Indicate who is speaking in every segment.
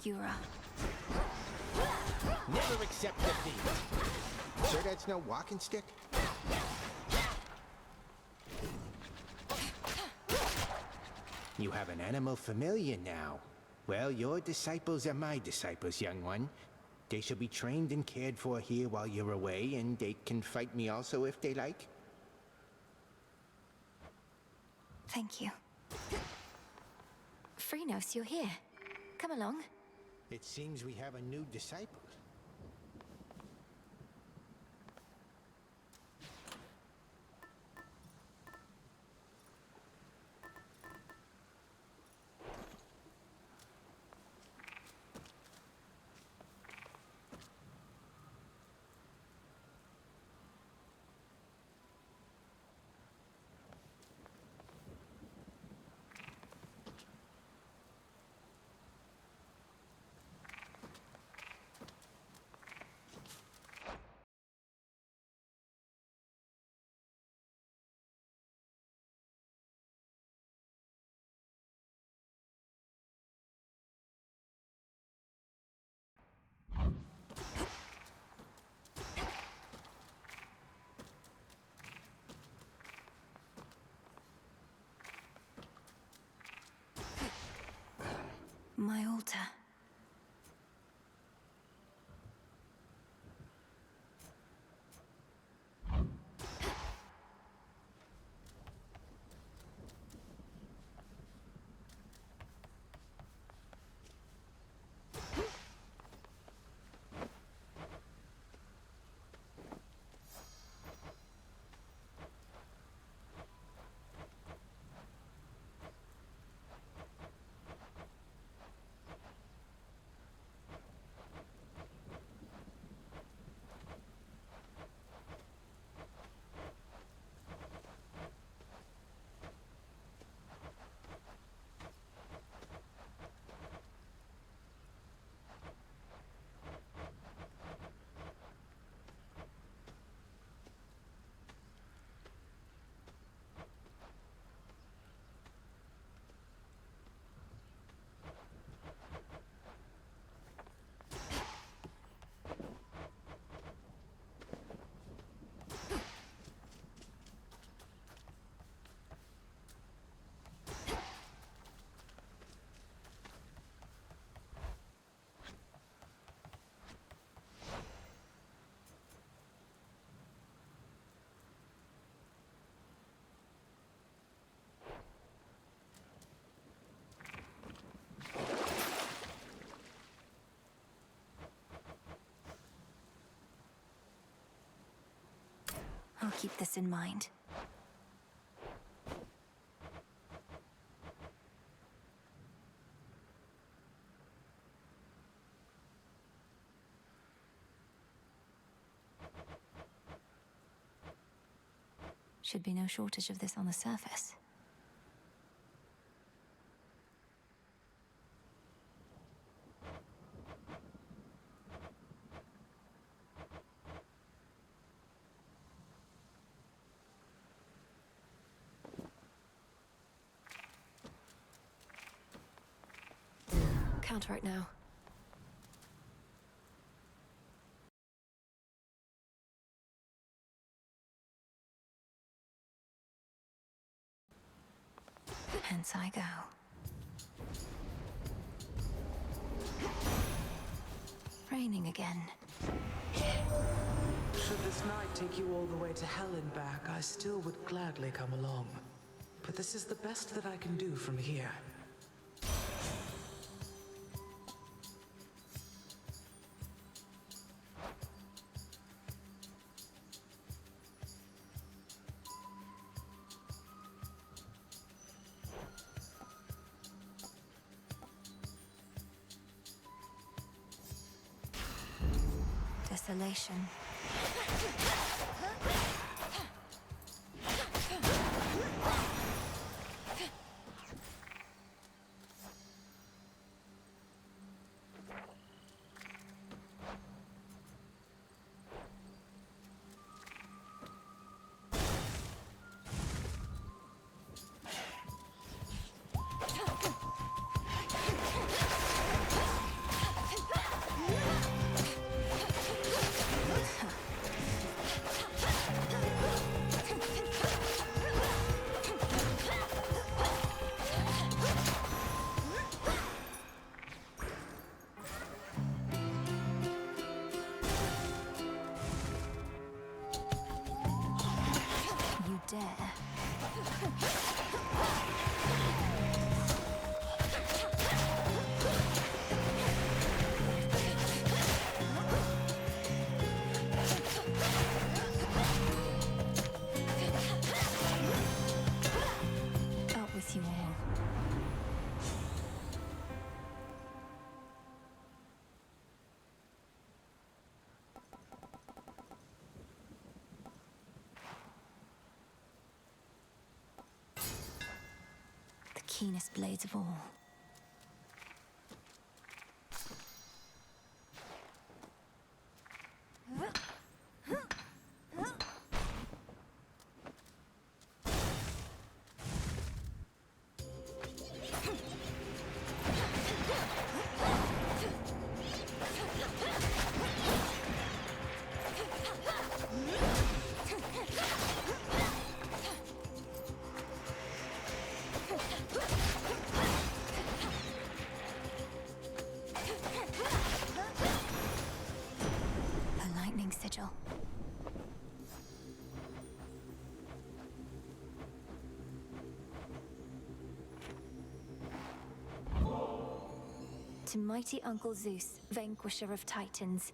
Speaker 1: Yura.
Speaker 2: Never accept defeat. Sure that's no walking stick? You have an animal familiar now. Well, your disciples are my disciples, young one. They shall be trained and cared for here while you're away, and they can fight me also if they like.
Speaker 1: Thank you. Chronos, you're here. Come along.
Speaker 2: It seems we have a new disciple.
Speaker 1: My altar. I'll keep this in mind. Should be no shortage of this on the surface. Counteract now. Hence I go. Raining again.
Speaker 3: Should this night take you all the way to hell and back, I still would gladly come along. But this is the best that I can do from here.
Speaker 1: Desolation. keenest blades of all. A lightning sigil. To mighty Uncle Zeus, Vanquisher of Titans,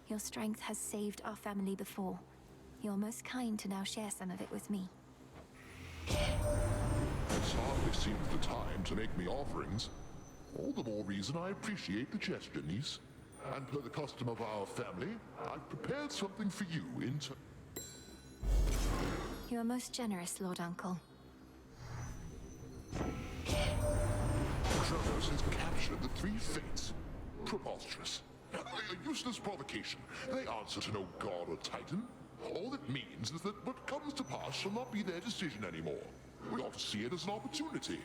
Speaker 1: your strength has saved our family before. You're most kind to now share some of it with me.
Speaker 4: This hardly seems the time to make me offerings. All the more reason I appreciate the gesture, niece. And per the custom of our family, I've prepared something for you in
Speaker 1: You are most generous, Lord Uncle.
Speaker 4: Chronos has captured the three fates. Preposterous. A useless provocation. They answer to no god or titan. All it means is that what comes to pass shall not be their decision anymore. We ought to see it as an opportunity.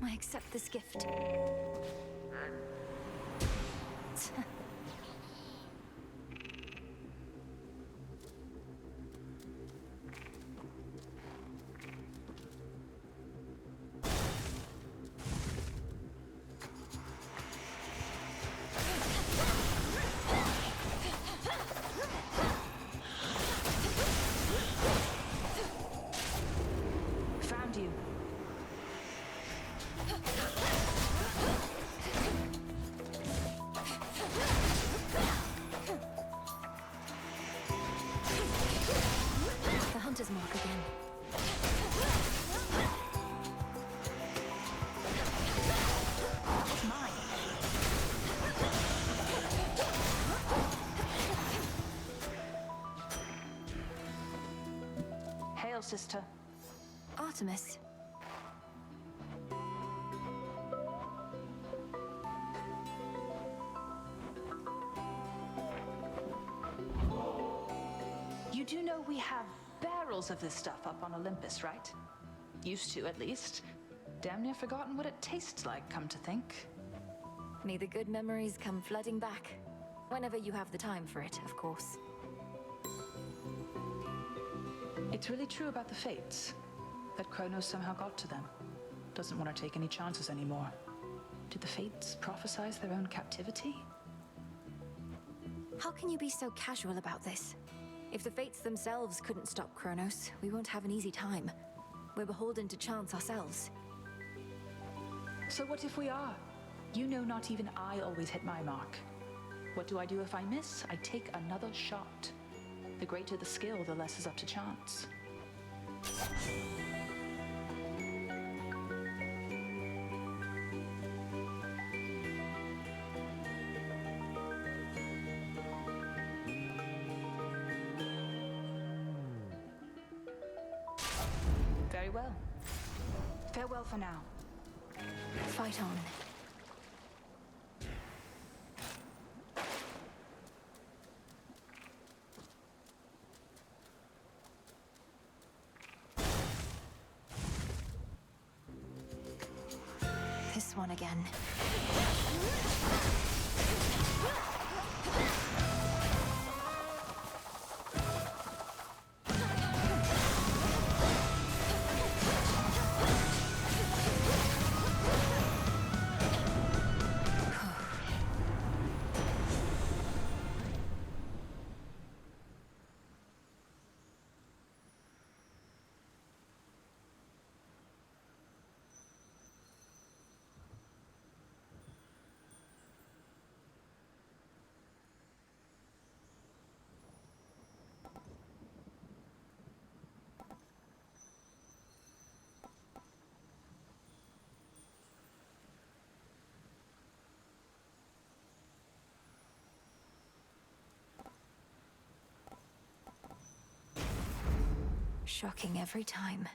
Speaker 1: I accept this gift.
Speaker 3: Found you.
Speaker 1: The hunter's mark again. Mine.
Speaker 3: Hail, sister.
Speaker 1: Artemis.
Speaker 5: You do know we have barrels of this stuff up on Olympus, right? Used to, at least. Damn near forgotten what it tastes like, come to think.
Speaker 1: May the good memories come flooding back. Whenever you have the time for it, of course.
Speaker 5: It's really true about the Fates. That Chronos somehow got to them. Doesn't want to take any chances anymore. Did the Fates prophesize their own captivity?
Speaker 1: How can you be so casual about this? If the Fates themselves couldn't stop Chronos, we won't have an easy time. We're beholden to chance ourselves.
Speaker 5: So what if we are? You know not even I always hit my mark. What do I do if I miss? I take another shot. The greater the skill, the less is up to chance. Very well. Farewell for now.
Speaker 1: Fight on. This one again. Shocking every time.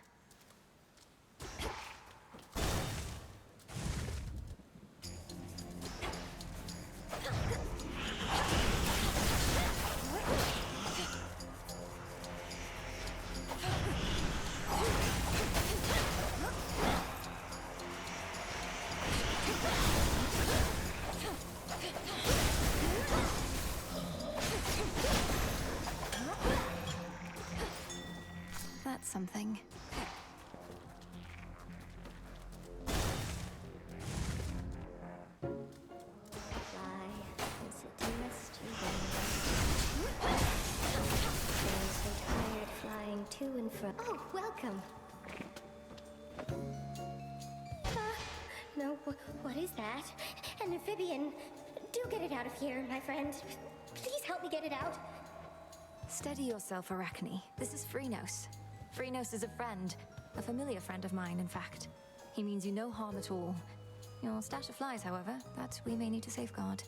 Speaker 1: That's something.
Speaker 6: Fly, and sit and rest your wings. Feeling so tired flying to and fro. Oh, welcome. No, what is that? An amphibian. Do get it out of here, my friend. Please help me get it out.
Speaker 1: Steady yourself, Arachne. This is Chronos. Chronos is a friend. A familiar friend of mine, in fact. He means you no harm at all. Your stash of flies, however, that we may need to safeguard.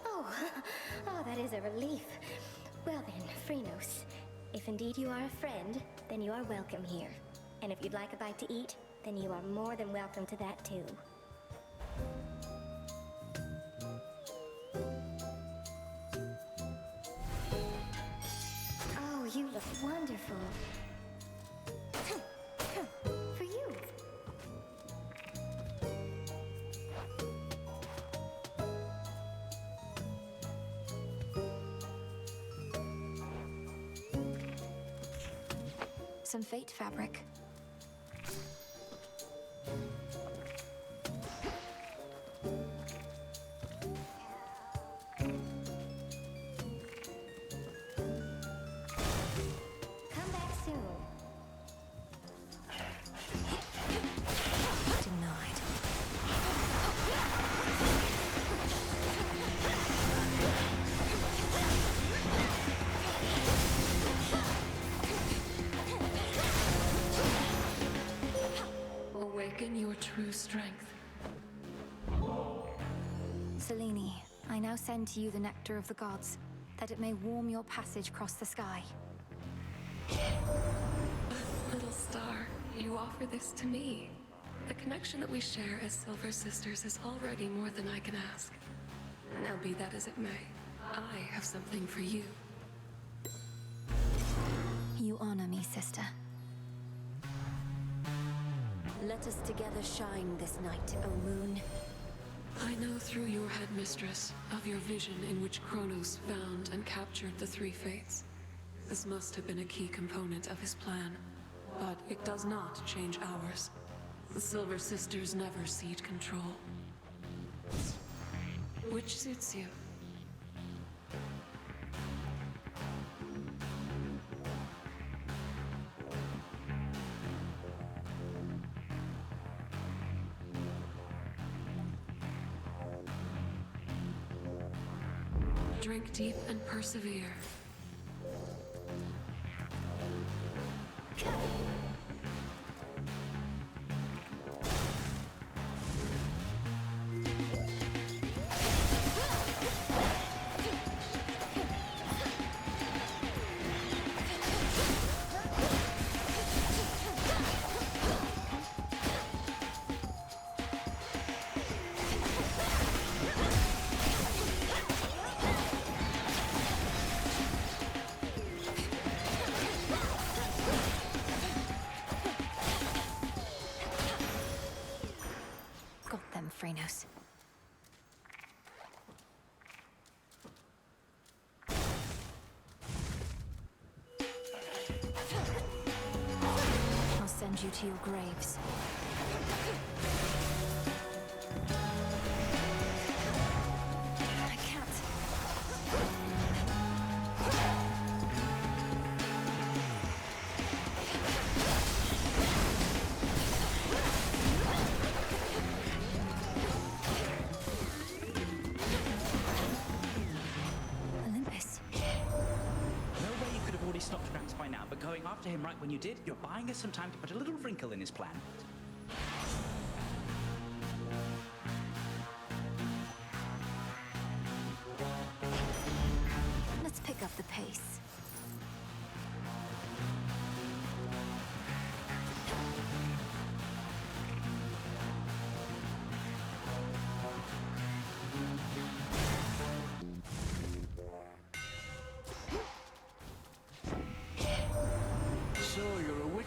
Speaker 6: Oh, oh, that is a relief. Well then, Chronos, if indeed you are a friend, then you are welcome here. And if you'd like a bite to eat, then you are more than welcome to that too. Oh, you look wonderful. For you.
Speaker 1: Some fate fabric.
Speaker 6: Come back soon.
Speaker 1: Denied.
Speaker 7: Awaken your true strength.
Speaker 1: Selene, I now send to you the nectar of the gods, that it may warm your passage across the sky.
Speaker 7: Little star, you offer this to me. The connection that we share as Silver Sisters is already more than I can ask. Now be that as it may, I have something for you.
Speaker 1: You honor me, sister.
Speaker 8: Let us together shine this night, O moon.
Speaker 7: I know through your headmistress of your vision in which Chronos found and captured the three fates. This must have been a key component of his plan, but it does not change ours. The Silver Sisters never cede control. Which suits you? Drink deep and persevere.
Speaker 1: Got them, Chronos. I'll send you to your graves. I can't. Olympus.
Speaker 9: No way you could have already stopped Drax by now, but going after him right when you did, you're buying us some time to put a little wrinkle in his plan.
Speaker 1: Let's pick up the pace.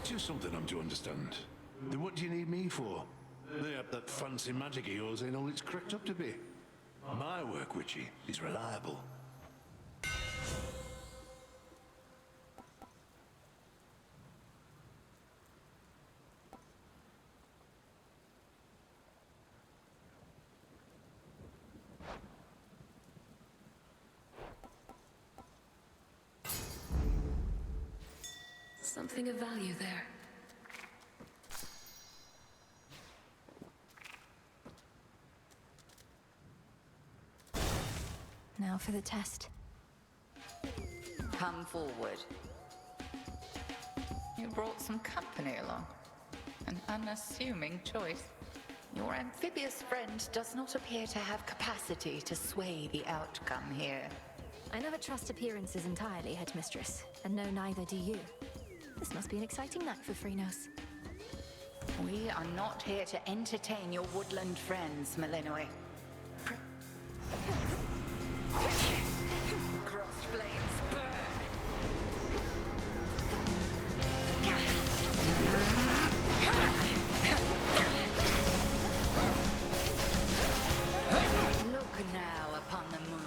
Speaker 10: teach you something I'm to understand. Then what do you need me for? Mayhap that fancy magic of yours ain't all it's cracked up to be. My work, Witchy, is reliable.
Speaker 7: Something of value there.
Speaker 1: Now for the test.
Speaker 11: Come forward. You brought some company along. An unassuming choice. Your amphibious friend does not appear to have capacity to sway the outcome here.
Speaker 1: I never trust appearances entirely, Headmistress, and no, neither do you. This must be an exciting night for Phrynos.
Speaker 11: We are not here to entertain your woodland friends, Malinois. Crossed flames burn! Look now upon the moon.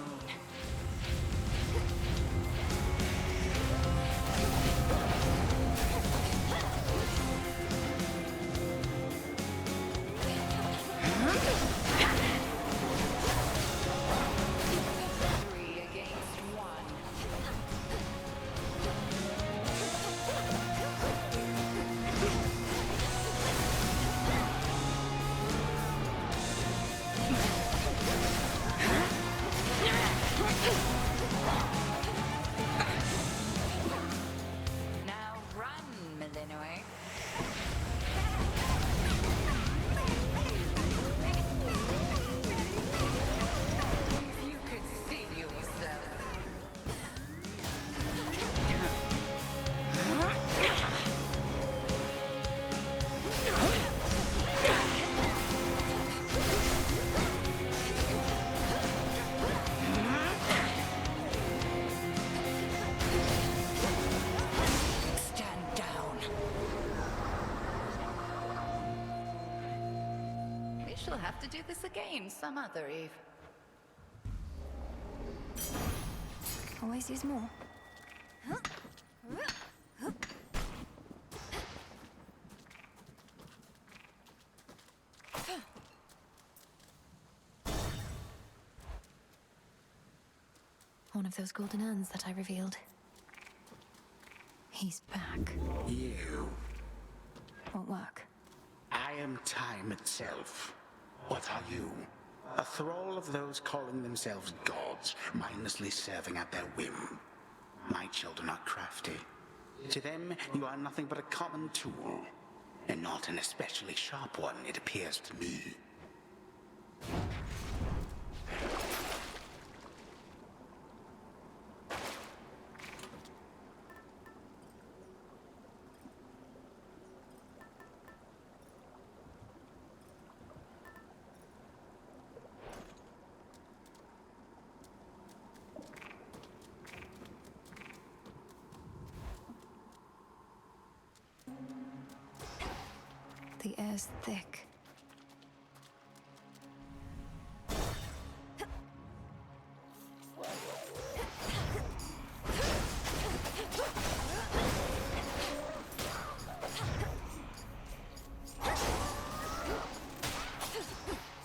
Speaker 11: We'll have to do this again some other eve.
Speaker 1: Always use more. One of those golden urns that I revealed. He's back.
Speaker 12: You.
Speaker 1: Won't work.
Speaker 12: I am time itself. What are you? A thrall of those calling themselves gods, mindlessly serving at their whim. My children are crafty. To them, you are nothing but a common tool. And not an especially sharp one, it appears to me.
Speaker 1: The air's thick.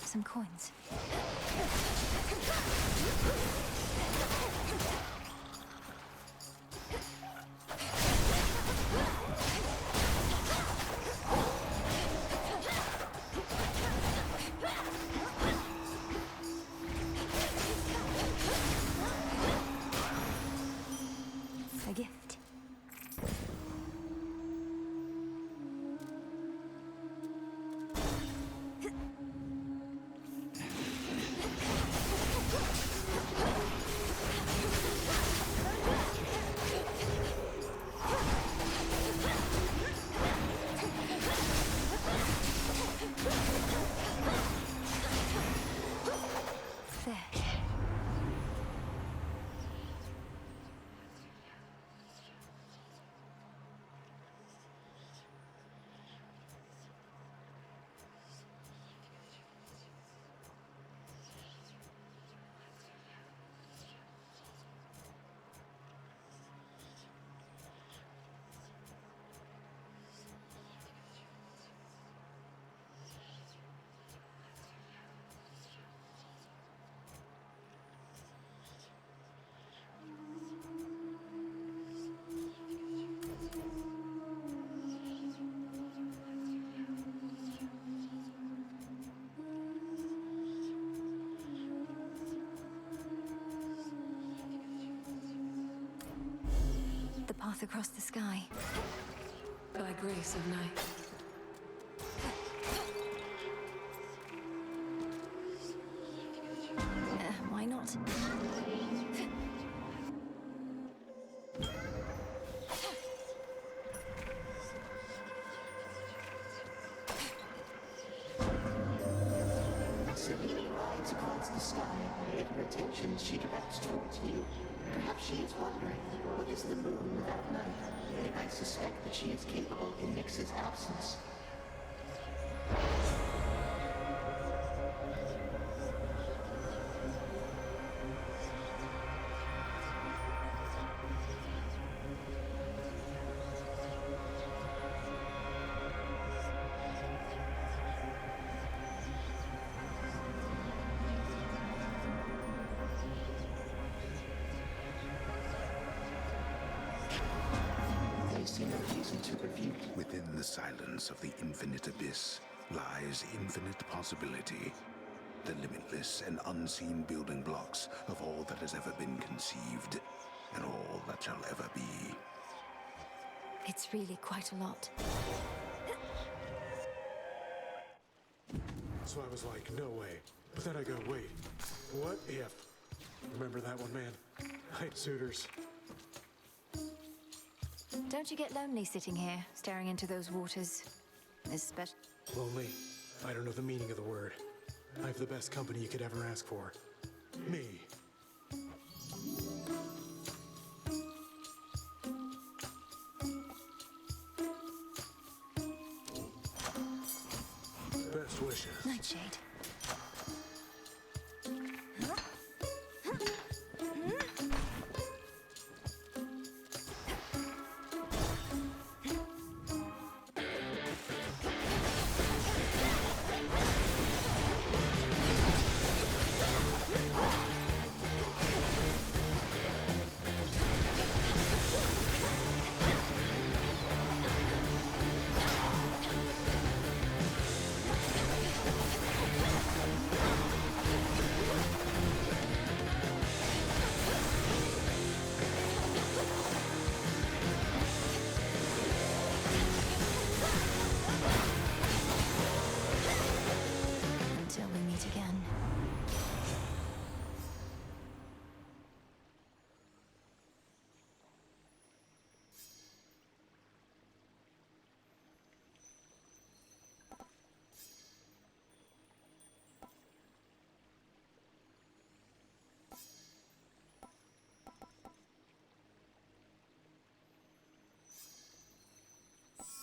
Speaker 1: Some coins. A gift. path across the sky.
Speaker 7: By grace of night.
Speaker 1: Why not?
Speaker 13: Sabine rides across the sky, and her attention she directs towards you. Perhaps she is wondering, what is the moon without night? And I suspect that she is capable in Nyx's absence.
Speaker 12: Within the silence of the infinite abyss lies infinite possibility. The limitless and unseen building blocks of all that has ever been conceived, and all that shall ever be.
Speaker 1: It's really quite a lot.
Speaker 14: So I was like, no way. But then I go, wait, what if? Remember that one, man? Night suitors.
Speaker 1: Don't you get lonely sitting here, staring into those waters? Especially...
Speaker 14: Lonely? I don't know the meaning of the word. I have the best company you could ever ask for. Me. Best wishes.
Speaker 1: Nightshade.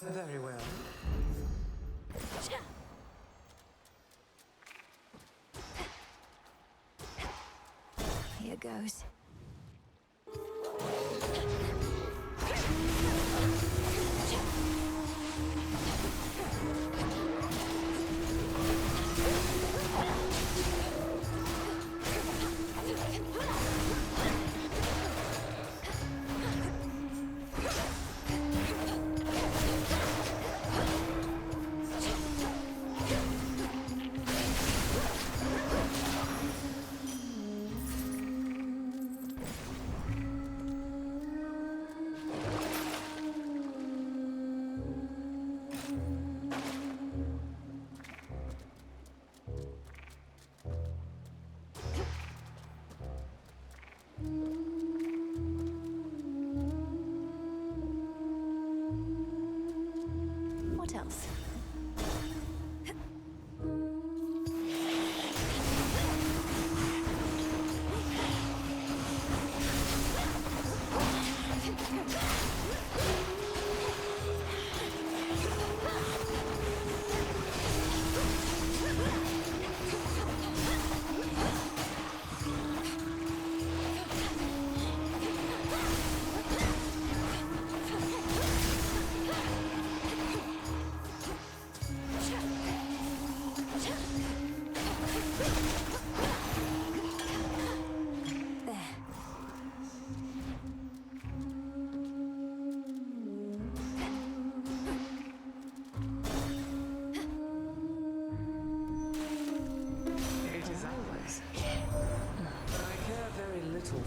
Speaker 3: Very well.
Speaker 1: Here goes. What else?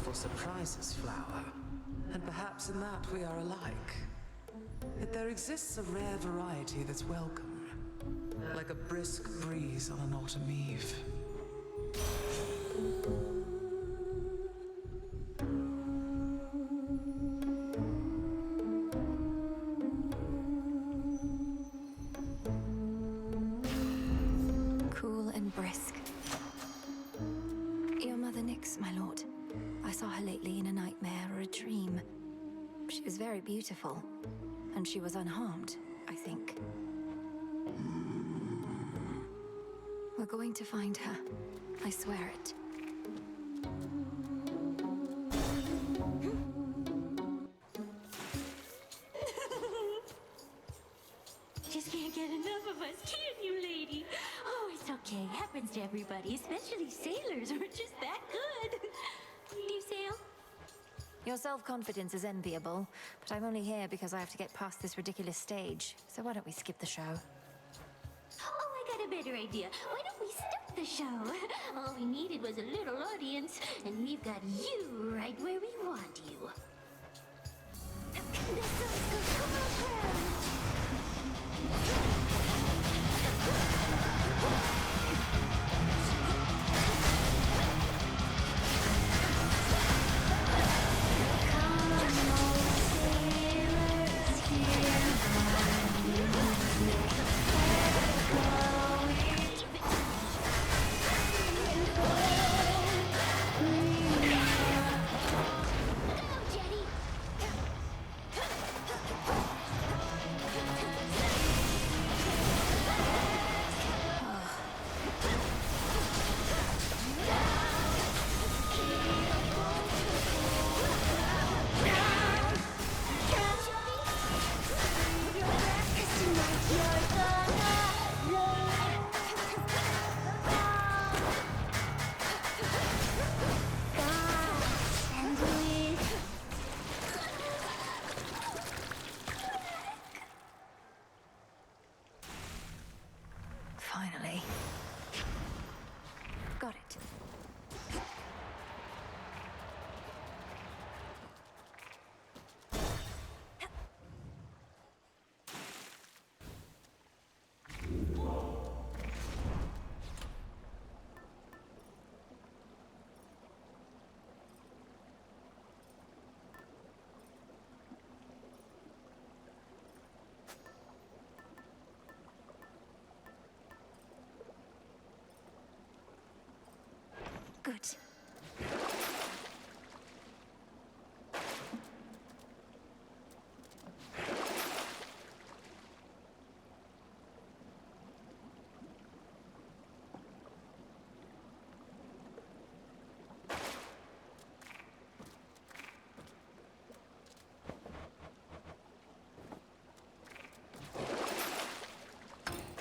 Speaker 3: For surprises, Flower. And perhaps Perhaps in that we are alike. Yet there exists a rare variety that's welcome, like a brisk breeze on an autumn eve.
Speaker 1: Cool and brisk. Your mother Nyx, my lord. I saw her lately in a nightmare or a dream. She was very beautiful, and she was unharmed, I think. We're going to find her. I swear it.
Speaker 15: Just can't get enough of us, can you, lady? Oh, it's okay. Happens to everybody, especially sailors who are just that good. Do you sail?
Speaker 1: Your self-confidence is enviable, but I'm only here because I have to get past this ridiculous stage. So why don't we skip the show?
Speaker 15: Oh, I got a better idea. Why don't we start the show? All we needed was a little audience, and we've got you right where we want you. That sounds good. Come on, crowd.
Speaker 1: Finally. Got it. Good.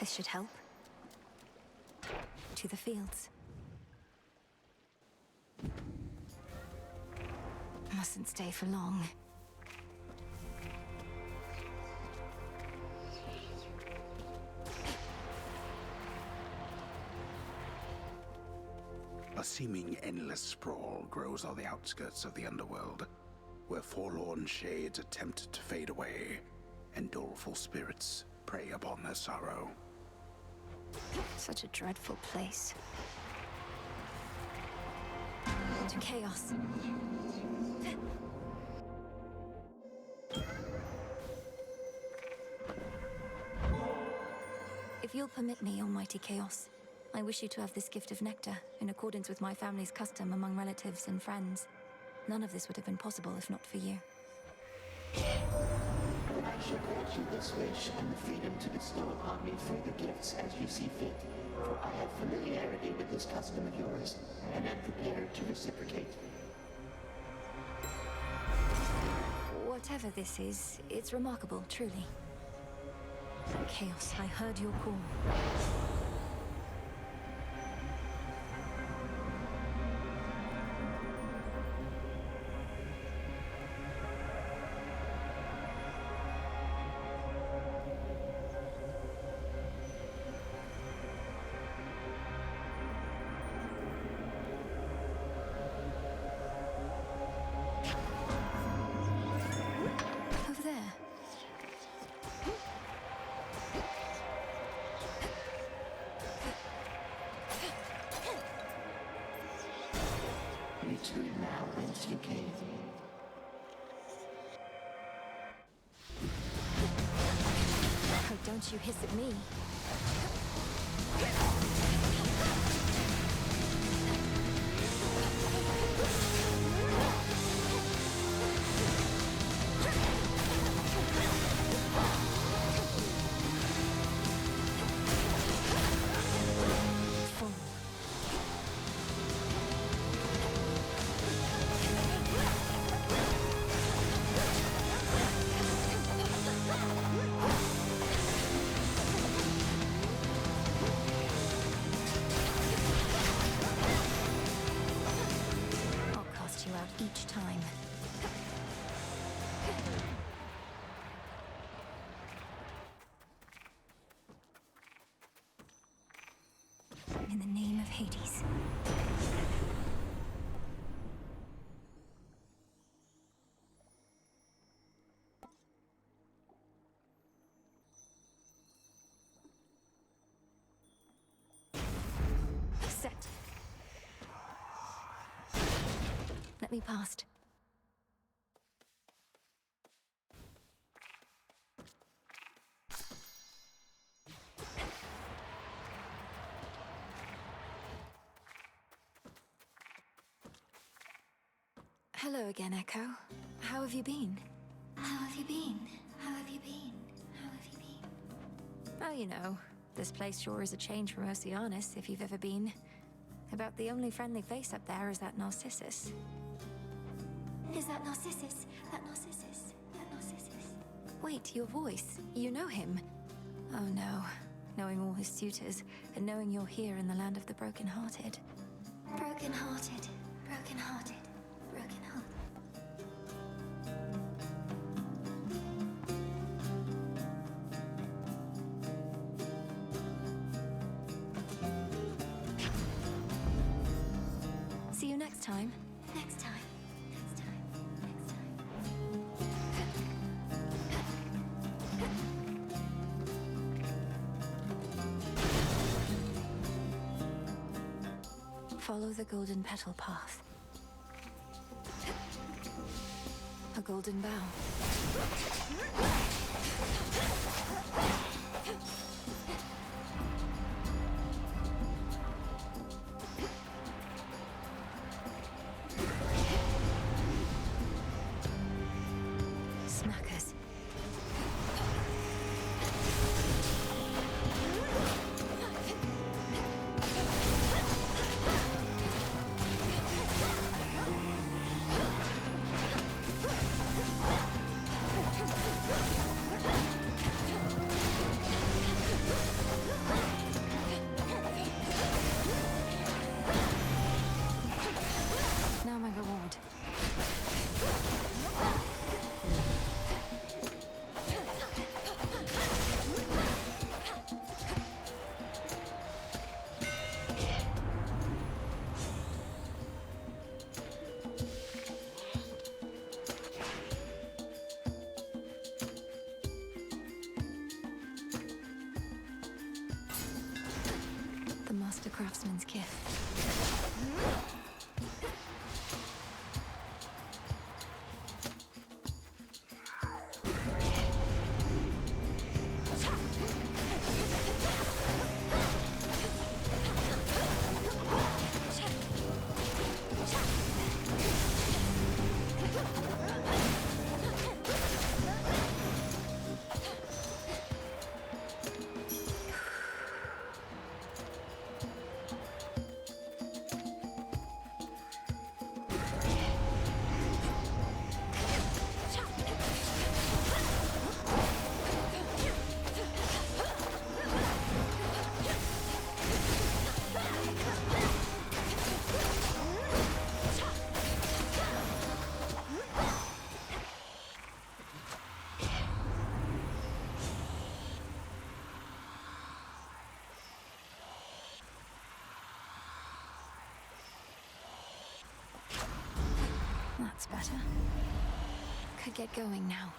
Speaker 1: This should help. To the fields. Mustn't stay for long.
Speaker 12: A seeming endless sprawl grows on the outskirts of the underworld, where forlorn shades attempt to fade away, and doleful spirits prey upon their sorrow.
Speaker 1: Such a dreadful place. To chaos. If you'll permit me, Almighty Chaos, I wish you to have this gift of nectar, in accordance with my family's custom among relatives and friends. None of this would have been possible if not for you.
Speaker 13: I shall grant you this wish and the freedom to bestow upon me further gifts as you see fit, for I have familiarity with this custom of yours, and am prepared to reciprocate.
Speaker 1: Whatever this is, it's remarkable, truly. Chaos, I heard your call. Don't you hiss at me. Each time. In the name of Hades. Set. Let me past. Hello again, Echo. How have you been?
Speaker 15: How have you been? How have you been? How have you been?
Speaker 1: Oh, you know, this place sure is a change from Oceanus, if you've ever been. About the only friendly face up there is that Narcissus.
Speaker 15: Is that Narcissus? That Narcissus? That Narcissus?
Speaker 1: Wait, your voice. You know him. Oh no. Knowing all his suitors, and knowing you're here in the land of the broken-hearted.
Speaker 15: Broken-hearted. Broken-hearted. Broken-hearted.
Speaker 1: See you next time.
Speaker 15: Next time. Next time. Next time.
Speaker 1: Follow the golden petal path. A golden bough. Smackers. Now my reward. The master craftsman's gift. That's better. Could get going now.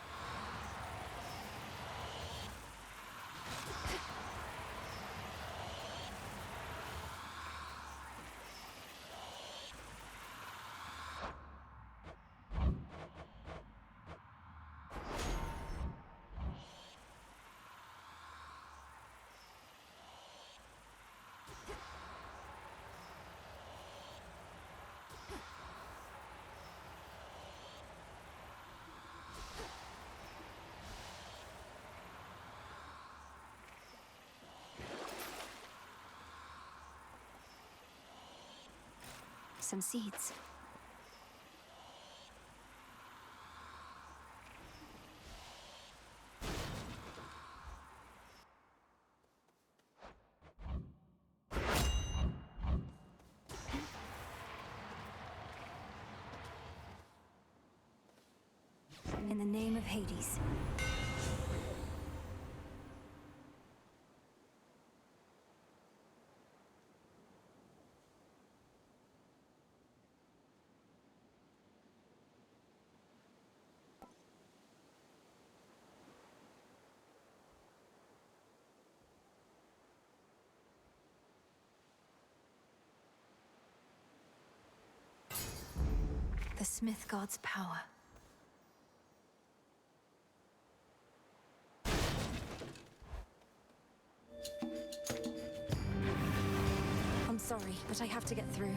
Speaker 1: some seeds. In the name of Hades. The Smith God's power. I'm sorry, but I have to get through.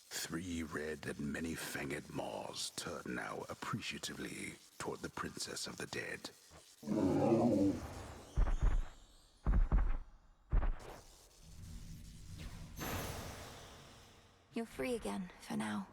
Speaker 12: Three red and many-fanged maws turn now appreciatively toward the princess of the dead.
Speaker 1: You're free again, for now.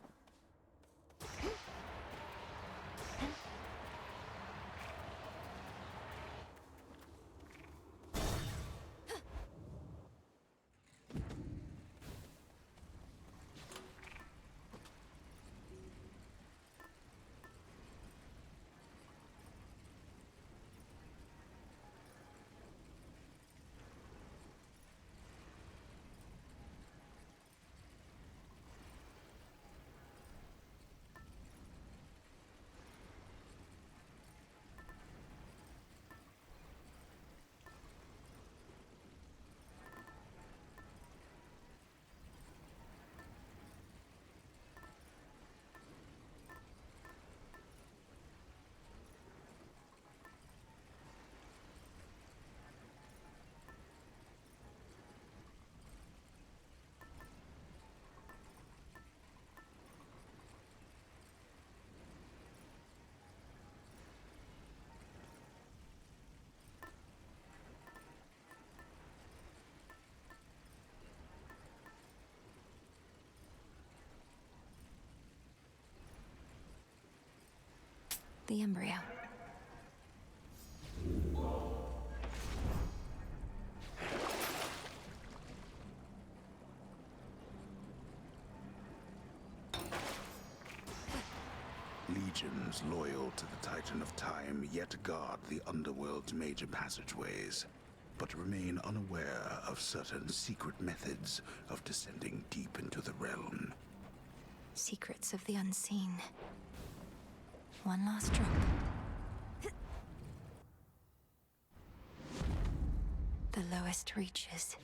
Speaker 1: The embryo.
Speaker 12: legions loyal to the Titan of Time yet guard the underworld's major passageways, but remain unaware of certain secret methods of descending deep into the realm.
Speaker 1: Secrets of the unseen. One last drop. The lowest reaches.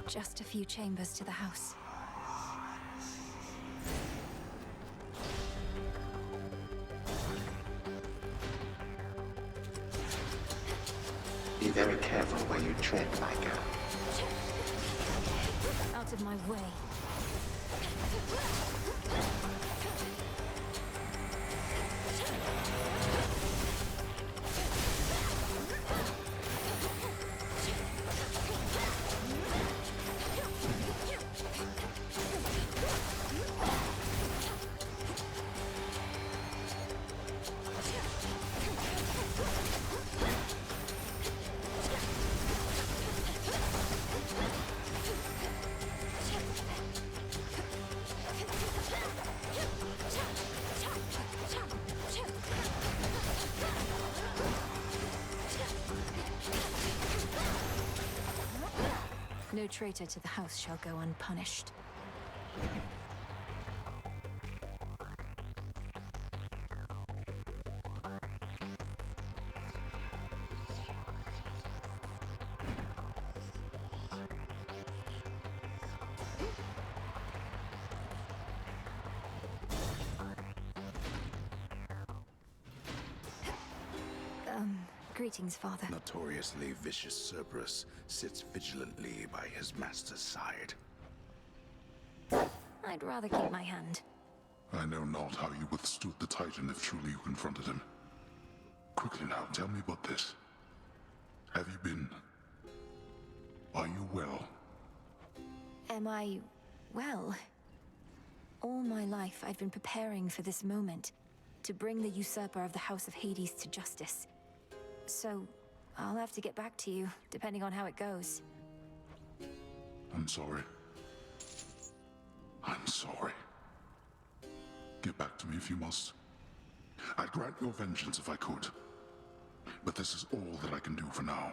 Speaker 1: Just a few chambers to the house.
Speaker 13: Be very careful where you tread, my girl.
Speaker 1: Out of my way. No traitor to the house shall go unpunished. Greetings, Father.
Speaker 12: Notoriously vicious Cerberus sits vigilantly by his master's side.
Speaker 1: I'd rather keep my hand.
Speaker 4: I know not how you withstood the Titan if truly you confronted him. Quickly now, tell me about this. Have you been... Are you well?
Speaker 1: Am I... well? All my life I've been preparing for this moment, to bring the usurper of the House of Hades to justice. So, I'll have to get back to you, depending on how it goes.
Speaker 4: I'm sorry. I'm sorry. Get back to me if you must. I'd grant your vengeance if I could. But this is all that I can do for now.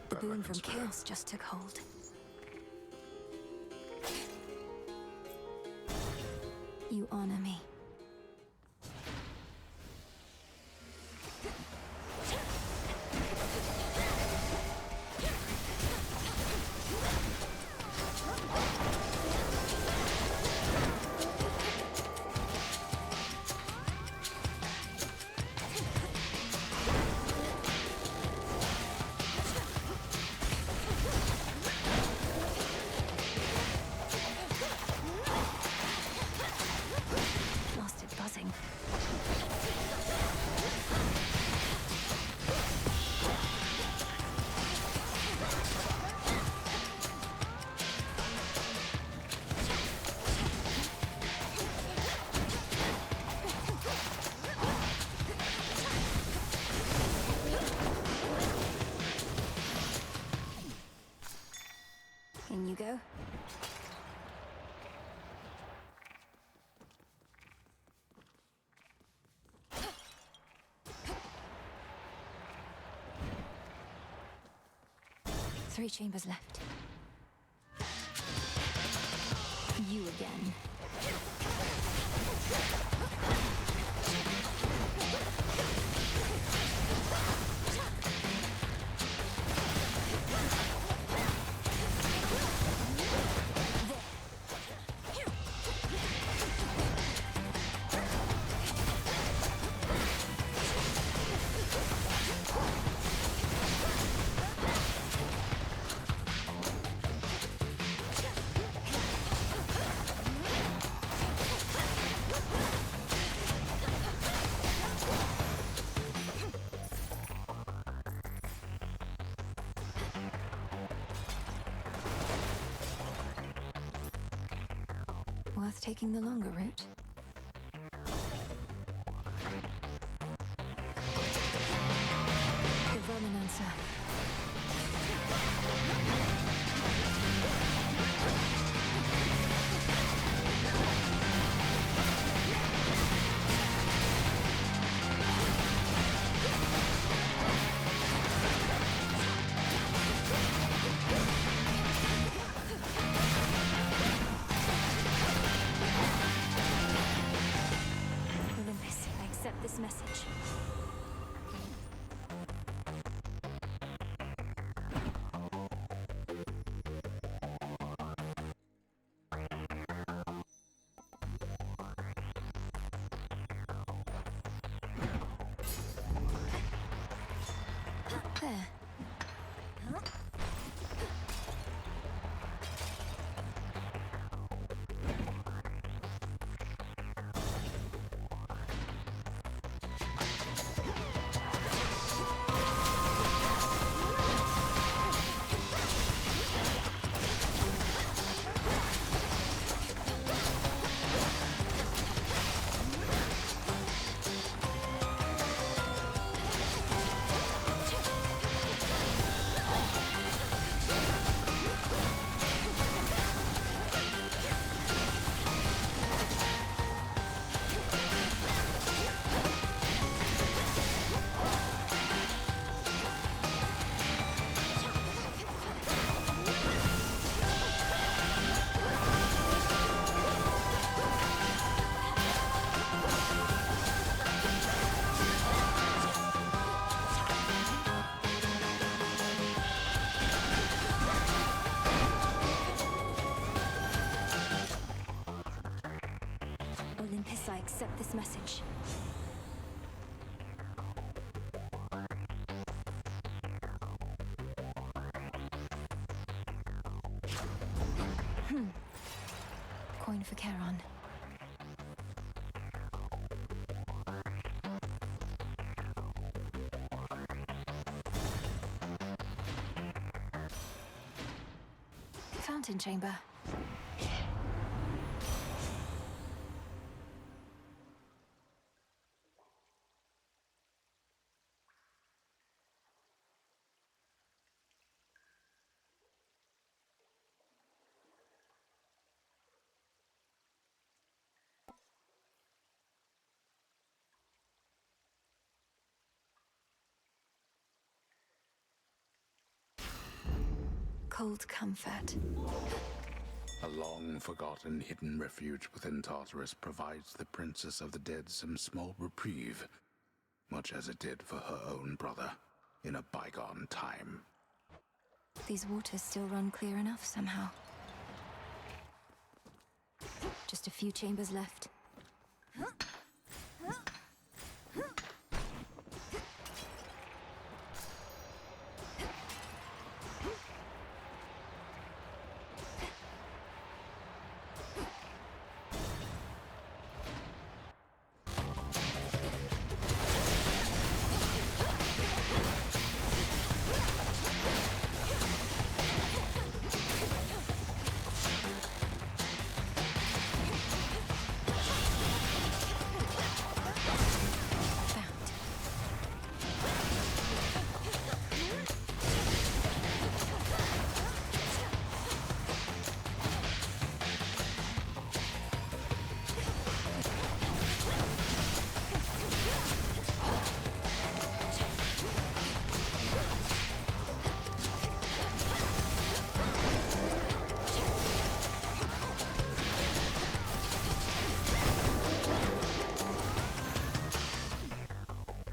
Speaker 1: The boon from chaos just took hold. You honor me. In you go. Three chambers left. You again. taking the longer route. The Verminancer. Olympus, I accept this message. There. Olympus, I accept this message. Coin for Charon. Fountain chamber. Cold comfort.
Speaker 12: A long-forgotten hidden refuge within Tartarus provides the Princess of the Dead some small reprieve, much as it did for her own brother in a bygone time.
Speaker 1: These waters still run clear enough somehow. Just a few chambers left.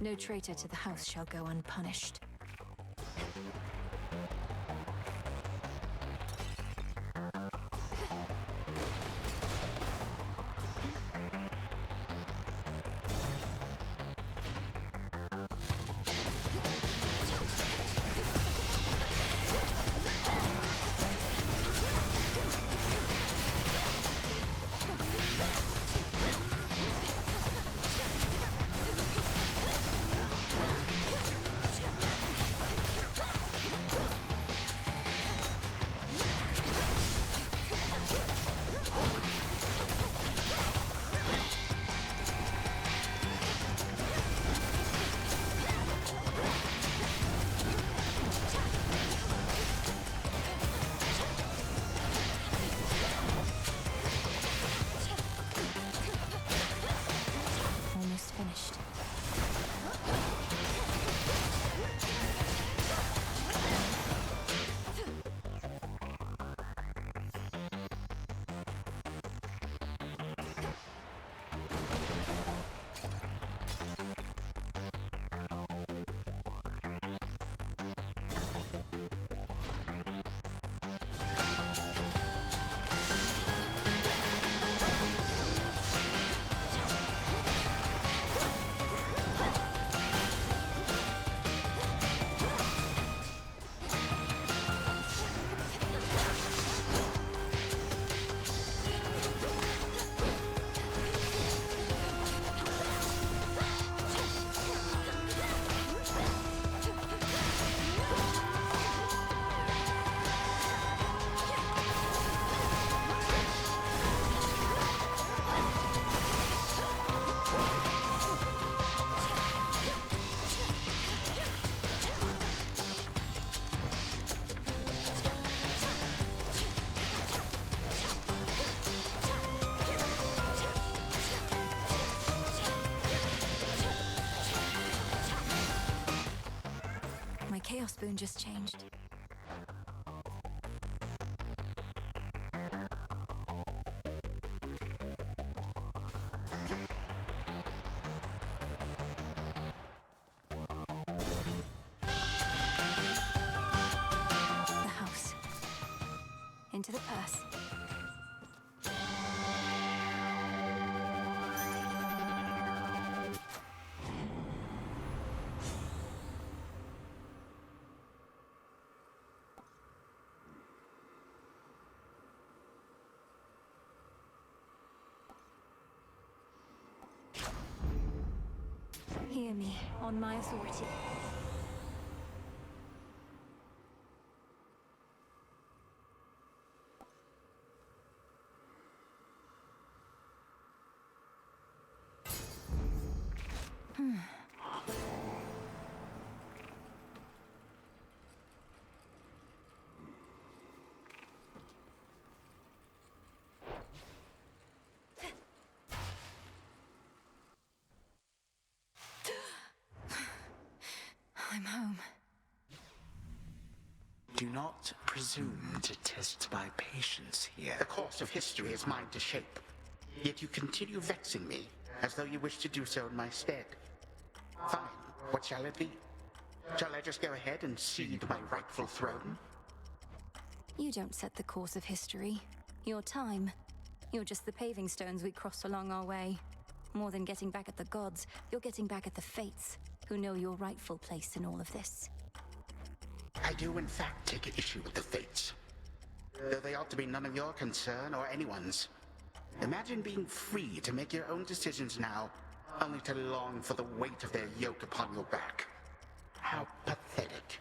Speaker 1: No traitor to the house shall go unpunished. Chaos Boon just changed. The house. Into the purse. Hear me, on my authority. I'm home.
Speaker 12: Do not presume to test my patience here. The course of history is mine to shape. Yet you continue vexing me, as though you wish to do so in my stead. Fine. What shall it be? Shall I just go ahead and cede my rightful throne?
Speaker 1: You don't set the course of history. Your time. You're just the paving stones we cross along our way. More than getting back at the gods, you're getting back at the fates, who know your rightful place in all of this.
Speaker 12: I do in fact take issue with the fates. Though they ought to be none of your concern or anyone's. Imagine being free to make your own decisions now, only to long for the weight of their yoke upon your back. How pathetic.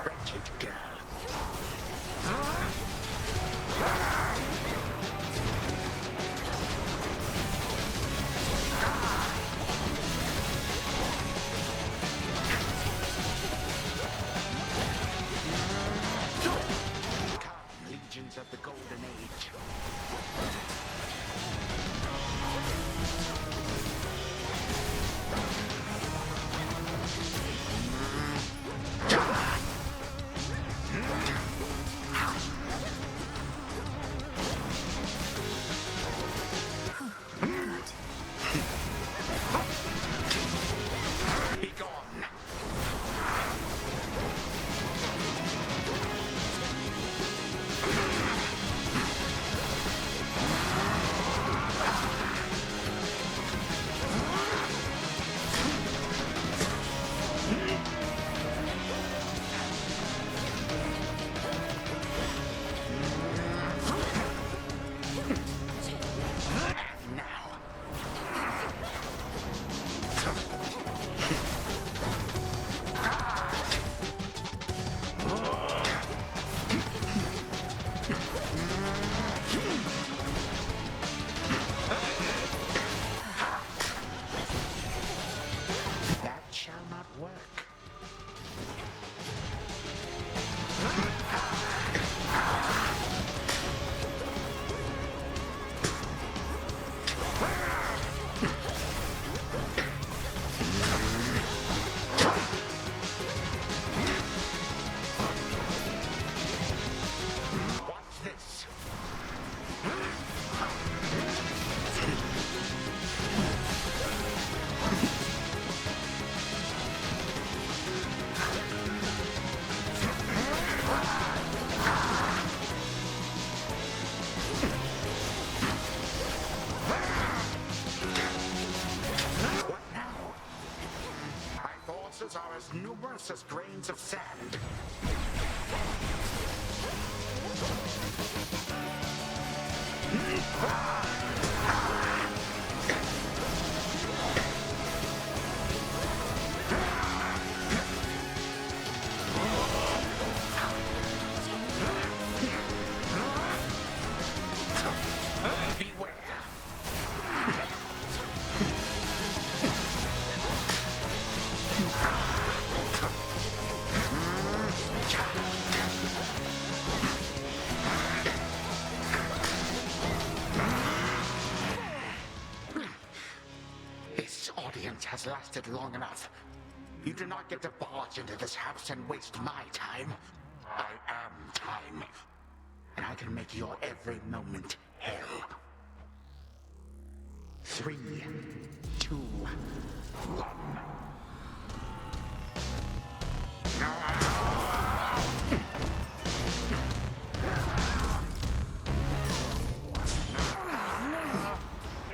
Speaker 12: Wretched girl. Legions of the Golden Age. Be gone. That shall not work. What's this? What now? My forces are as numerous as grains of sand. Beware. lasted long enough. You do not get to barge into this house and waste my time. I am time. And I can make your every moment hell. 3, 2, 1.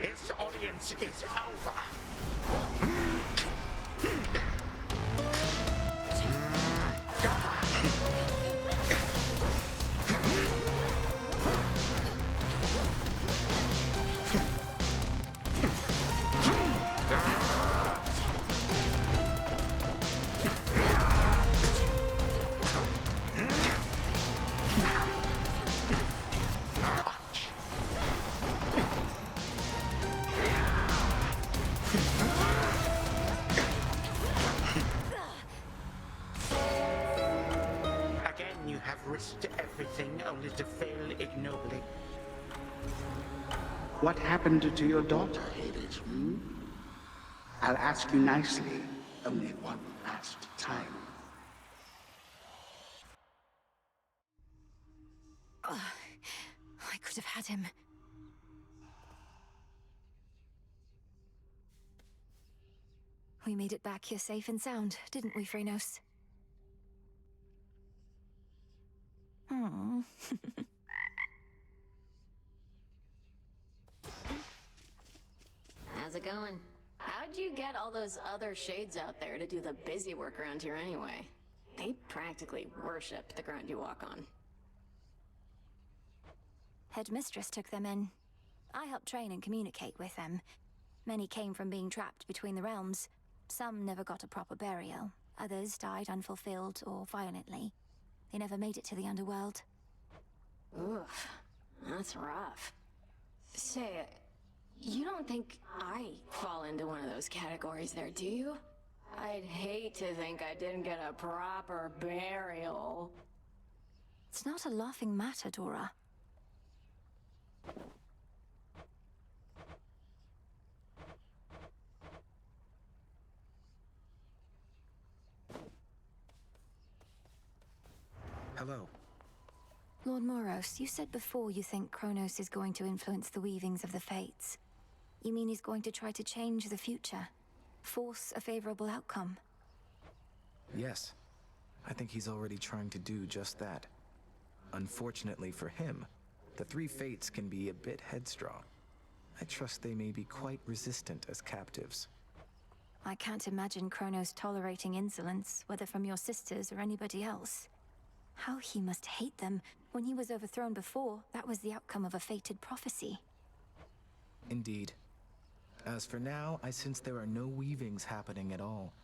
Speaker 12: Its audience is over. Risked everything only to fail ignobly. What happened to your daughter, Hades? I'll ask you nicely, only one last time.
Speaker 1: I could have had him. We made it back here safe and sound, didn't we, Phrynos? Hmm.
Speaker 16: How's it going? How'd you get all those other shades out there to do the busy work around here anyway? They practically worship the ground you walk on.
Speaker 1: Headmistress took them in. I helped train and communicate with them. Many came from being trapped between the realms. Some never got a proper burial. Others died unfulfilled or violently. They never made it to the underworld.
Speaker 16: Oof, that's rough. Say, you don't think I fall into one of those categories there, do you? I'd hate to think I didn't get a proper burial.
Speaker 1: It's not a laughing matter, Dora.
Speaker 17: Hello.
Speaker 1: Lord Moros, you said before you think Chronos is going to influence the weavings of the fates. You mean he's going to try to change the future? Force a favorable outcome?
Speaker 17: Yes. I think he's already trying to do just that. Unfortunately for him, the three fates can be a bit headstrong. I trust they may be quite resistant as captives.
Speaker 1: I can't imagine Chronos tolerating insolence, whether from your sisters or anybody else. How he must hate them. When he was overthrown before, that was the outcome of a fated prophecy.
Speaker 17: Indeed. As for now, I sense there are no weavings happening at all.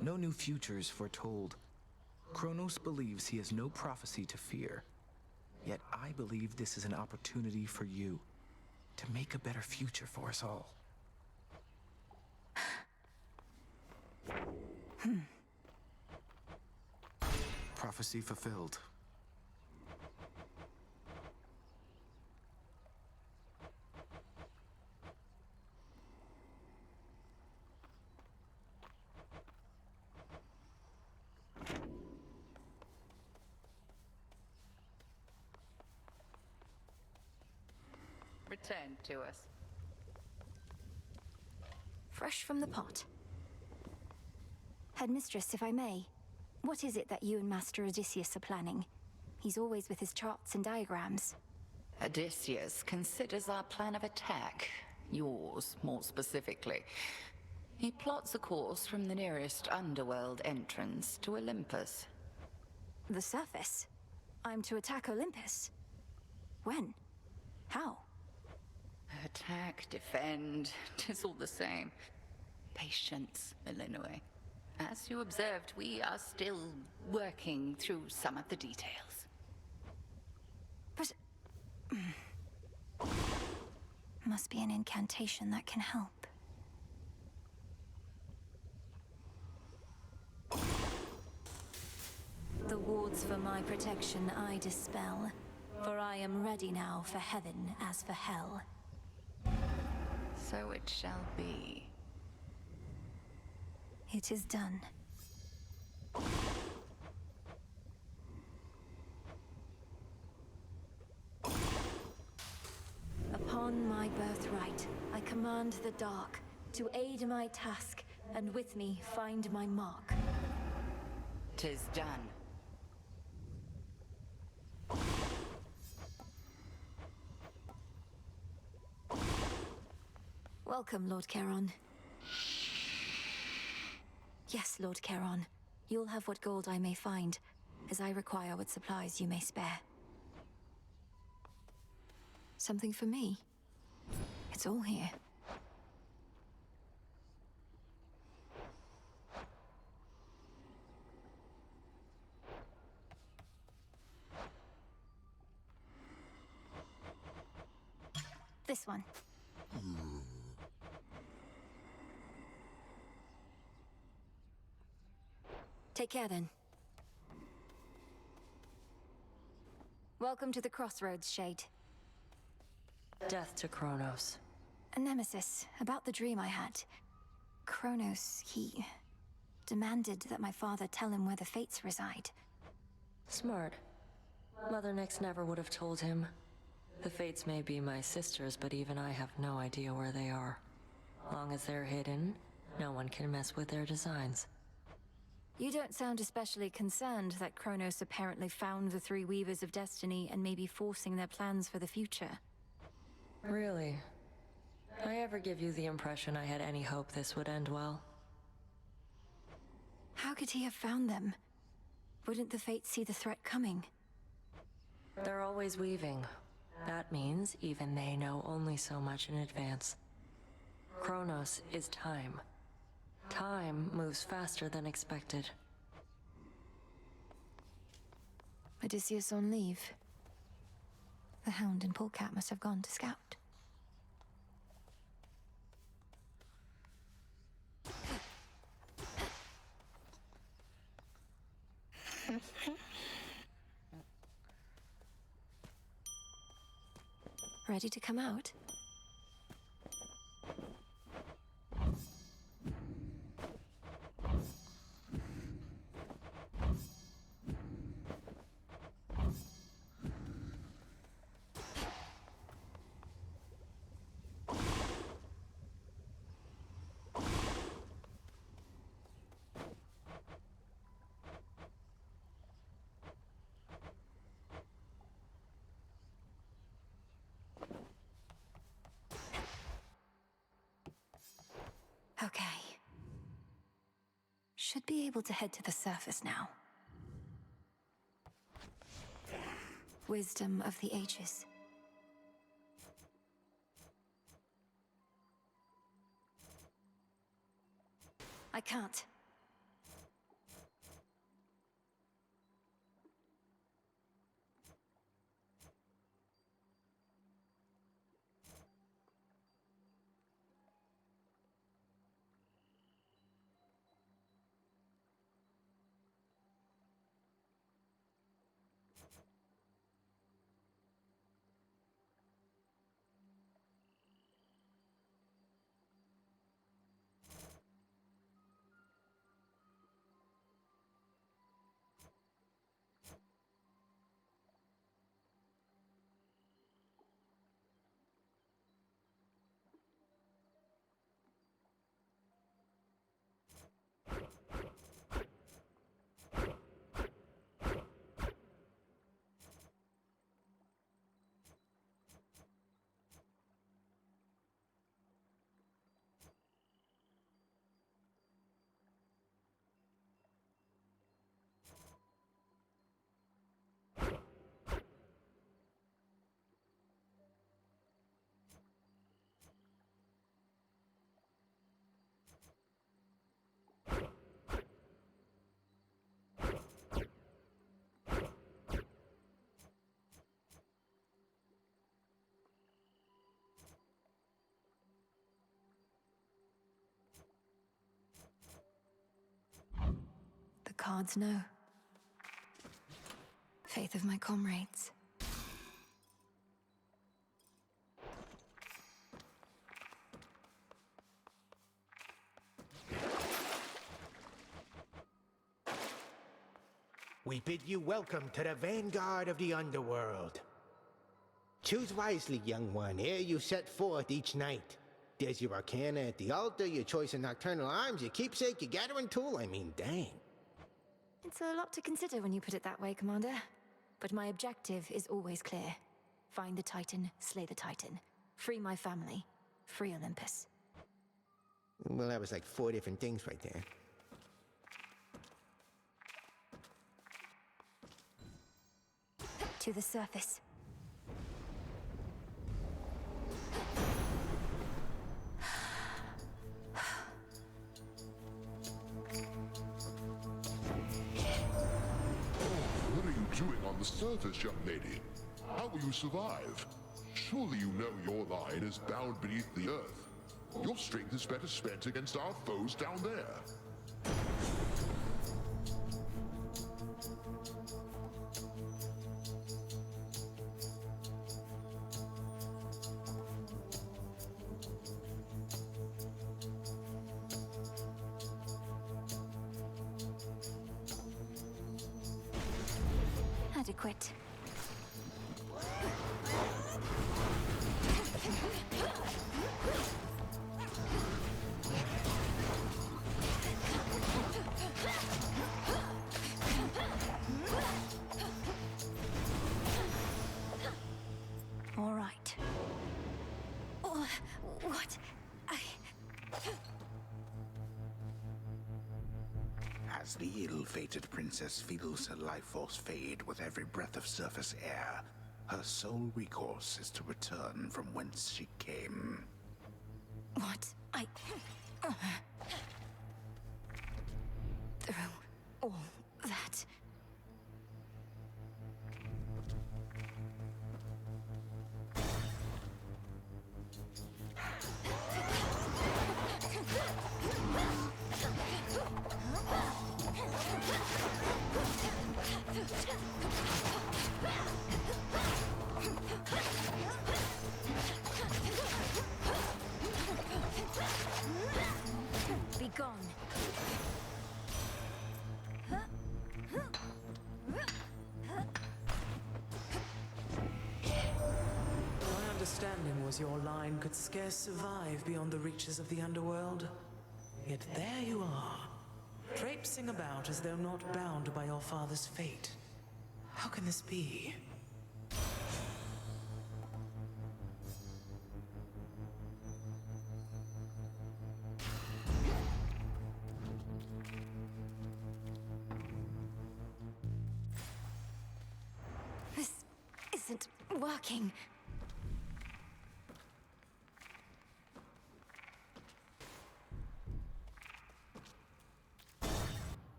Speaker 17: No new futures foretold. Chronos believes he has no prophecy to fear. Yet I believe this is an opportunity for you to make a better future for us all. Prophecy fulfilled.
Speaker 11: Return to us.
Speaker 1: Fresh from the pot. Headmistress, if I may, what is it that you and Master Odysseus are planning? He's always with his charts and diagrams.
Speaker 11: Odysseus considers our plan of attack, yours more specifically. He plots a course from the nearest underworld entrance to Olympus.
Speaker 1: The surface? I'm to attack Olympus? When? How?
Speaker 11: Attack, defend, 'tis all the same. Patience, Illinois. As you observed, we are still working through some of the details.
Speaker 1: But... must be an incantation that can help. The wards for my protection I dispel, for I am ready now for heaven as for hell.
Speaker 11: So it shall be.
Speaker 1: It is done. Upon my birthright, I command the dark to aid my task, and with me find my mark.
Speaker 11: 'Tis done.
Speaker 1: Welcome, Lord Charon. Yes, Lord Charon. You'll have what gold I may find, as I require what supplies you may spare. Something for me? It's all here. This one. Take care then. Welcome to the Crossroads, Shade.
Speaker 18: Death to Chronos.
Speaker 1: A nemesis, about the dream I had. Chronos, he demanded that my father tell him where the Fates reside.
Speaker 18: Smart. Mother Nyx never would have told him. The Fates may be my sisters, but even I have no idea where they are. Long as they're hidden, no one can mess with their designs.
Speaker 1: You don't sound especially concerned that Chronos apparently found the three Weavers of Destiny and may be forcing their plans for the future.
Speaker 18: Really? I ever give you the impression I had any hope this would end well?
Speaker 1: How could he have found them? Wouldn't the Fates see the threat coming?
Speaker 18: They're always weaving. That means even they know only so much in advance. Chronos is time. Time moves faster than expected.
Speaker 1: Odysseus on leave. The Hound and Polecat must have gone to scout. Ready to come out? Okay. Should be able to head to the surface now. Wisdom of the ages. I can't. The cards know. Faith of my comrades.
Speaker 2: we bid you welcome to the vanguard of the underworld. Choose wisely, young one, ere you set forth each night. There's your arcana at the altar, your choice of nocturnal arms, your keepsake, your gathering tool. I mean, dang.
Speaker 1: It's a lot to consider when you put it that way, Commander. But my objective is always clear. Find the Titan, slay the Titan. Free my family. Free Olympus.
Speaker 2: Well, that was like 4 different things right there.
Speaker 1: To the surface.
Speaker 4: What are you doing on the surface, young lady? How will you survive? Surely you know your line is bound beneath the earth. Your strength is better spent against our foes down there.
Speaker 1: Adequate. All right. Oh, what?
Speaker 12: As the ill-fated princess feels her life force fade with every breath of surface air, her sole recourse is to return from whence she came.
Speaker 1: What? Through all that. Be gone.
Speaker 3: My understanding was your line could scarce survive beyond the reaches of the underworld. Yet there you are, traipsing about as though not bound by your father's fate. How can this be?
Speaker 1: This isn't working.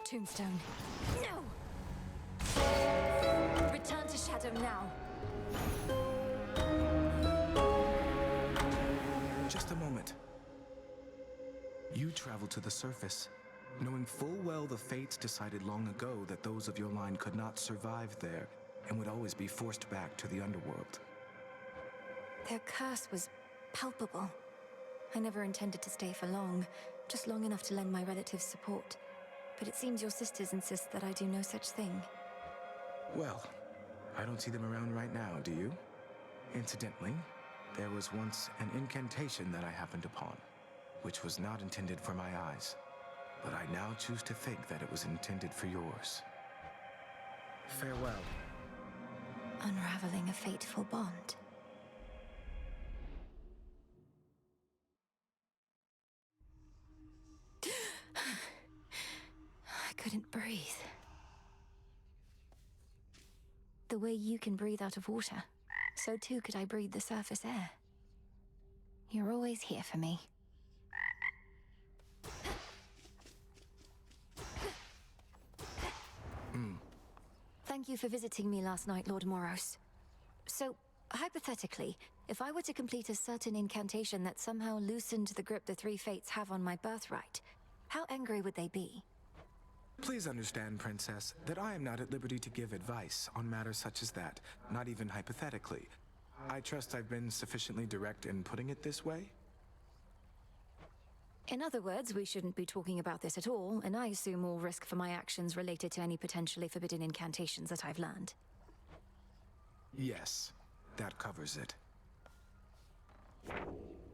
Speaker 1: Tombstone. No! Return to Shadow now.
Speaker 17: Just a moment. You traveled to the surface, knowing full well the fates decided long ago that those of your line could not survive there and would always be forced back to the underworld.
Speaker 1: Their curse was palpable. I never intended to stay for long, just long enough to lend my relatives support. But it seems your sisters insist that I do no such thing.
Speaker 17: Well, I don't see them around right now, do you? Incidentally, there was once an incantation that I happened upon, which was not intended for my eyes. But I now choose to think that it was intended for yours. Farewell.
Speaker 1: Unraveling a fateful bond. I couldn't breathe. The way you can breathe out of water, so too could I breathe the surface air. You're always here for me. Thank you for visiting me last night, Lord Moros. So, hypothetically, if I were to complete a certain incantation that somehow loosened the grip the three fates have on my birthright, how angry would they be?
Speaker 17: Please understand, Princess, that I am not at liberty to give advice on matters such as that, not even hypothetically. I trust I've been sufficiently direct in putting it this way?
Speaker 1: In other words, we shouldn't be talking about this at all, and I assume all risk for my actions related to any potentially forbidden incantations that I've learned.
Speaker 17: Yes, that covers it.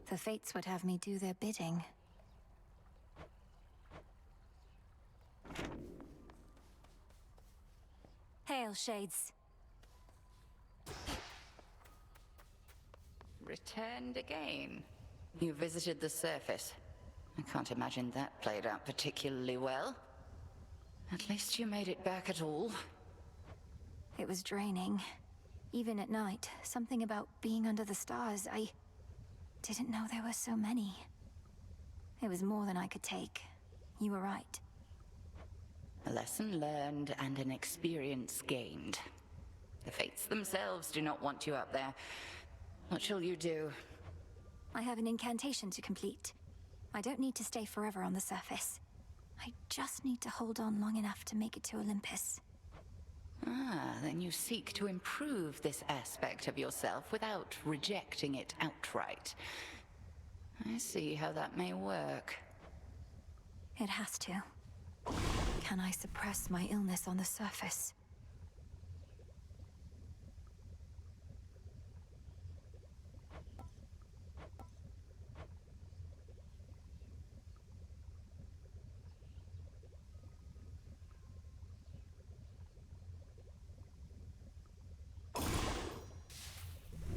Speaker 1: The fates would have me do their bidding. Hail, Shades.
Speaker 11: Returned again. You visited the surface. I can't imagine that played out particularly well. At least you made it back at all.
Speaker 1: It was draining. Even at night, something about being under the stars, I didn't know there were so many. It was more than I could take. You were right.
Speaker 11: A lesson learned and an experience gained. The fates themselves do not want you up there. What shall you do?
Speaker 1: I have an incantation to complete. I don't need to stay forever on the surface. I just need to hold on long enough to make it to Olympus.
Speaker 11: Ah, then you seek to improve this aspect of yourself without rejecting it outright. I see how that may work.
Speaker 1: It has to. Can I suppress my illness on the surface?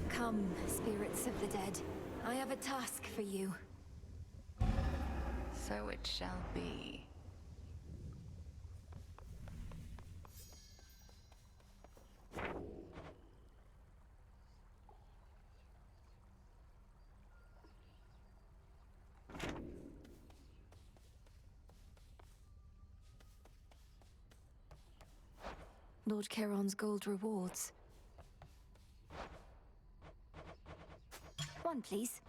Speaker 1: Come, spirits of the dead. I have a task for you.
Speaker 11: So it shall be.
Speaker 1: Lord Charon's gold rewards. One, please.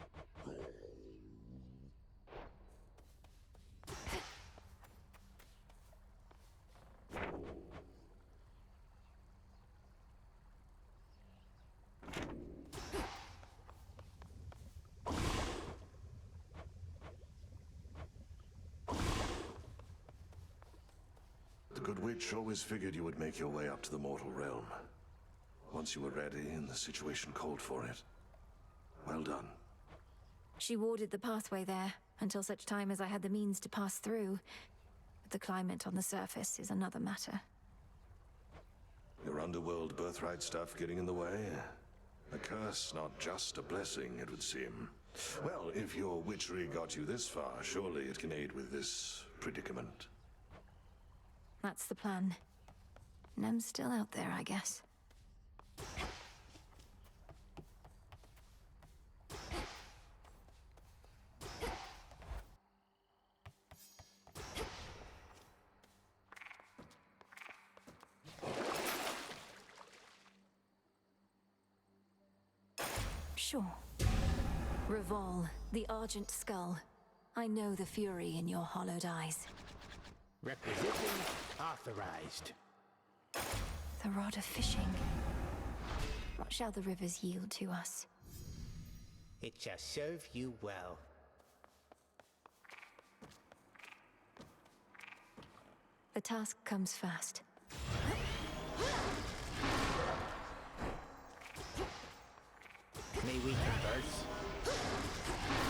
Speaker 10: The Good Witch always figured you would make your way up to the mortal realm. Once you were ready and the situation called for it. Well done.
Speaker 1: She warded the pathway there, until such time as I had the means to pass through. But the climate on the surface is another matter.
Speaker 10: Your underworld birthright stuff getting in the way? A curse, not just a blessing, it would seem. Well, if your witchery got you this far, surely it can aid with this predicament.
Speaker 1: That's the plan. Nem's still out there, I guess. Sure. Revol, the Argent Skull. I know the fury in your hollowed eyes.
Speaker 2: Requisition authorized.
Speaker 1: The rod of fishing. What shall the rivers yield to us?
Speaker 2: It shall serve you well.
Speaker 1: The task comes fast.
Speaker 2: May we converse?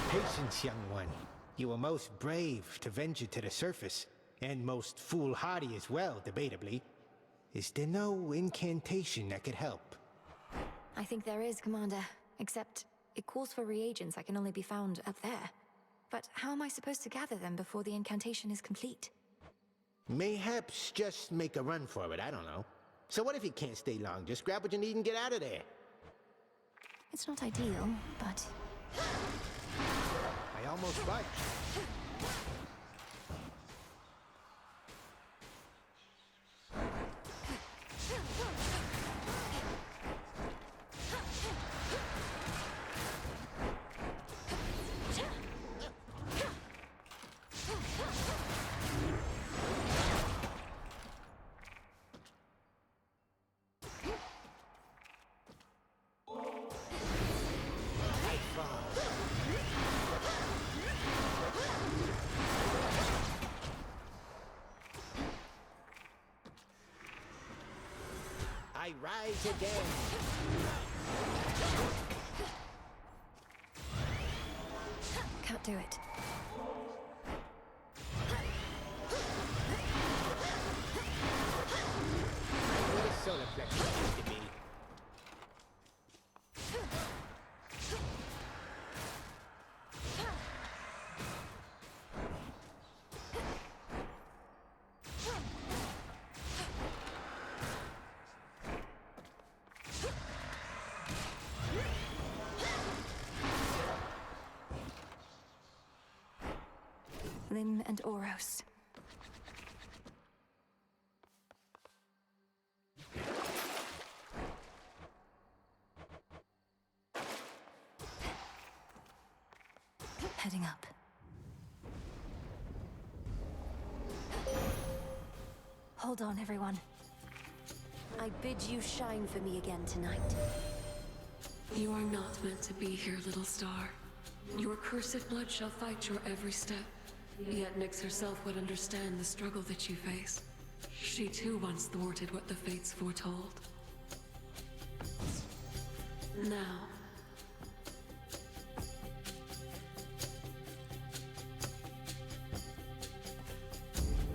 Speaker 2: Patience, young one. You were most brave to venture to the surface, and most foolhardy as well, debatably. Is there no incantation that could help?
Speaker 1: I think there is, Commander. Except, it calls for reagents that can only be found up there. But how am I supposed to gather them before the incantation is complete?
Speaker 2: Mayhaps just make a run for it, I don't know. So what if you can't stay long? Just grab what you need and get out of there.
Speaker 1: It's not ideal, but...
Speaker 2: I almost budged. I rise again.
Speaker 1: Can't do it.
Speaker 2: What is solar plexus used to be?
Speaker 1: Lim and Oros. Heading up. Hold on, everyone.
Speaker 8: I bid you shine for me again tonight.
Speaker 7: You are not meant to be here, little star. Your cursed blood shall fight your every step. Yet Nyx herself would understand the struggle that you face. She too once thwarted what the fates foretold. Now,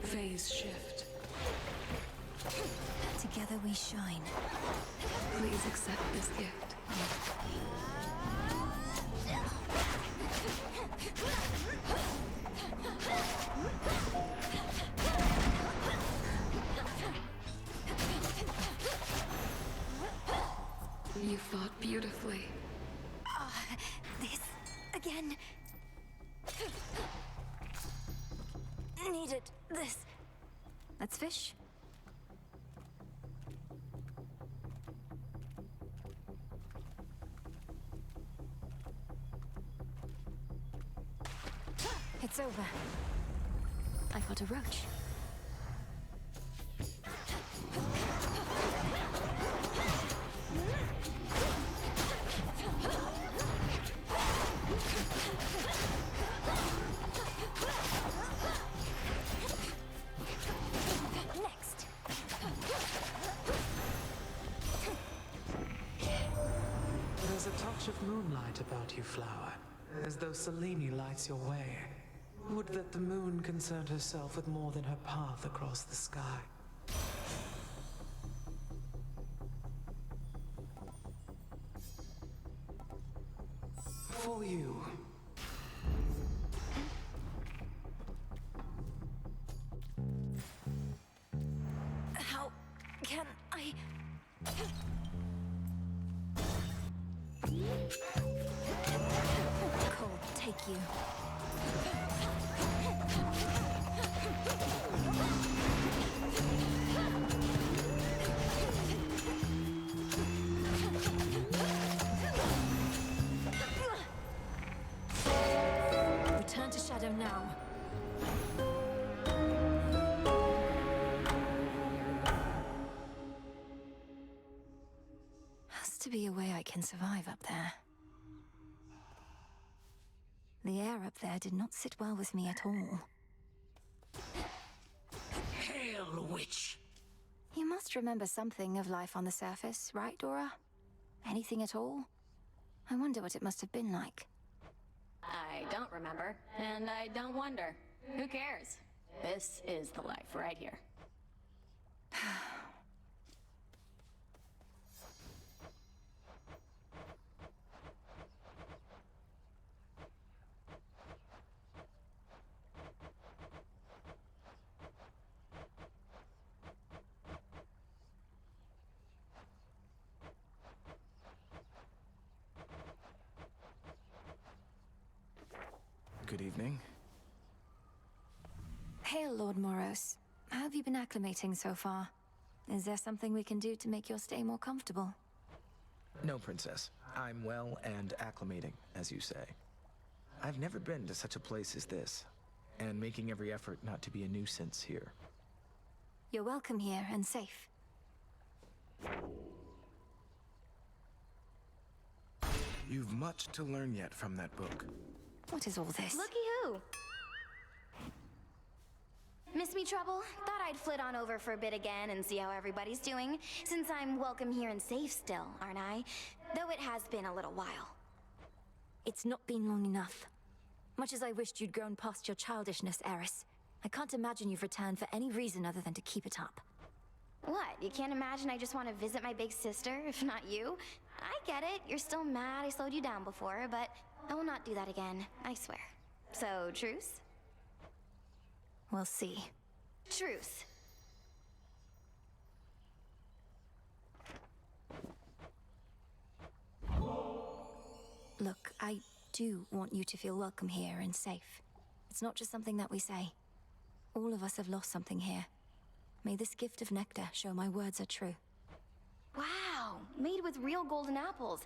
Speaker 7: phase shift.
Speaker 1: Together we shine.
Speaker 7: Please accept this gift. You fought beautifully.
Speaker 1: This again. Needed this. Let's fish. It's over. I got a roach. Next.
Speaker 3: There's a touch of moonlight about you, flower, as though Selene lights your way. Would that the moon concerned herself with more than her path across the sky. For you.
Speaker 1: How can I? Cold, take you. Return to Shadow now. Has to be a way I can survive up there. The air up there did not sit well with me at all.
Speaker 12: Hail, witch!
Speaker 1: You must remember something of life on the surface, right, Dora? Anything at all? I wonder what it must have been like.
Speaker 19: I don't remember, and I don't wonder. Who cares? This is the life right here.
Speaker 17: Good evening.
Speaker 1: Hail, Lord Moros. How have you been acclimating so far? Is there something we can do to make your stay more comfortable?
Speaker 17: No, Princess. I'm well and acclimating, as you say. I've never been to such a place as this, and making every effort not to be a nuisance here.
Speaker 1: You're welcome here and safe.
Speaker 17: You've much to learn yet from that book.
Speaker 1: What is all this?
Speaker 6: Looky who! Miss me, Trouble? Thought I'd flit on over for a bit again and see how everybody's doing, since I'm welcome here and safe still, aren't I? Though it has been a little while.
Speaker 1: It's not been long enough. Much as I wished you'd grown past your childishness, Eris, I can't imagine you've returned for any reason other than to keep it up.
Speaker 6: What? You can't imagine I just want to visit my big sister, if not you? I get it. You're still mad I slowed you down before, but I will not do that again, I swear. So, truce?
Speaker 1: We'll see.
Speaker 6: Truce.
Speaker 1: Look, I do want you to feel welcome here and safe. It's not just something that we say. All of us have lost something here. May this gift of nectar show my words are true.
Speaker 6: Wow, made with real golden apples.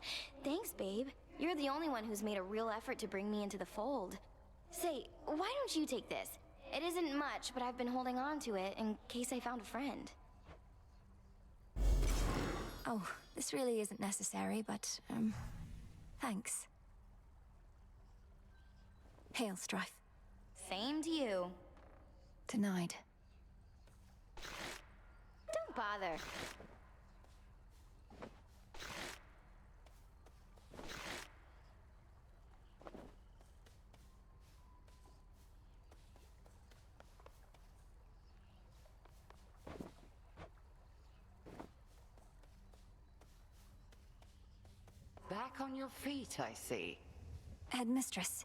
Speaker 6: Thanks, babe. You're the only one who's made a real effort to bring me into the fold. Say, why don't you take this? It isn't much, but I've been holding on to it in case I found a friend.
Speaker 1: Oh, this really isn't necessary, but, thanks. Hail, Strife.
Speaker 6: Same to you.
Speaker 1: Denied.
Speaker 6: Don't bother.
Speaker 11: Back on your feet, I see.
Speaker 1: Headmistress,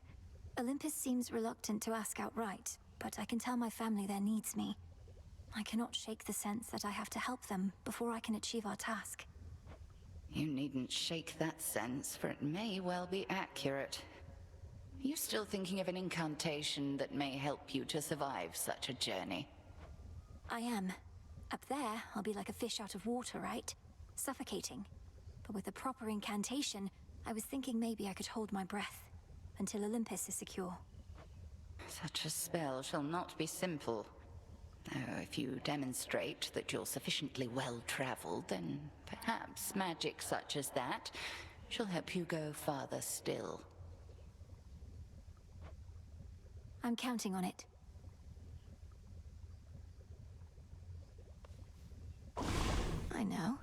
Speaker 1: Olympus seems reluctant to ask outright, but I can tell my family there needs me. I cannot shake the sense that I have to help them before I can achieve our task.
Speaker 11: You needn't shake that sense, for it may well be accurate. Are you still thinking of an incantation that may help you to survive such a journey?
Speaker 1: I am. Up there, I'll be like a fish out of water, right? Suffocating. But with a proper incantation, I was thinking maybe I could hold my breath until Olympus is secure.
Speaker 11: Such a spell shall not be simple. Though if you demonstrate that you're sufficiently well-traveled, then perhaps magic such as that shall help you go farther still.
Speaker 1: I'm counting on it. I know.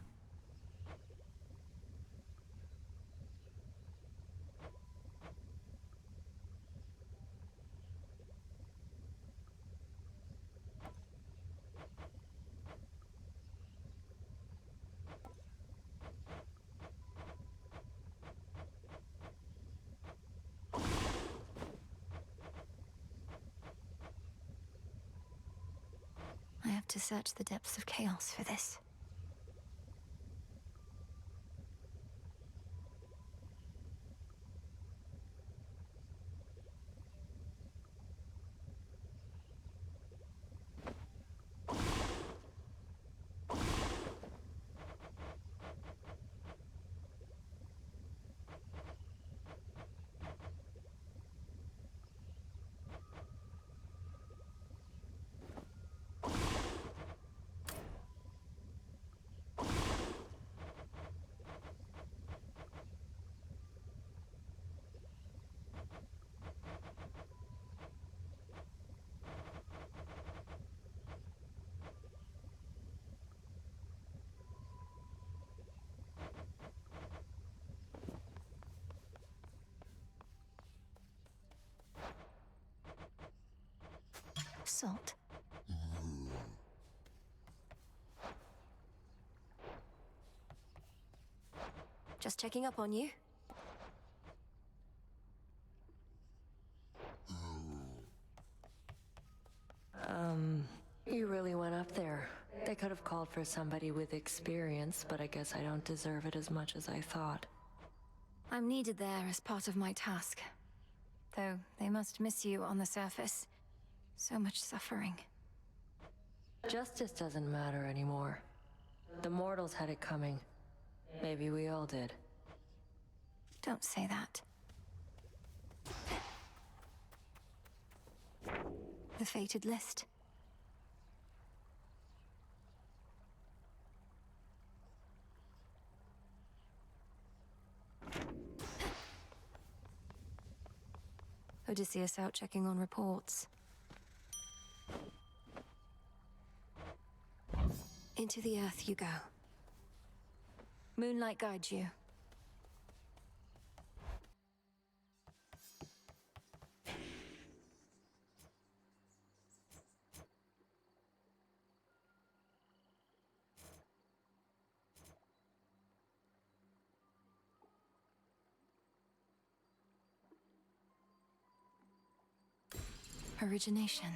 Speaker 1: I have to search the depths of chaos for this. Salt. Just checking up on you.
Speaker 18: You really went up there. They could have called for somebody with experience, but I guess I don't deserve it as much as I thought.
Speaker 1: I'm needed there as part of my task. Though they must miss you on the surface. So much suffering.
Speaker 18: Justice doesn't matter anymore. The mortals had it coming. Maybe we all did.
Speaker 1: Don't say that. The fated list. Odysseus out checking on reports. Into the earth you go. Moonlight guides you. Origination.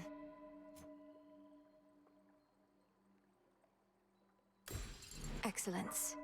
Speaker 1: Excellence.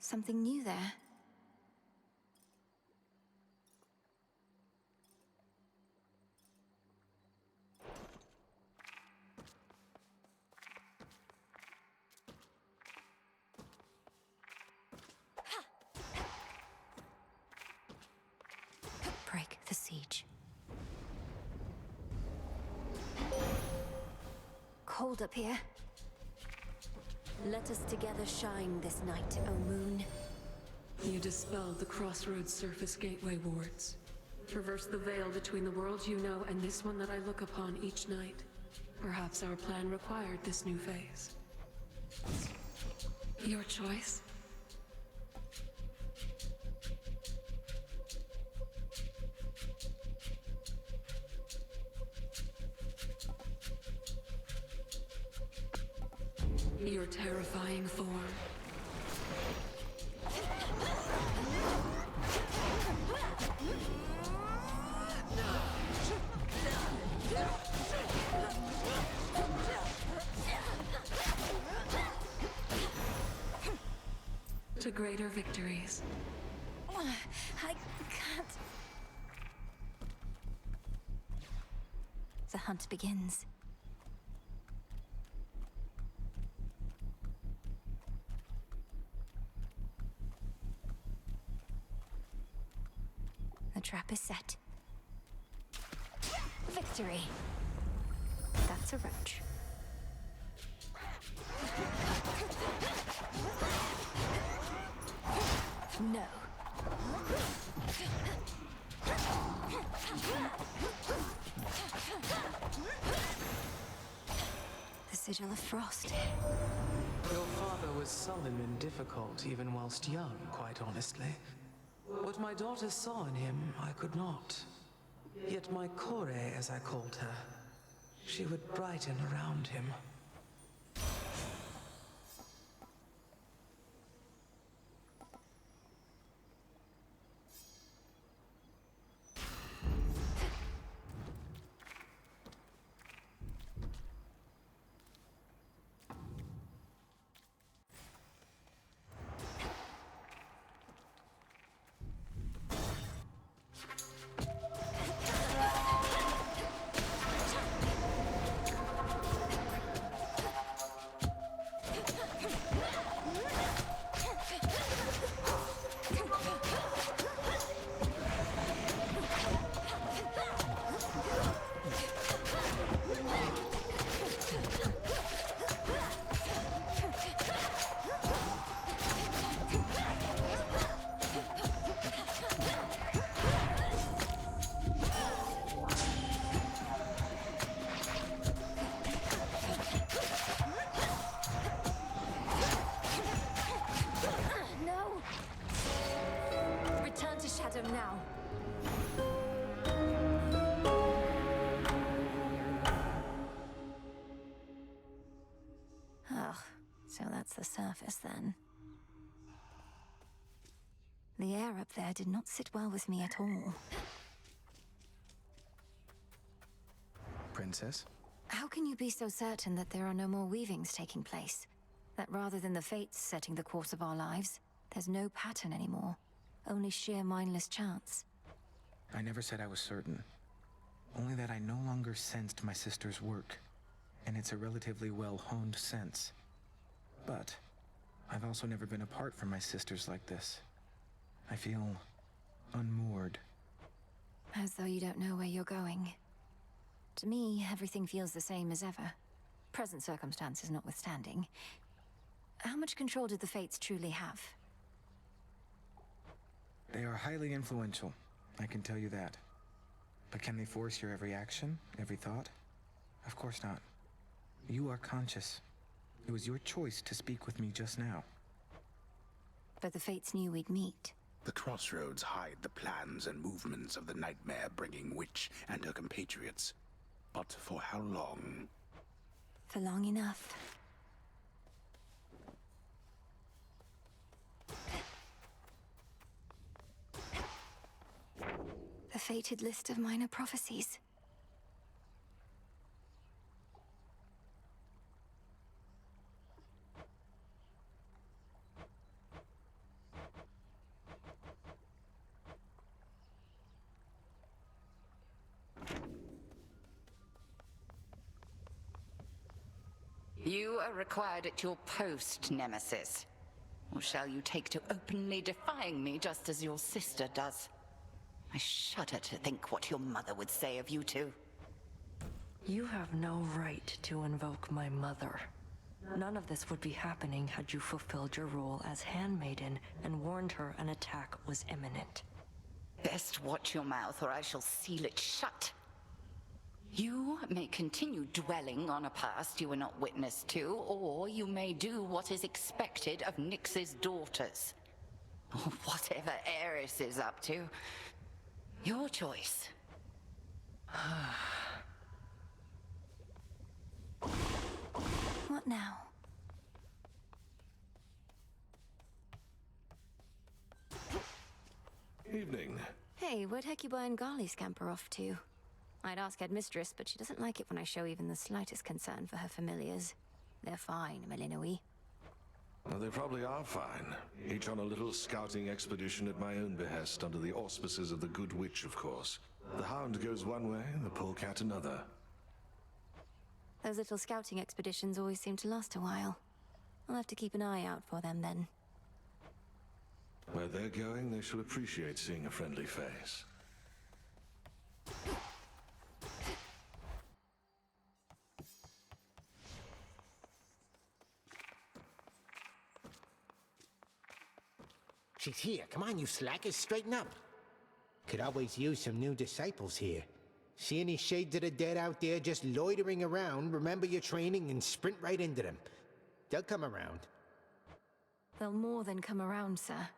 Speaker 1: Something new there. Break the siege. Cold up here.
Speaker 8: Let us together shine this night, O moon.
Speaker 7: You dispelled the Crossroads surface gateway wards. Traversed the veil between the world you know and this one that I look upon each night. Perhaps our plan required this new phase. Your choice? Your terrifying form. To greater victories.
Speaker 1: I can't. The hunt begins. The trap is set. Victory! That's a roach. No. The sigil of frost.
Speaker 3: Your father was sullen and difficult even whilst young, quite honestly. What my daughter saw in him, I could not. Yet my Kore, as I called her, she would brighten around him.
Speaker 1: So that's the surface then. The air up there did not sit well with me at all.
Speaker 17: Princess?
Speaker 1: How can you be so certain that there are no more weavings taking place? That rather than the fates setting the course of our lives, there's no pattern anymore. Only sheer mindless chance.
Speaker 17: I never said I was certain. Only that I no longer sensed my sister's work, and it's a relatively well-honed sense. But I've also never been apart from my sisters like this. I feel unmoored.
Speaker 1: As though you don't know where you're going. To me, everything feels the same as ever. Present circumstances notwithstanding. How much control did the Fates truly have?
Speaker 17: They are highly influential, I can tell you that. But can they force your every action, every thought? Of course not. You are conscious. It was your choice to speak with me just now.
Speaker 1: But the Fates knew we'd meet.
Speaker 12: The crossroads hide the plans and movements of the nightmare-bringing witch and her compatriots. But for how long?
Speaker 1: For long enough. The fated list of minor prophecies.
Speaker 11: You are required at your post, Nemesis. Or shall you take to openly defying me just as your sister does? I shudder to think what your mother would say of you two.
Speaker 18: You have no right to invoke my mother. None of this would be happening had you fulfilled your role as handmaiden and warned her an attack was imminent.
Speaker 11: Best watch your mouth or I shall seal it shut. You may continue dwelling on a past you were not witness to, or you may do what is expected of Nyx's daughters. Or whatever Eris is up to. Your choice.
Speaker 1: What now?
Speaker 10: Evening.
Speaker 1: Hey, where'd Hecuba and Garly scamper off to? I'd ask Headmistress, but she doesn't like it when I show even the slightest concern for her familiars. They're fine, Melinoe.
Speaker 10: Well, they probably are fine. Each on a little scouting expedition at my own behest, under the auspices of the Good Witch, of course. The Hound goes one way, the polecat another.
Speaker 1: Those little scouting expeditions always seem to last a while. I'll have to keep an eye out for them then.
Speaker 10: Where they're going, they shall appreciate seeing a friendly face.
Speaker 2: She's here. Come on, you slackers, straighten up. Could always use some new disciples here. See any shades of the dead out there just loitering around, remember your training and sprint right into them. They'll come around.
Speaker 1: They'll more than come around, sir.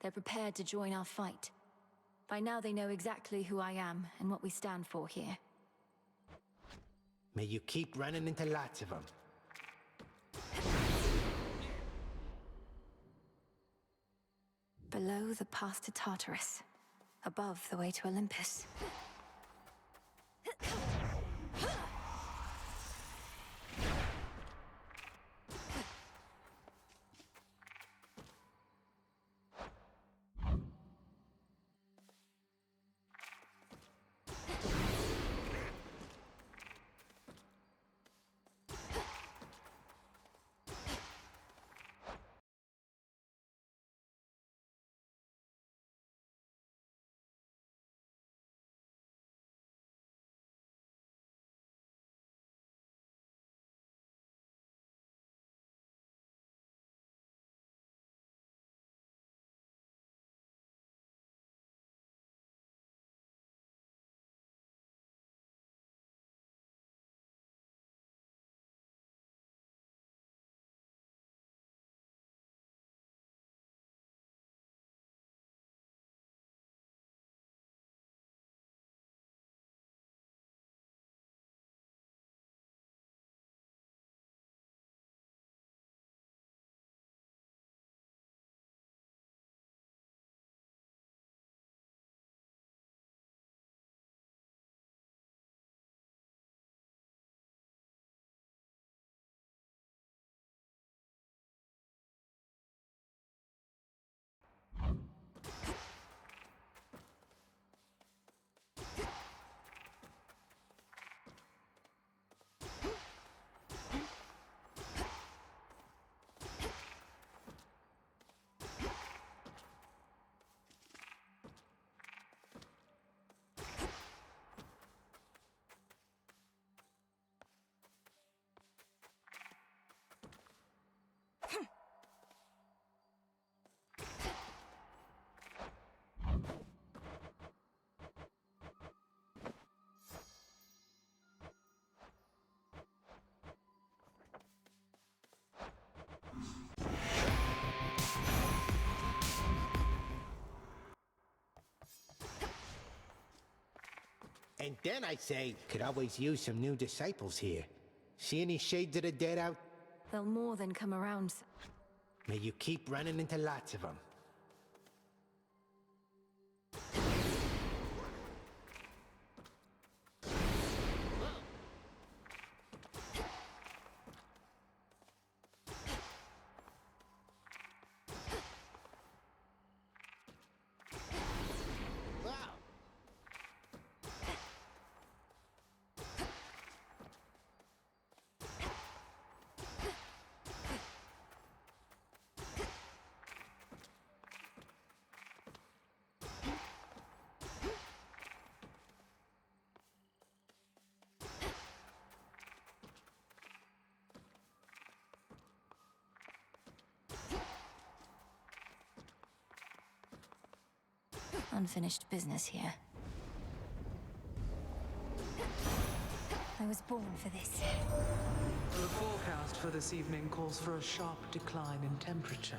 Speaker 1: They're prepared to join our fight. By now they know exactly who I am and what we stand for here.
Speaker 2: May you keep running into lots of them.
Speaker 1: Below, the path to Tartarus. Above, the way to Olympus.
Speaker 2: And then I say, could always use some new disciples here. See any shades of the dead out?
Speaker 1: They'll more than come around.
Speaker 2: May you keep running into lots of them.
Speaker 1: Unfinished business here. I was born for this.
Speaker 3: The forecast for this evening calls for a sharp decline in temperature.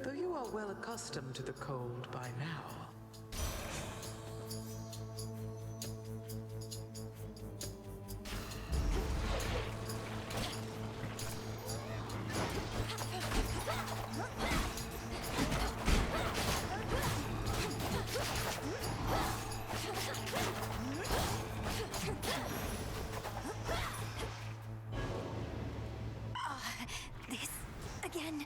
Speaker 3: Though you are well accustomed to the cold by now.
Speaker 1: This again.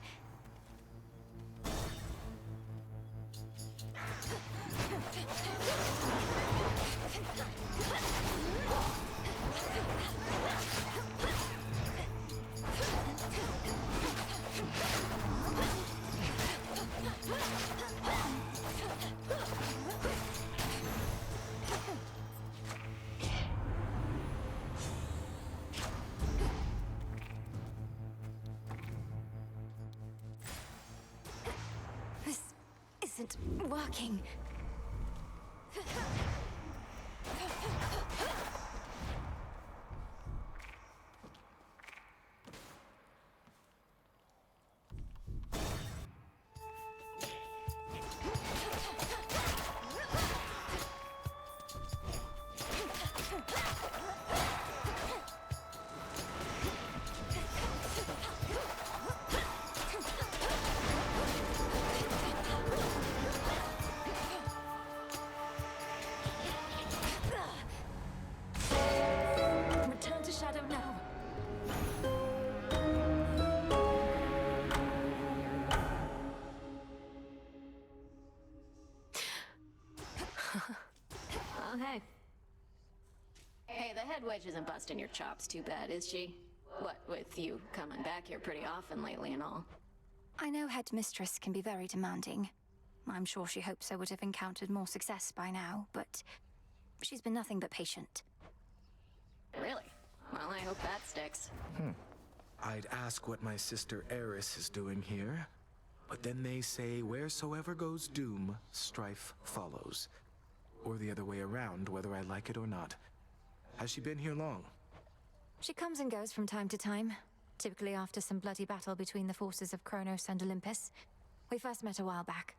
Speaker 1: This isn't working. Return to shadow now.
Speaker 19: Oh, hey. Hey, the head wedge isn't busting your chops too bad, is she? What with you coming back here pretty often lately and all?
Speaker 1: I know Headmistress can be very demanding. I'm sure she hopes I would have encountered more success by now, but she's been nothing but patient.
Speaker 19: Really? Well, I hope that sticks.
Speaker 17: I'd ask what my sister Eris is doing here, but then they say wheresoever goes doom, strife follows. Or the other way around, whether I like it or not. Has she been here long?
Speaker 1: She comes and goes from time to time, typically after some bloody battle between the forces of Chronos and Olympus. We first met a while back.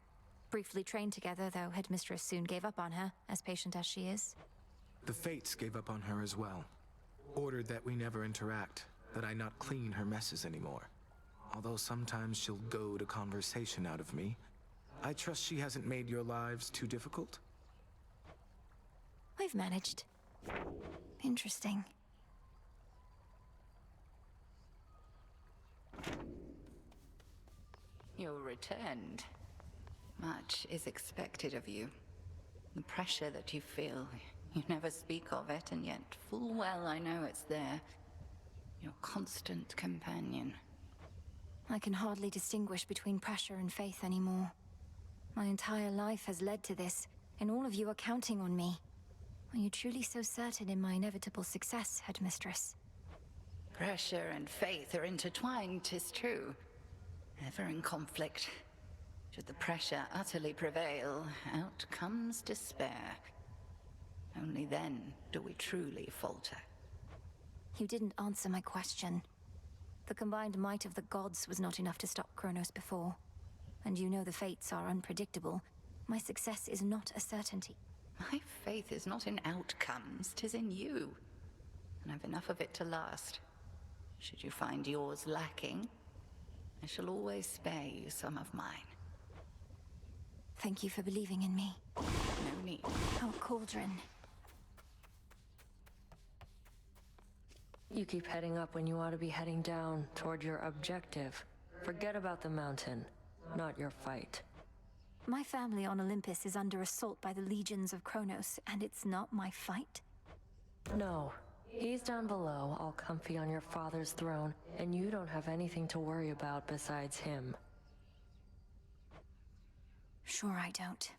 Speaker 1: Briefly trained together, though Headmistress soon gave up on her, as patient as she is.
Speaker 17: The Fates gave up on her as well. Ordered that we never interact, that I not clean her messes anymore. Although sometimes she'll goad a conversation out of me. I trust she hasn't made your lives too difficult?
Speaker 1: We've managed. Interesting.
Speaker 11: You returned. Much is expected of you. The pressure that you feel, you never speak of it, and yet full well I know it's there. Your constant companion.
Speaker 1: I can hardly distinguish between pressure and faith anymore. My entire life has led to this, and all of you are counting on me. Are you truly so certain in my inevitable success, Headmistress?
Speaker 11: Pressure and faith are intertwined, 'tis true. Ever in conflict. Should the pressure utterly prevail, out comes despair. Only then do we truly falter.
Speaker 1: You didn't answer my question. The combined might of the gods was not enough to stop Chronos before. And you know the fates are unpredictable. My success is not a certainty.
Speaker 11: My faith is not in outcomes, 'tis in you. And I've enough of it to last. Should you find yours lacking, I shall always spare you some of mine.
Speaker 1: Thank you for believing in me.
Speaker 11: No need.
Speaker 1: Oh, Cauldron.
Speaker 18: You keep heading up when you ought to be heading down toward your objective. Forget about the mountain, not your fight.
Speaker 1: My family on Olympus is under assault by the legions of Chronos, and it's not my fight?
Speaker 18: No. He's down below, all comfy on your father's throne, and you don't have anything to worry about besides him.
Speaker 1: Sure I don't.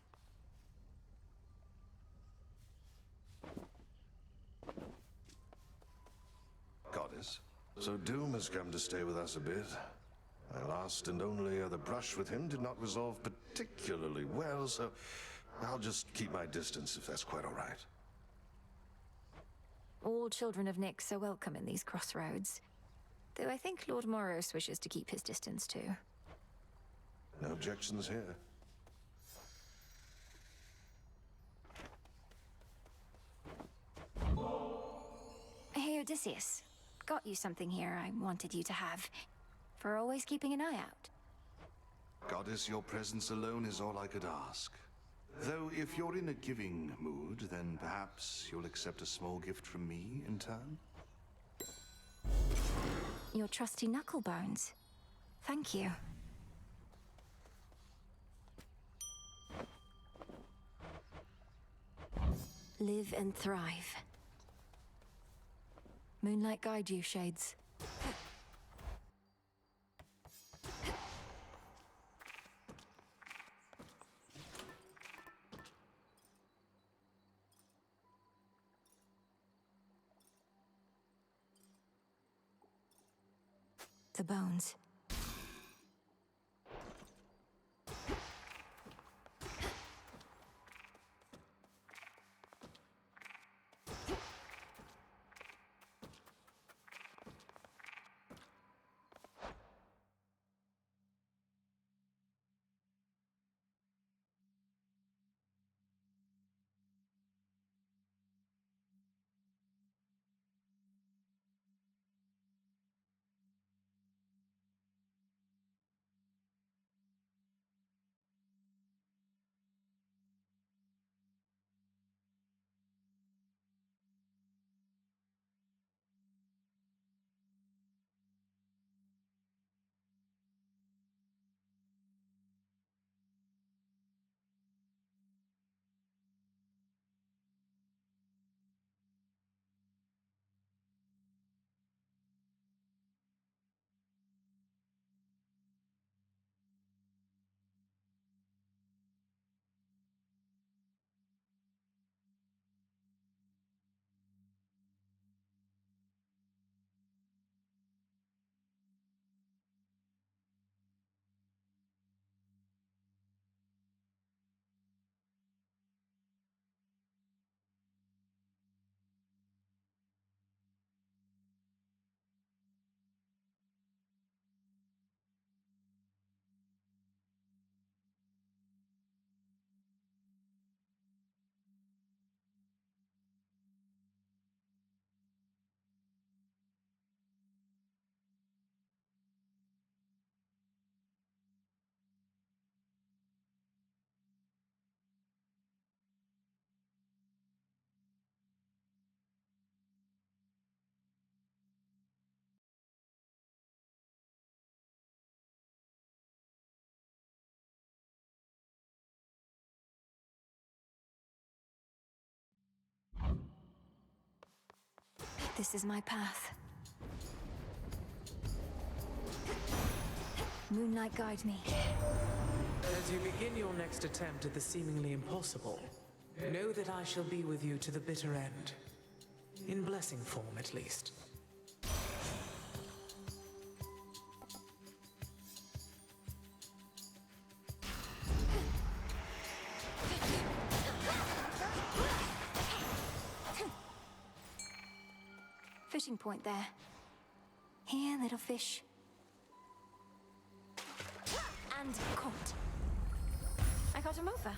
Speaker 10: Goddess, so Doom has come to stay with us a bit. My last and only other brush with him did not resolve particularly well, so I'll just keep my distance if that's quite all right.
Speaker 1: All children of Nyx are welcome in these crossroads. Though I think Lord Moros wishes to keep his distance too.
Speaker 10: No objections here.
Speaker 1: Hey, Odysseus. Got you something here I wanted you to have. For always keeping an eye out.
Speaker 20: Goddess, your presence alone is all I could ask. Though if you're in a giving mood, then perhaps you'll accept a small gift from me in turn?
Speaker 1: Your trusty knucklebones. Thank you. Live and thrive. Moonlight guide you, Shades. The bones. This is my path. Moonlight guide me.
Speaker 3: As you begin your next attempt at the seemingly impossible, know that I shall be with you to the bitter end. In blessing form, at least.
Speaker 1: Fishing point there. Here, little fish. And caught. I got him over.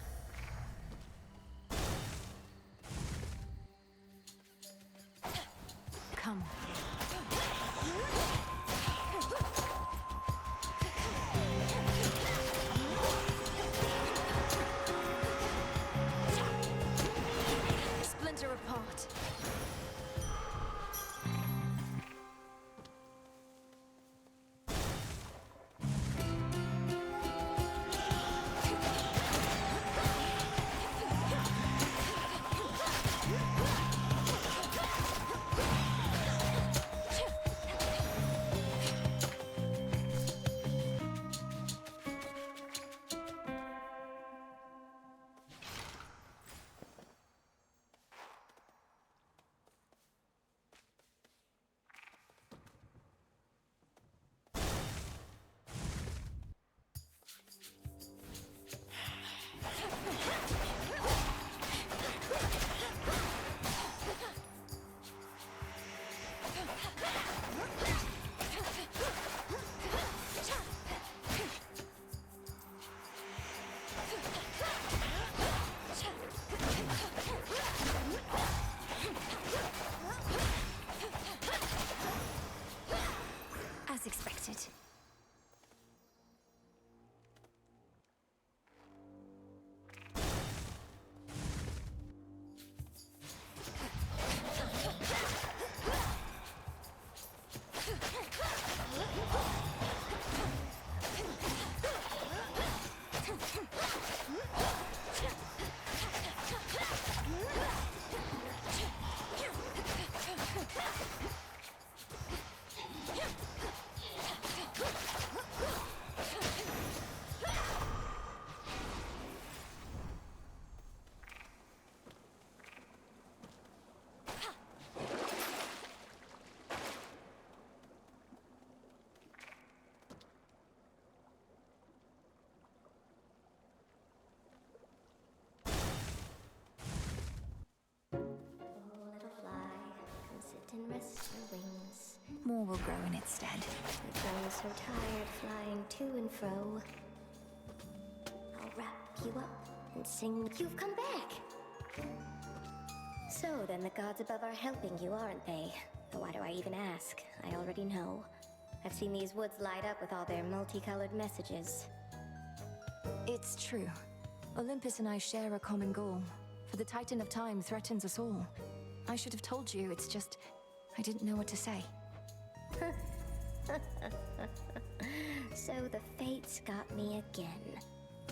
Speaker 1: As expected.
Speaker 6: And rest your wings.
Speaker 1: More will grow in its stead.
Speaker 6: You've grown so tired flying to and fro. I'll wrap you up and sing. You've come back! So then the gods above are helping you, aren't they? Though why do I even ask? I already know. I've seen these woods light up with all their multicolored messages.
Speaker 1: It's true. Olympus and I share a common goal. For the Titan of Time threatens us all. I should have told you, it's just... I didn't know what to say.
Speaker 6: So the fates got me again.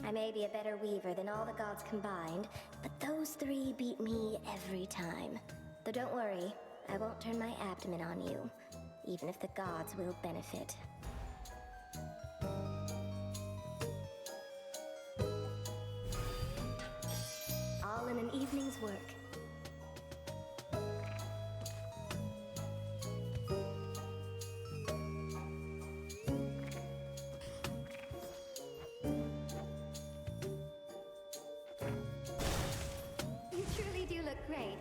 Speaker 6: I may be a better weaver than all the gods combined, but those three beat me every time. Though don't worry, I won't turn my abdomen on you, even if the gods will benefit. All in an evening's work. You truly do look great.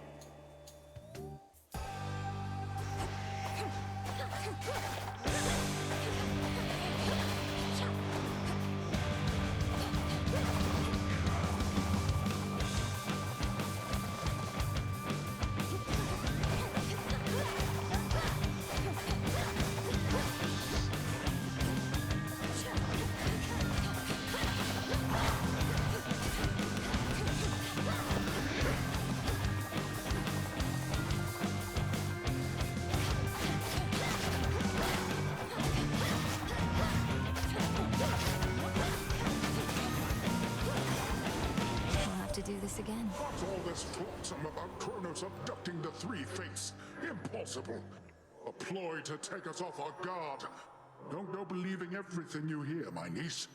Speaker 1: Do this again.
Speaker 4: What's all this flotsam about Chronos abducting the three fates? Impossible. A ploy to take us off our guard. Don't go believing everything you hear, my niece.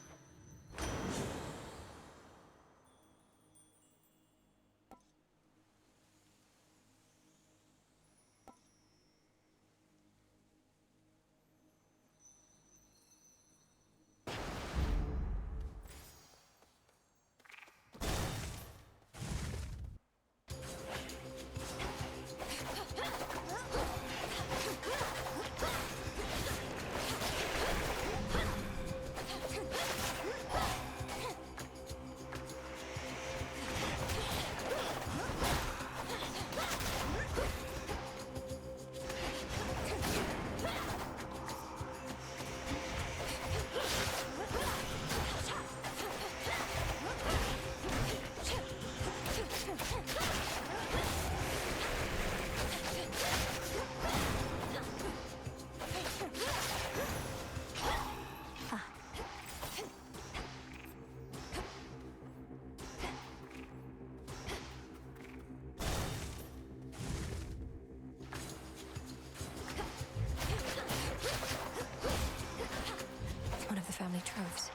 Speaker 1: One of the family troves.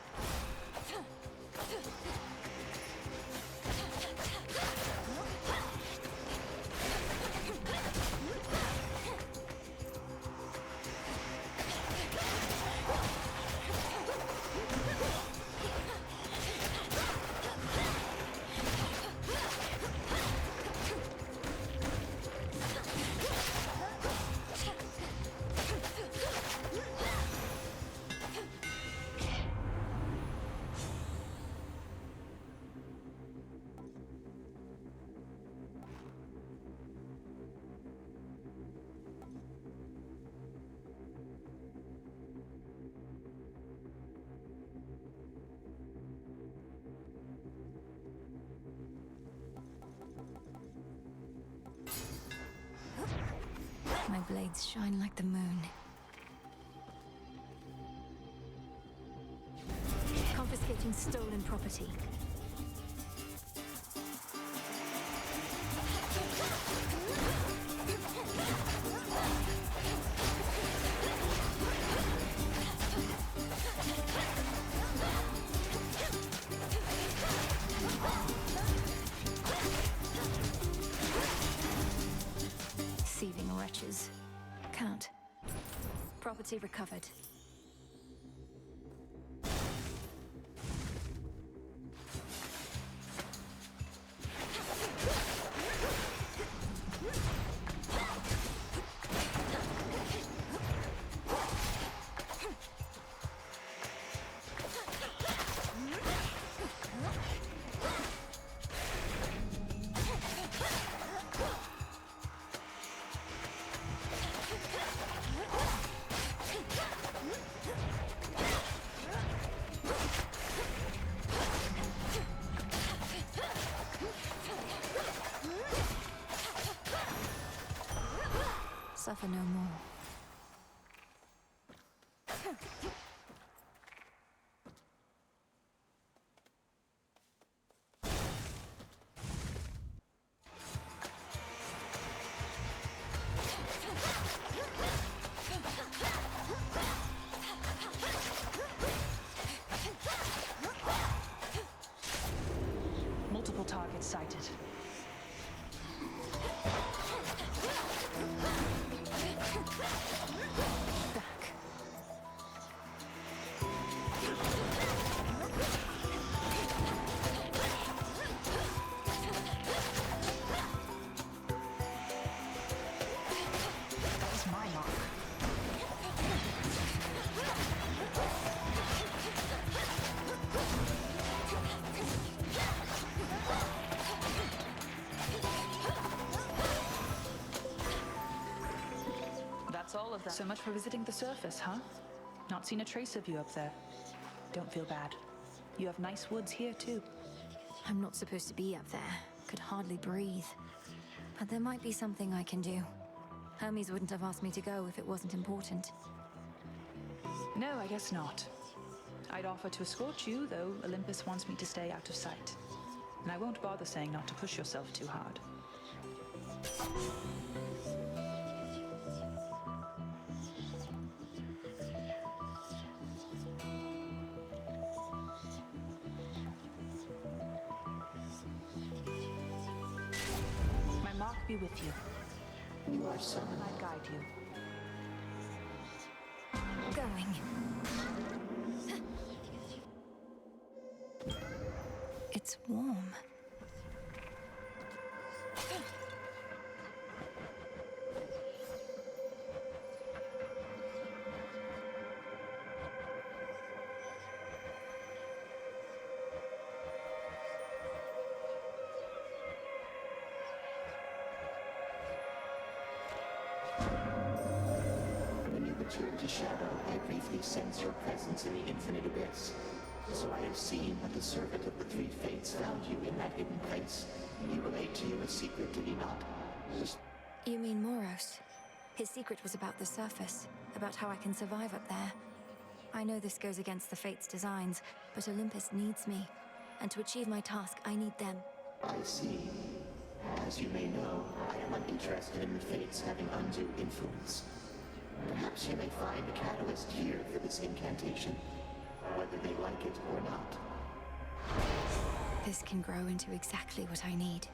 Speaker 1: blades shine like the moon. Confiscating stolen property. Thieving wretches. Count. Property recovered. Suffer no more.
Speaker 5: Multiple targets sighted. That's my mark. That's all of that. So much for visiting the surface, huh? Not seen a trace of you up there. Don't feel bad. You have nice woods here, too.
Speaker 1: I'm not supposed to be up there. Could hardly breathe. But there might be something I can do. Hermes wouldn't have asked me to go if it wasn't important.
Speaker 5: No, I guess not. I'd offer to escort you, though Olympus wants me to stay out of sight. And I won't bother saying not to push yourself too hard. My mark be with you.
Speaker 13: You are summoned.
Speaker 5: I guide you.
Speaker 1: Going. It's warm.
Speaker 13: When you return to Shadow, I briefly sense your presence in the infinite abyss. So I have seen that the servant of the three fates found you in that hidden place. He relayed to you a secret, did he not?
Speaker 1: You mean Moros? His secret was about the surface, about how I can survive up there. I know this goes against the Fates' designs, but Olympus needs me. And to achieve my task, I need them.
Speaker 13: I see. As you may know, I am uninterested in the Fates having undue influence. Perhaps you may find a catalyst here for this incantation, whether they like it or not.
Speaker 1: This can grow into exactly what I need.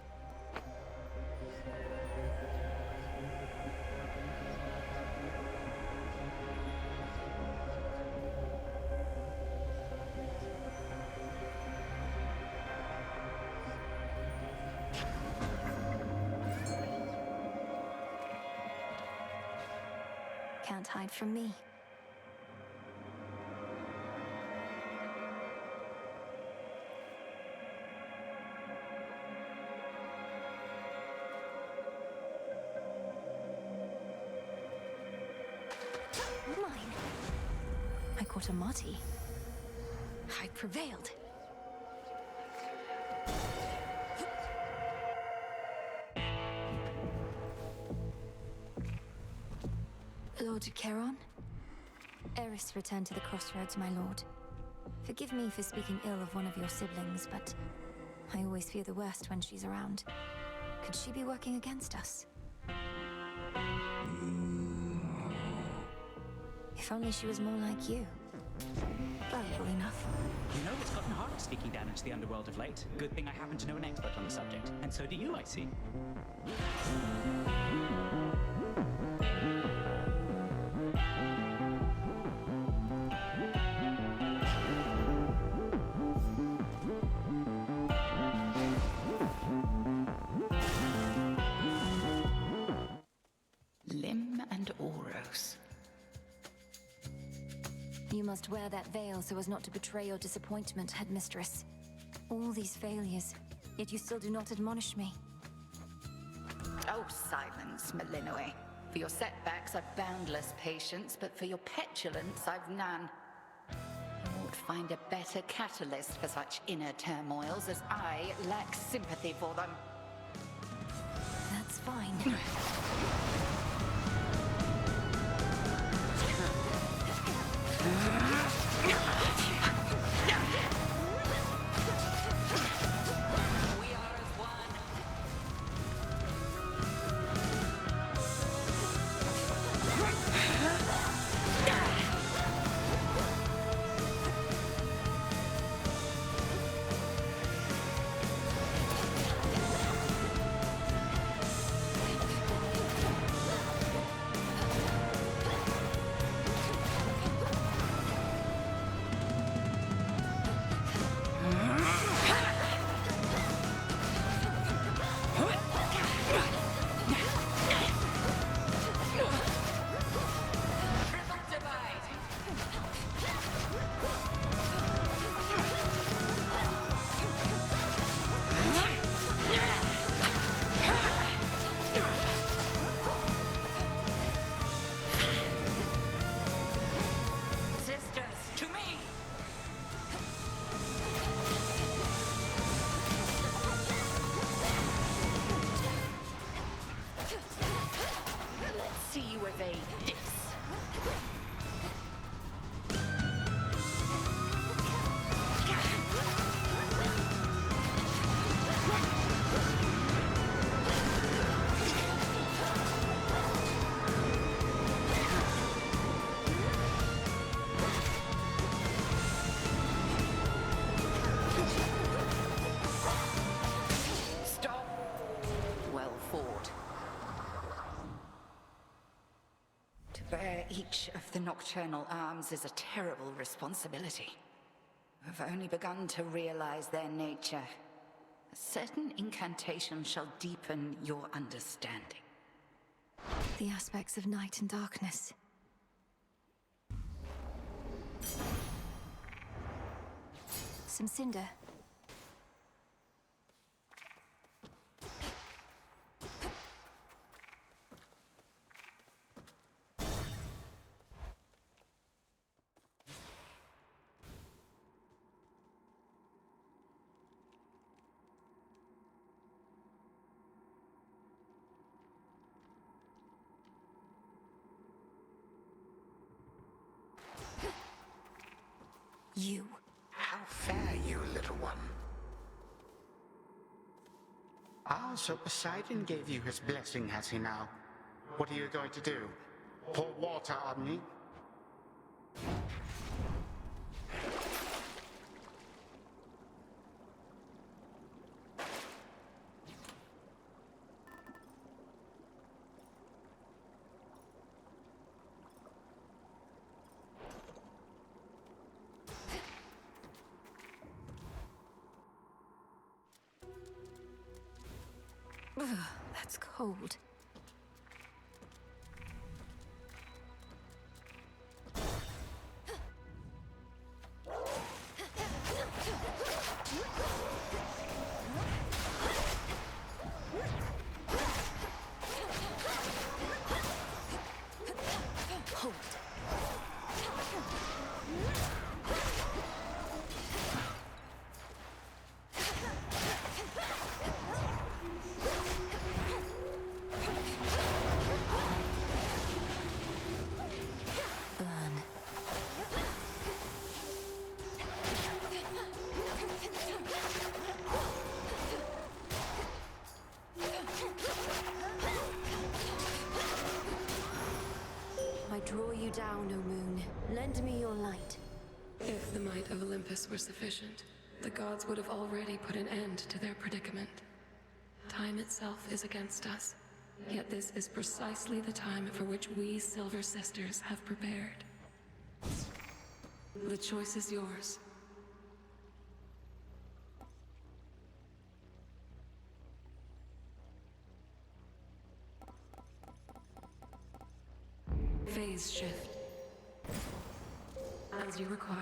Speaker 1: Can't hide from me. Mine. I caught a Marty. I prevailed. to Charon? Eris returned to the crossroads, my lord. Forgive me for speaking ill of one of your siblings, but I always fear the worst when she's around. Could she be working against us? If only she was more like you. Valuable enough.
Speaker 9: You know, it's gotten harder sneaking down into the underworld of late. Good thing I happen to know an expert on the subject. And so do you, I see.
Speaker 11: Lim and Oros.
Speaker 1: You must wear that veil so as not to betray your disappointment, headmistress. All these failures, yet you still do not admonish me.
Speaker 11: Oh, silence, Malinoe. For your setbacks, I've boundless patience, but for your petulance, I've none. You won't find a better catalyst for such inner turmoils, as I lack sympathy for them.
Speaker 1: That's fine.
Speaker 11: Bear each of the nocturnal arms is a terrible responsibility. I've only begun to realize their nature. A certain incantation shall deepen your understanding.
Speaker 1: The aspects of night and darkness. Some cinder. You.
Speaker 12: How fare you, little one? Ah, so Poseidon gave you his blessing, has he now? What are you going to do? Pour water on me?
Speaker 1: Ugh, that's cold. Hold. Lend me your light.
Speaker 7: If the might of Olympus were sufficient, the gods would have already put an end to their predicament. Time itself is against us, yet this is precisely the time for which we Silver Sisters have prepared. The choice is yours. Phase shift. As you require.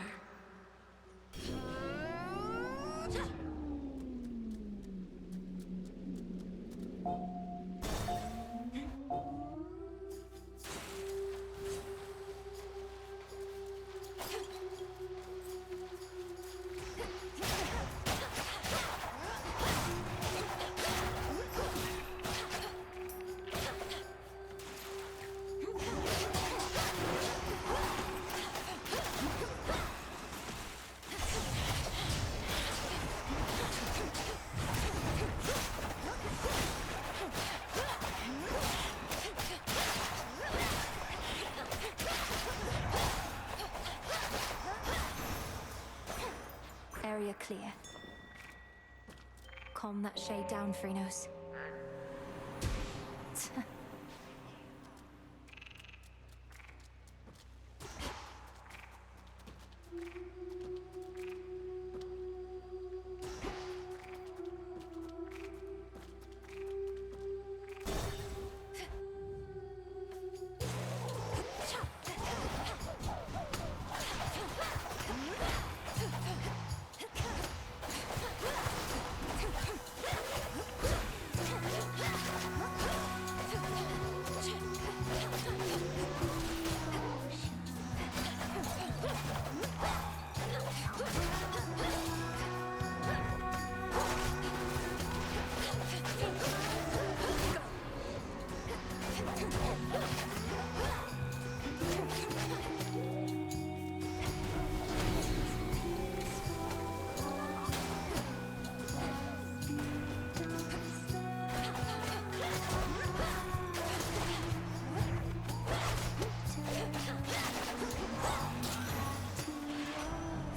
Speaker 1: Area clear. Calm that shade down, Phrynos.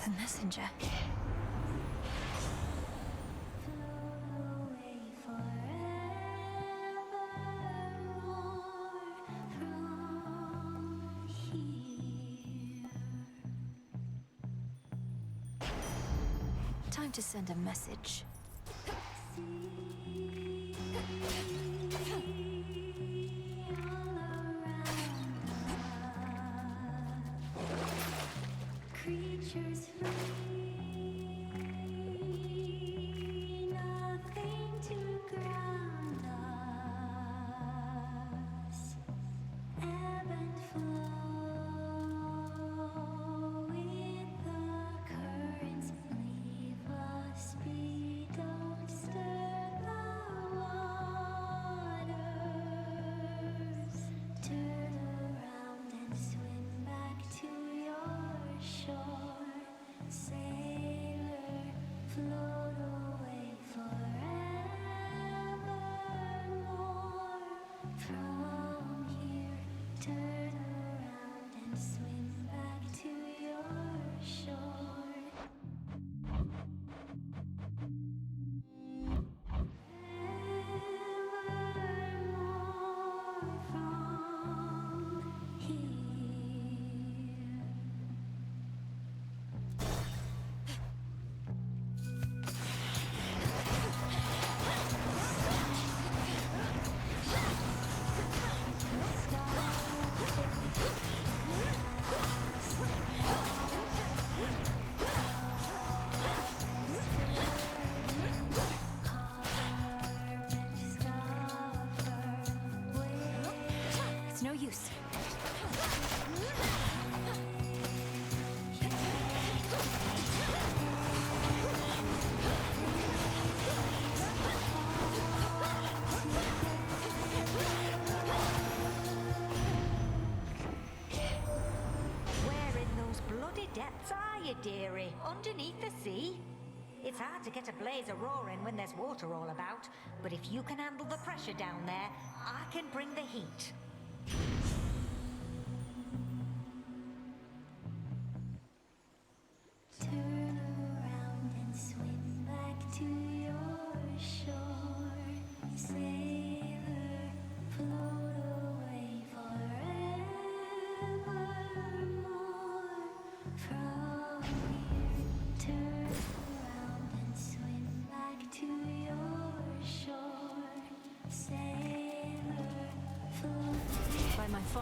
Speaker 1: The messenger. Time to send a message.
Speaker 15: Creatures free, nothing to ground us. Ebb and flow with the currents, leave us be. Don't stir the waters. Turn around and swim back to your shore. Sailor, float away forevermore. From here, turn around and swim back to your shore. Evermore from here.
Speaker 1: It's no use.
Speaker 21: Where in those bloody depths are you, dearie? Underneath the sea? It's hard to get a blaze a-roaring when there's water all about, but if you can handle the pressure down there, I can bring the heat.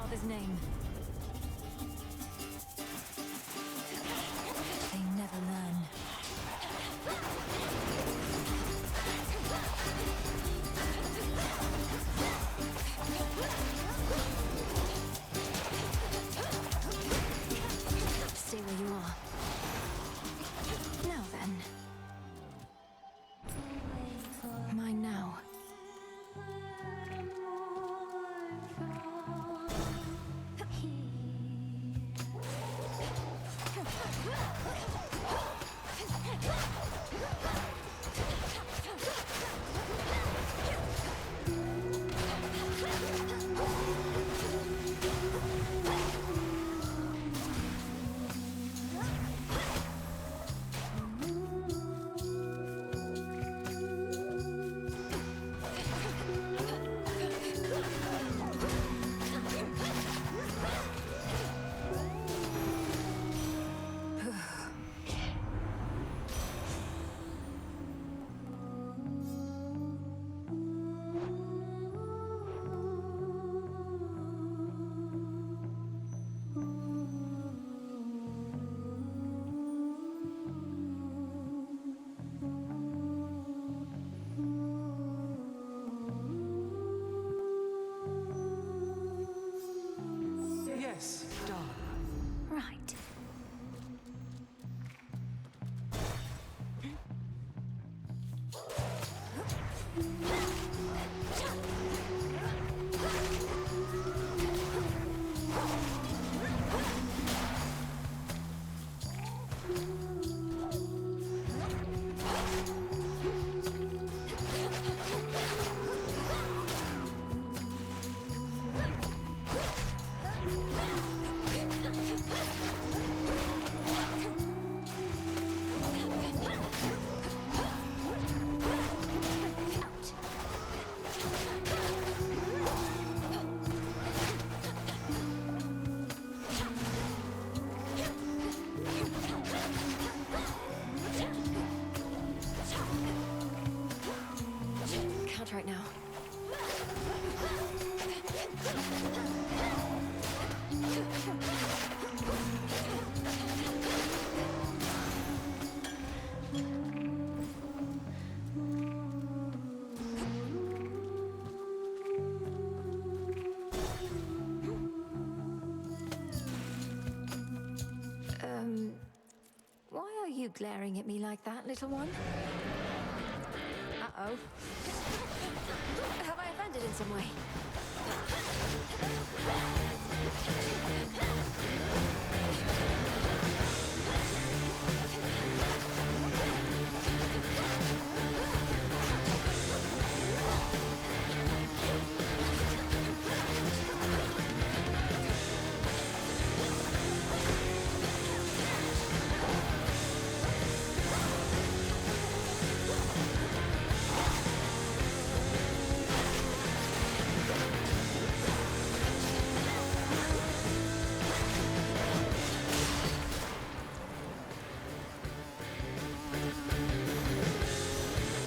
Speaker 1: father's name. They never learn. Stay where you are. Now then. Mine now.
Speaker 3: Yes, darling.
Speaker 1: Right. Can't right now. Why are you glaring at me like that, little one? Uh-oh. Have I offended in some way?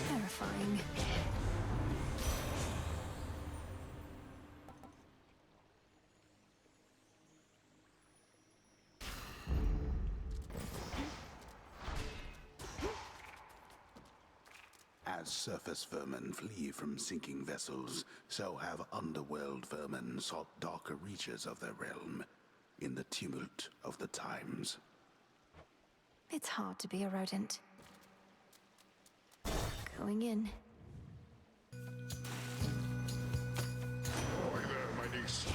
Speaker 1: Terrifying.
Speaker 12: As surface vermin flee from sinking vessels, so have underworld vermin sought darker reaches of their realm, in the tumult of the times.
Speaker 1: It's hard to be a rodent. Going in.
Speaker 4: Hi there, my niece.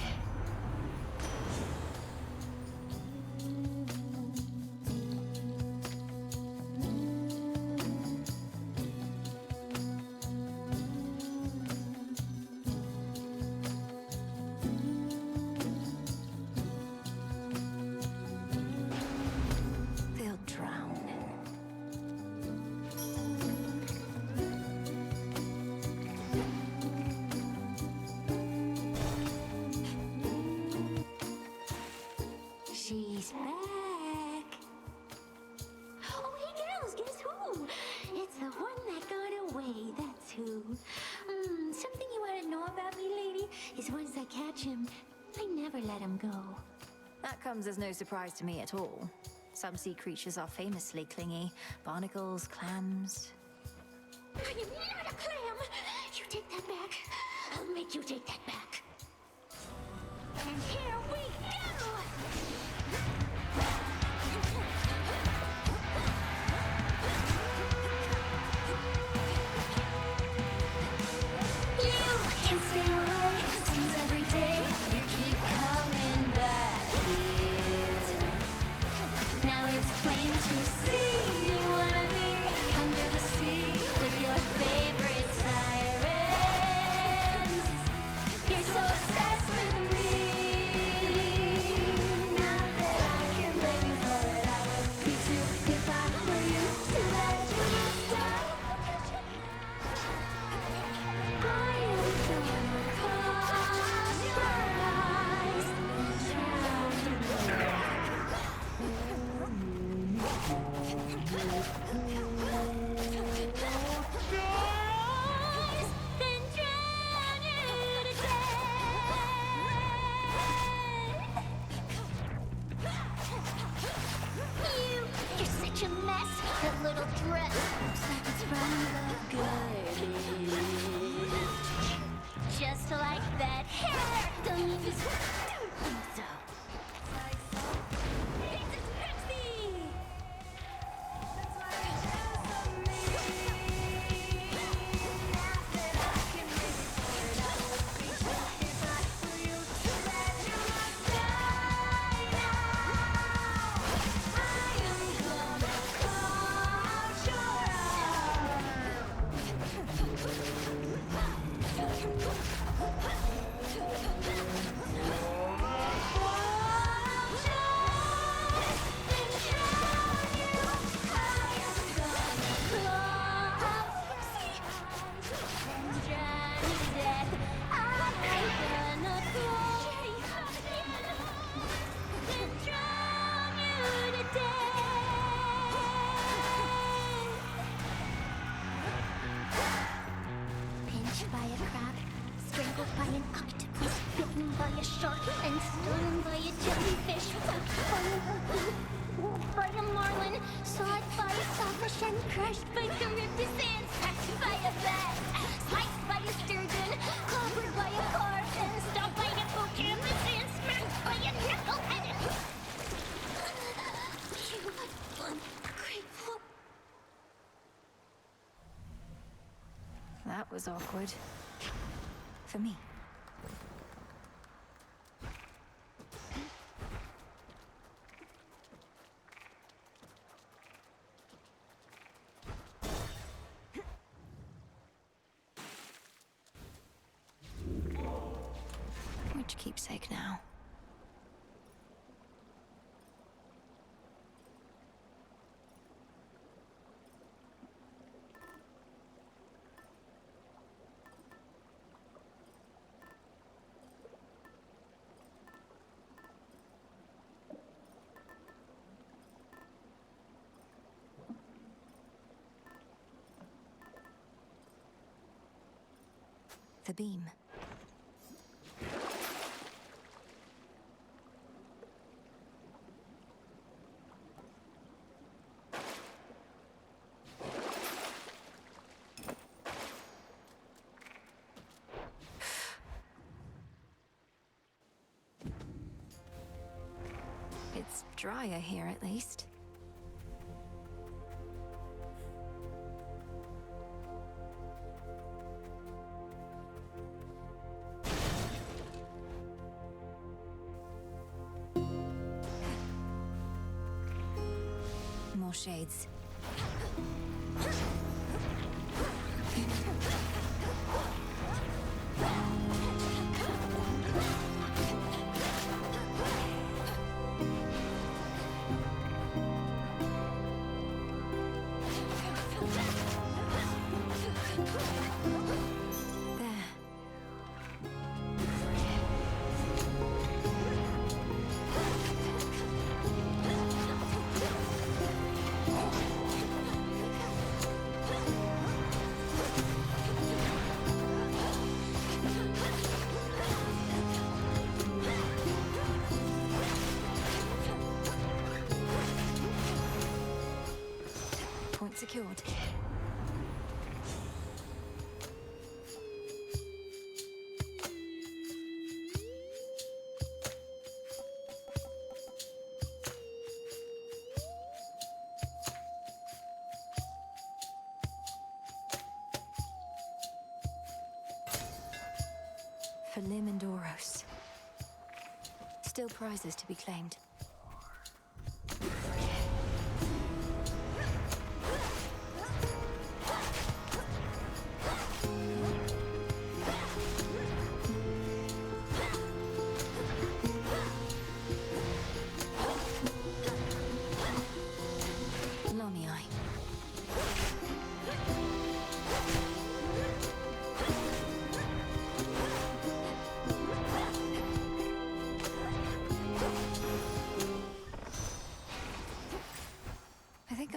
Speaker 1: They'll drown. That comes as no surprise to me at all. Some sea creatures are famously clingy. Barnacles, clams.
Speaker 15: I'm not a clam! You take that back. I'll make you take that back. And here we go! You can stay away, seems every day you keep coming back here. Now it's plain to see you wanna be under the sea with your favorite sirens. You're so obsessed with me. Now that I can blame you for it, I would be too if I were you to let you stop. I am gonna close your eyes and drown you. You're such a mess. That little dress looks like it's from the garbage. Just like that hair. Don't you just think so? It's Pepsi! Pinched by a crab, strangled by an octopus, bitten by a shark, and stung by a jellyfish, fucked by a harpoon, by a marlin, sawed by a sawfish, and crushed by Charybdis, and sacked by a bat, sliced by a sturgeon, clobbered by a carp, and stomped by a hippocampus, and smacked by a knucklehead. You ungrateful.
Speaker 1: That was awkward. For me. Which keepsake now? The beam. It's drier here, at least. More shades. Shield secured. For Lim and Oros. Still prizes to be claimed.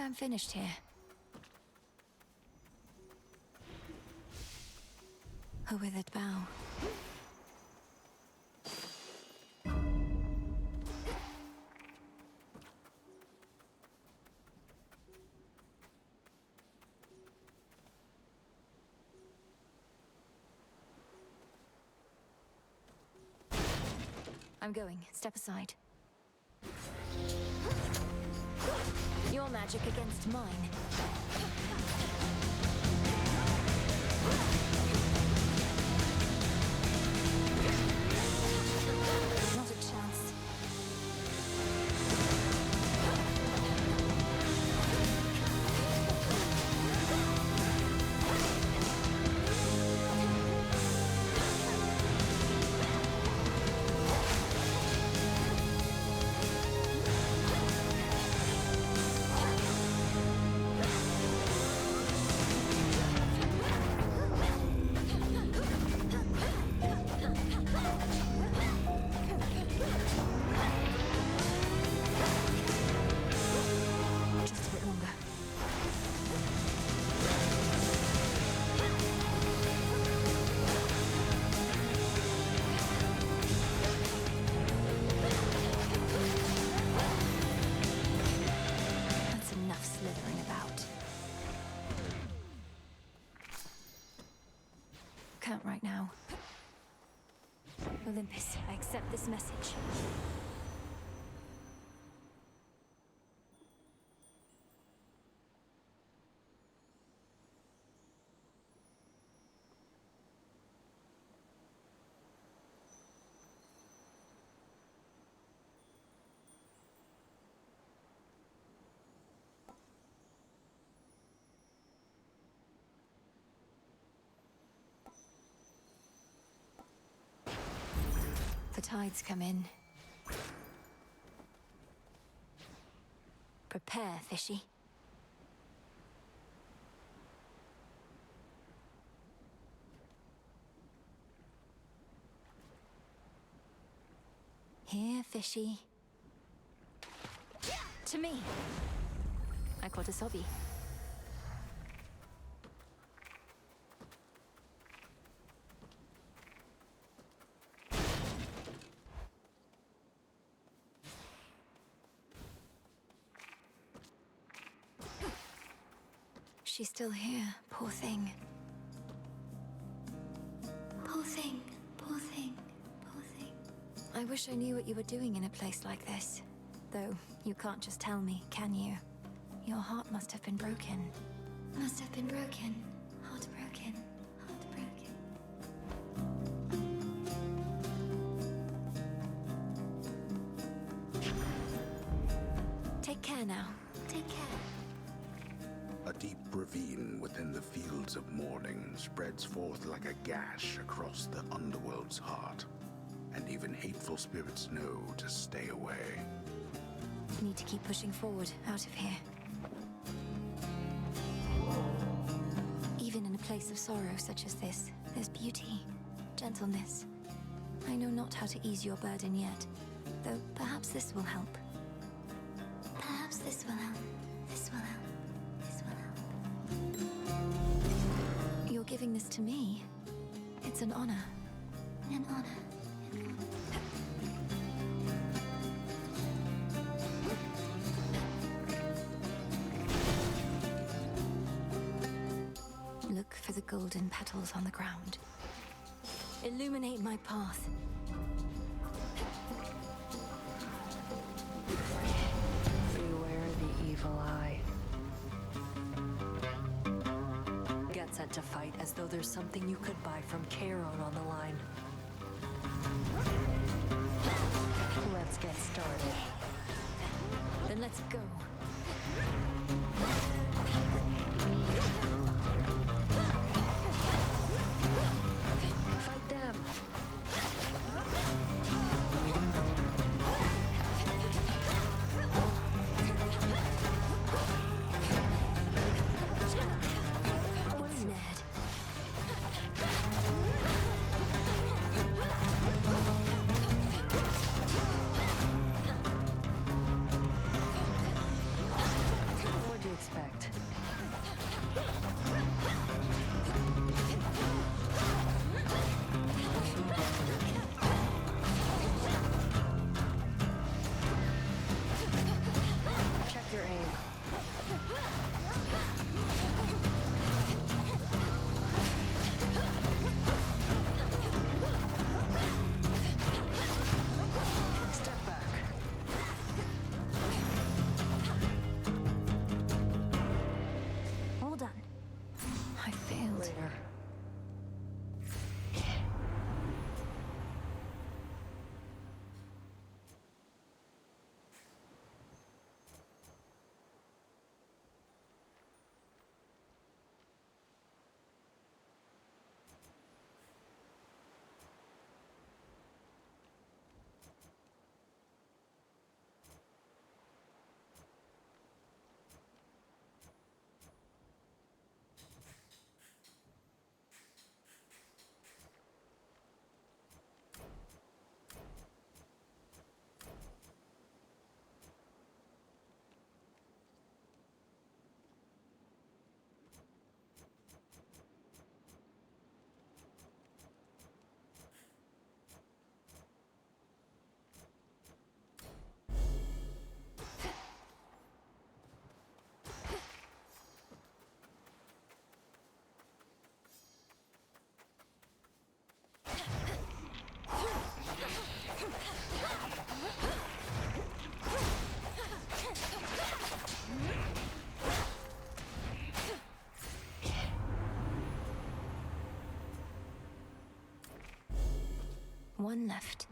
Speaker 1: I'm finished here. A withered bough. I'm going. Step aside. Your magic against mine. Not a chance. Right now. Olympus, I accept this message. The tides come in. Prepare, fishy. Here, fishy. To me. I caught a sobby. She's still here, poor thing.
Speaker 6: Poor thing, poor thing, poor thing.
Speaker 1: I wish I knew what you were doing in a place like this. Though, you can't just tell me, can you? Your heart must have been broken.
Speaker 6: Must have been broken. Heartbroken. Heartbroken.
Speaker 1: Take care now.
Speaker 6: Take care.
Speaker 12: A deep ravine within the fields of mourning spreads forth like a gash across the underworld's heart. And even hateful spirits know to stay away.
Speaker 1: Need to keep pushing forward, out of here. Even in a place of sorrow such as this, there's beauty, gentleness. I know not how to ease your burden yet, though perhaps this will help.
Speaker 6: Perhaps this will help. This will help.
Speaker 1: You're giving this to me. It's an honor.
Speaker 6: An honor.
Speaker 1: the golden petals on the ground. Illuminate my path.
Speaker 18: Beware the evil eye. Get set to fight as though there's something you could buy from Charon on the line. Let's get started.
Speaker 1: Then let's go.
Speaker 18: Fight them.
Speaker 1: What's Ned?
Speaker 18: What'd you expect? Check your aim. Step back.
Speaker 1: All done. I failed.
Speaker 18: Later.
Speaker 1: One left.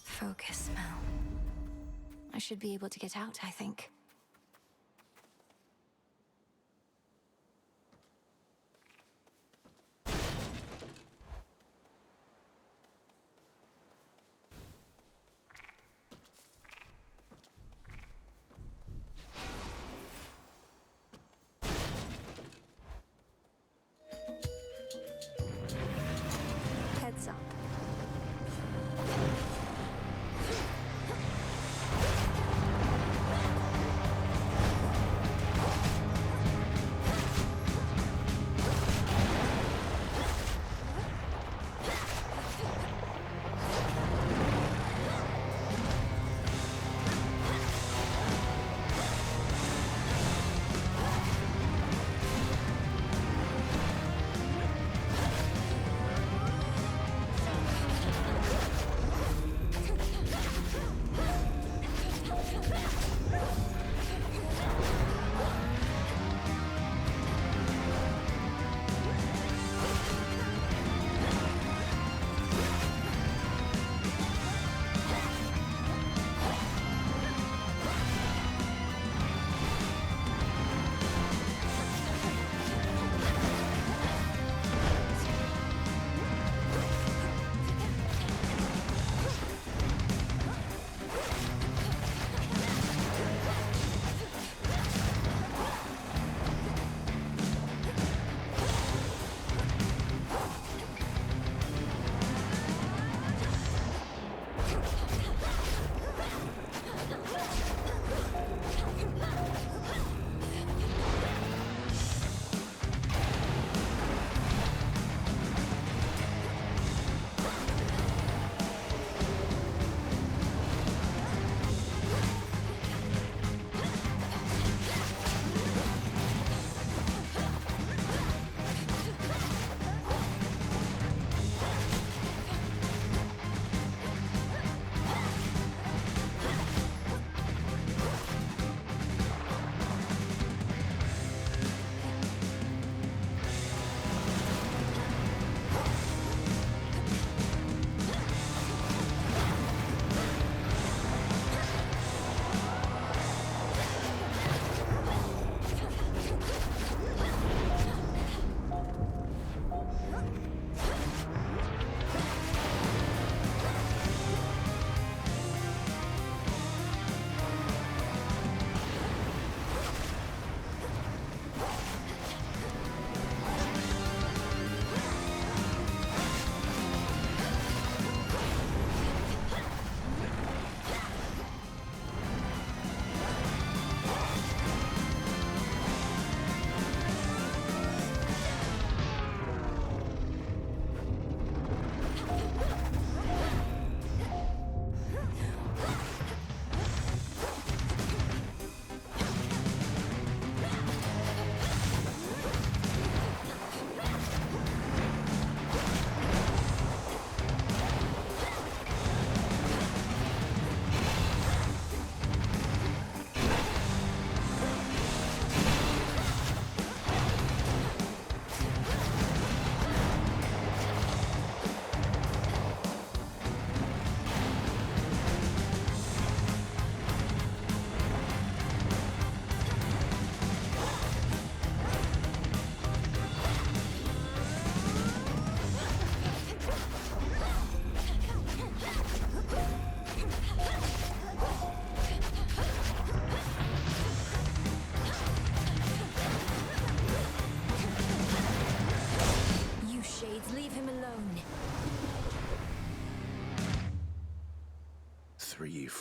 Speaker 1: Focus, Mel. I should be able to get out, I think. Heads up.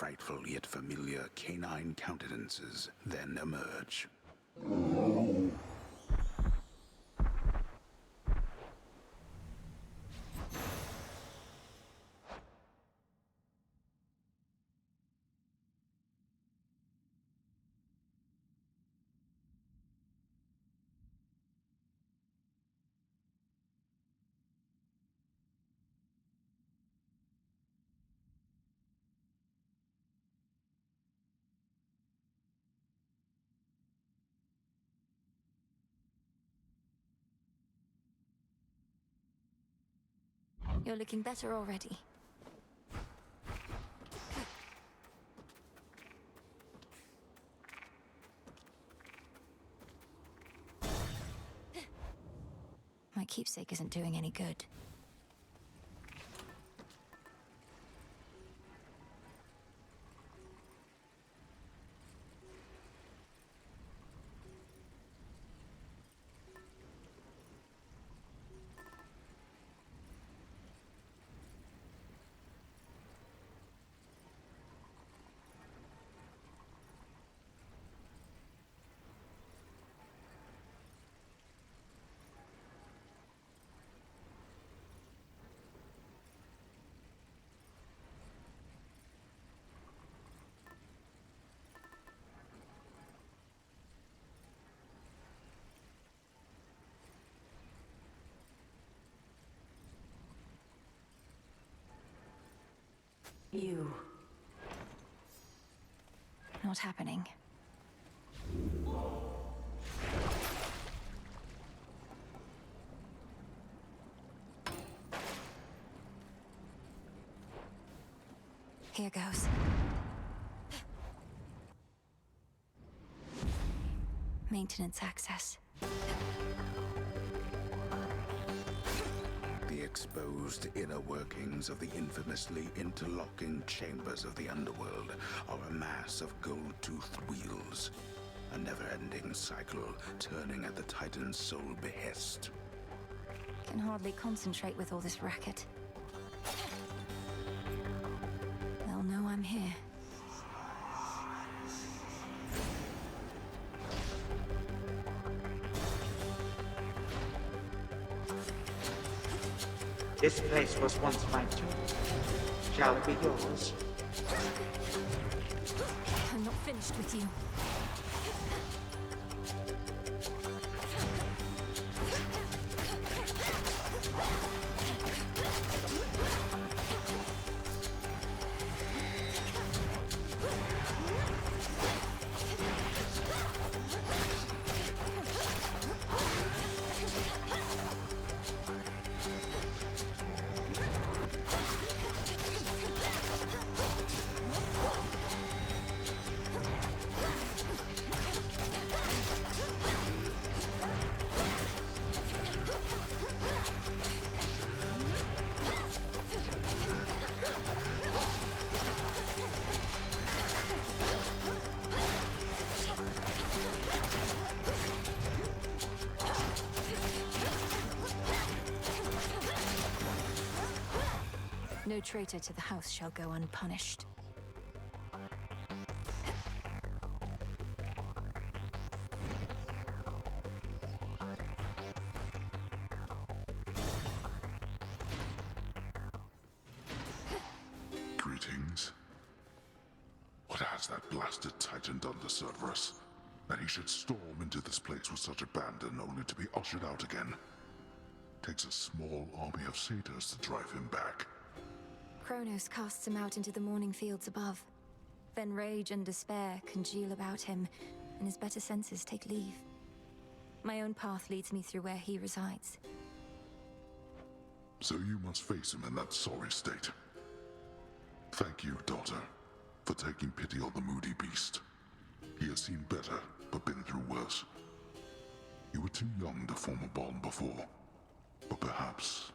Speaker 12: frightful yet familiar canine countenances then emerge.
Speaker 1: You're looking better already. My keepsake isn't doing any good. You. Not happening. Here goes. Maintenance access.
Speaker 12: The exposed inner workings of the infamously interlocking chambers of the underworld are a mass of gold-toothed wheels. A never-ending cycle turning at the Titan's sole behest.
Speaker 1: Can hardly concentrate with all this racket. They'll know I'm here.
Speaker 14: This place was once mine too. Shall it be yours?
Speaker 1: I'm not finished with you. No traitor to the house shall go unpunished.
Speaker 4: Greetings. What has that blasted Titan done to Cerberus? That he should storm into this place with such abandon only to be ushered out again. Takes a small army of satyrs to drive him back.
Speaker 1: Chronos casts him out into the morning fields above. Then rage and despair congeal about him, and his better senses take leave. My own path leads me through where he resides.
Speaker 4: So you must face him in that sorry state. Thank you, daughter, for taking pity on the moody beast. He has seen better, but been through worse. You were too young to form a bond before, but perhaps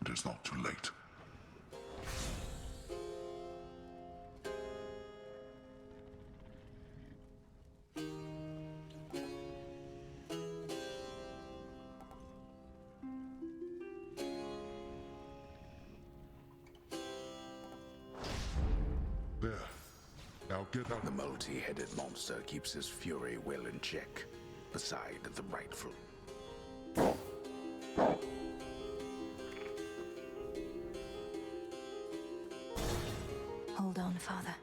Speaker 4: it is not too late. There. get out.
Speaker 12: The multi-headed monster keeps his fury well in check, beside the rightful.
Speaker 1: Hold on, Father.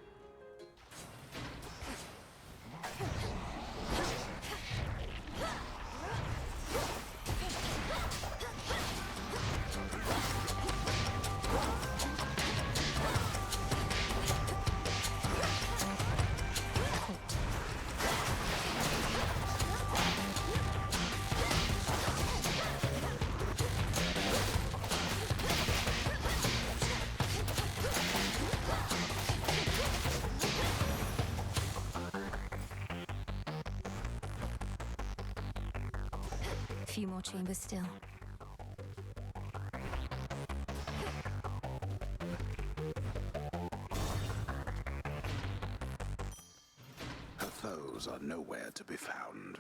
Speaker 1: A few more chambers still.
Speaker 12: Her foes are nowhere to be found.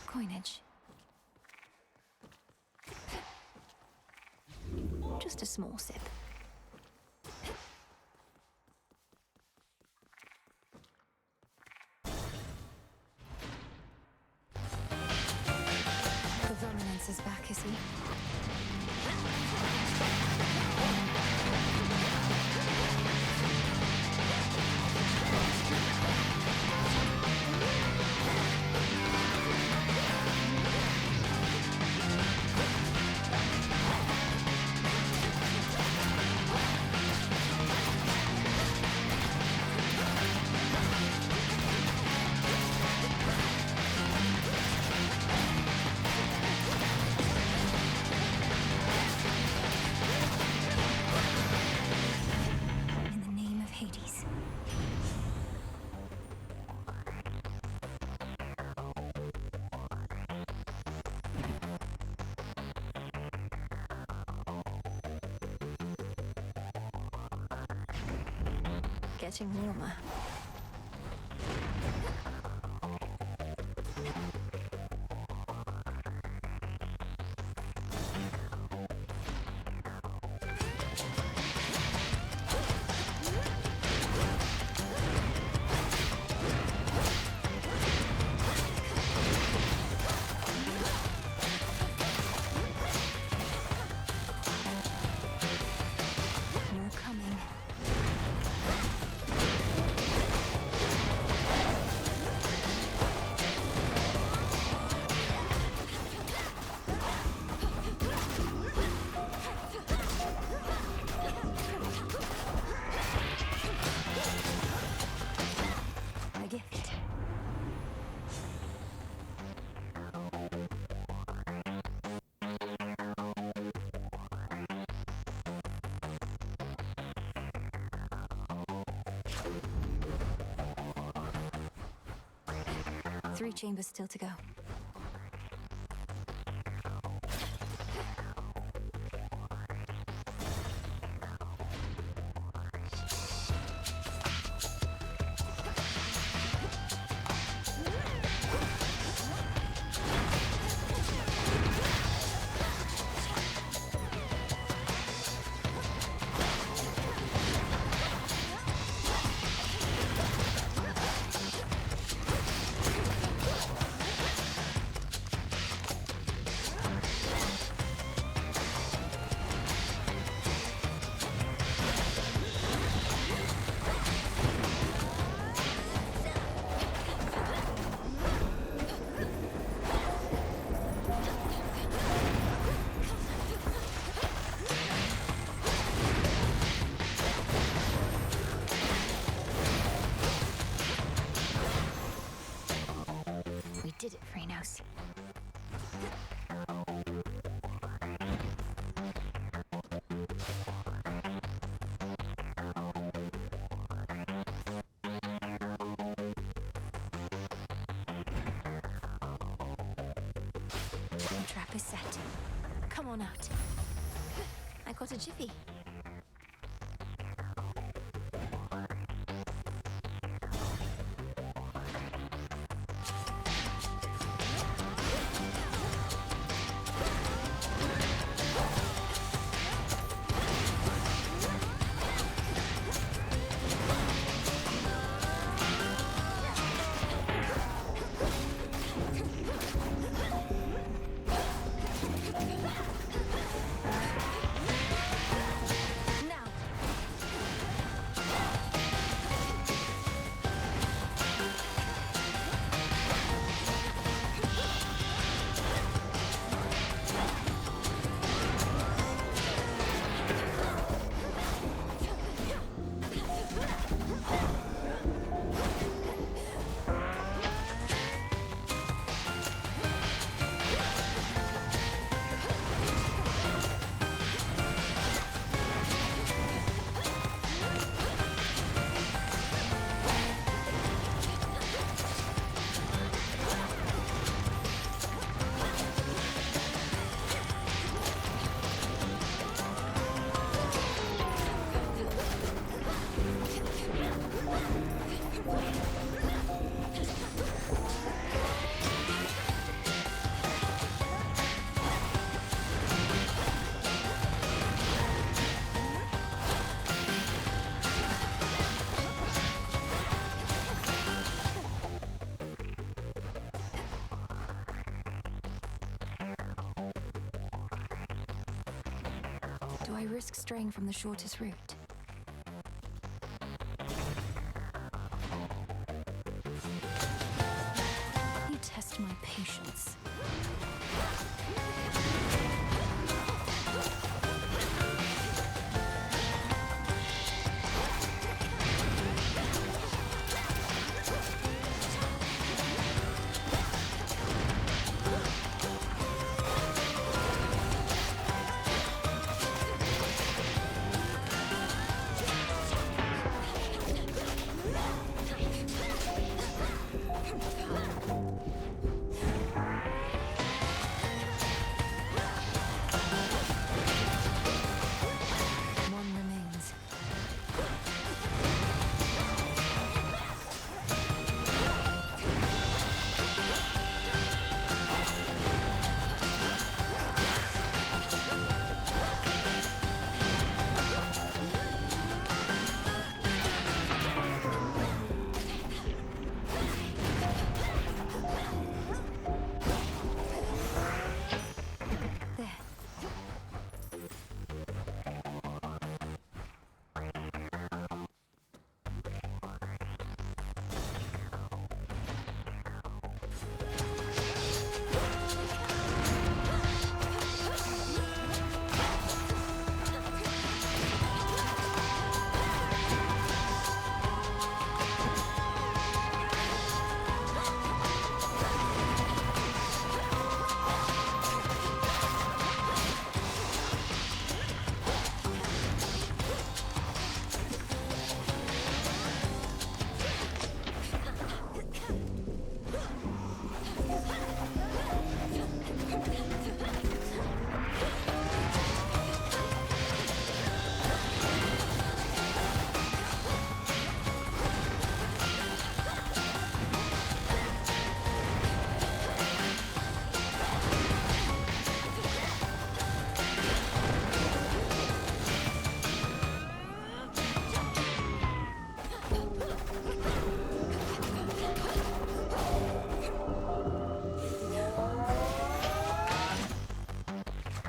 Speaker 1: Coinage. Just a small sip. The Verminence is back, is he? In the name of Hades. Getting warmer. More coming. A gift. Three chambers still to go. We did it, Chronos. The trap is set. Come on out. I got a jiffy. I risk straying from the shortest route? You test my patience. One remains. There.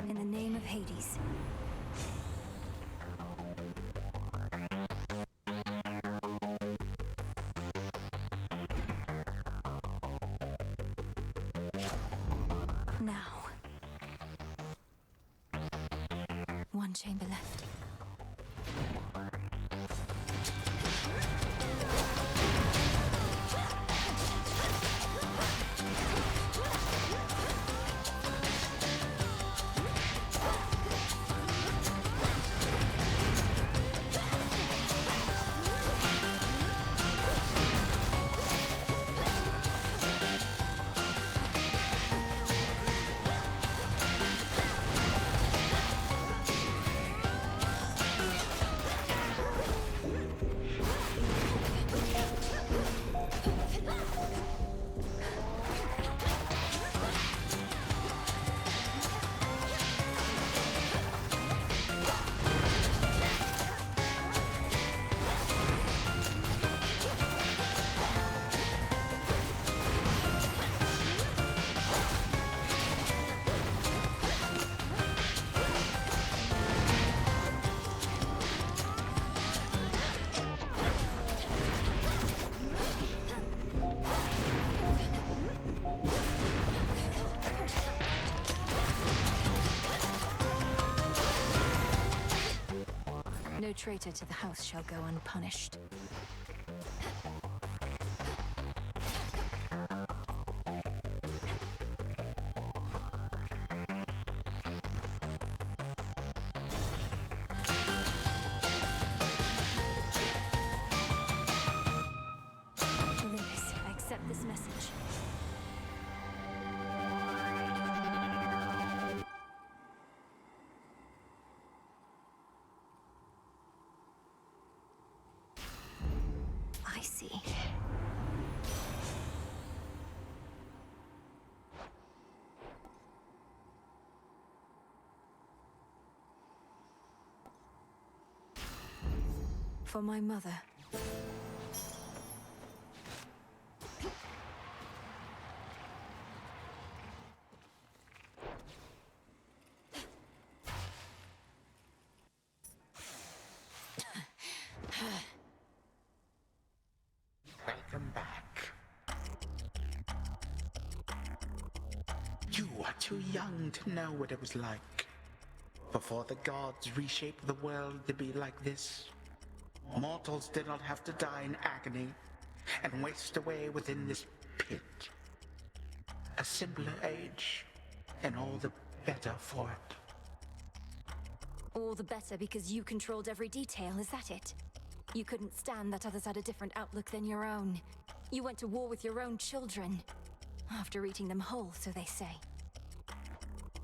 Speaker 1: In the name of Hades. Now. One chamber left. No traitor to the house shall go unpunished. Eris, I accept this message. I see. For my mother.
Speaker 12: too young to know what it was like. Before the gods reshaped the world to be like this, mortals did not have to die in agony and waste away within this pit. A simpler age, and all the better for it.
Speaker 1: All the better because you controlled every detail, is that it? You couldn't stand that others had a different outlook than your own. You went to war with your own children. After eating them whole, so they say.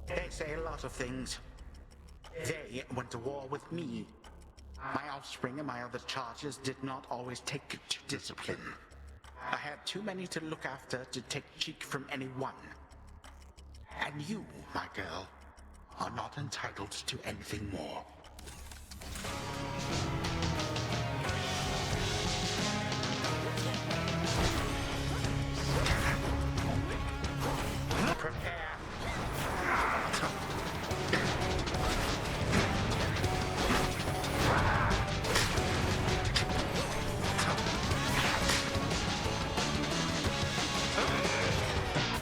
Speaker 12: They say a lot of things. They went to war with me. My offspring and my other charges did not always take to discipline. I had too many to look after to take cheek from any one. And you, my girl, are not entitled to anything more. Prepare.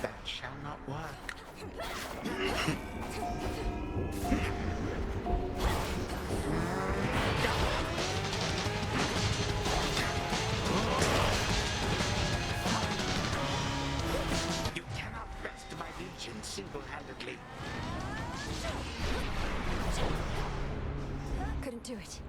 Speaker 12: That shall not work. You cannot best my legion single-handedly.
Speaker 1: Couldn't do it.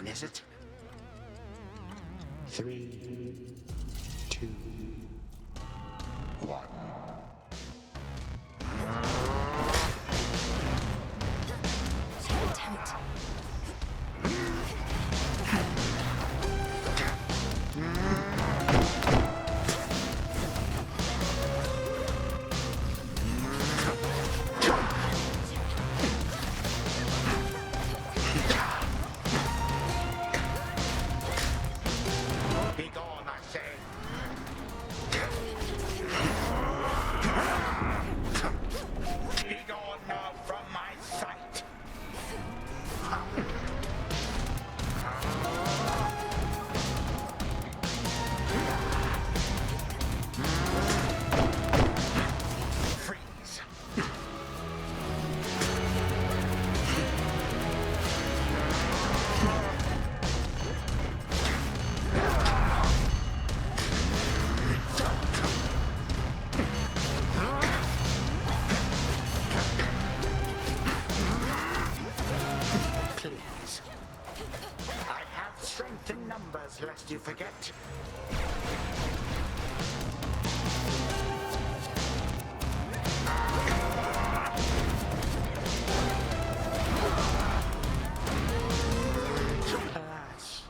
Speaker 12: Is it? 3, 2, 1.
Speaker 1: Damn it.
Speaker 12: Be gone, I say. lest you forget. Alas.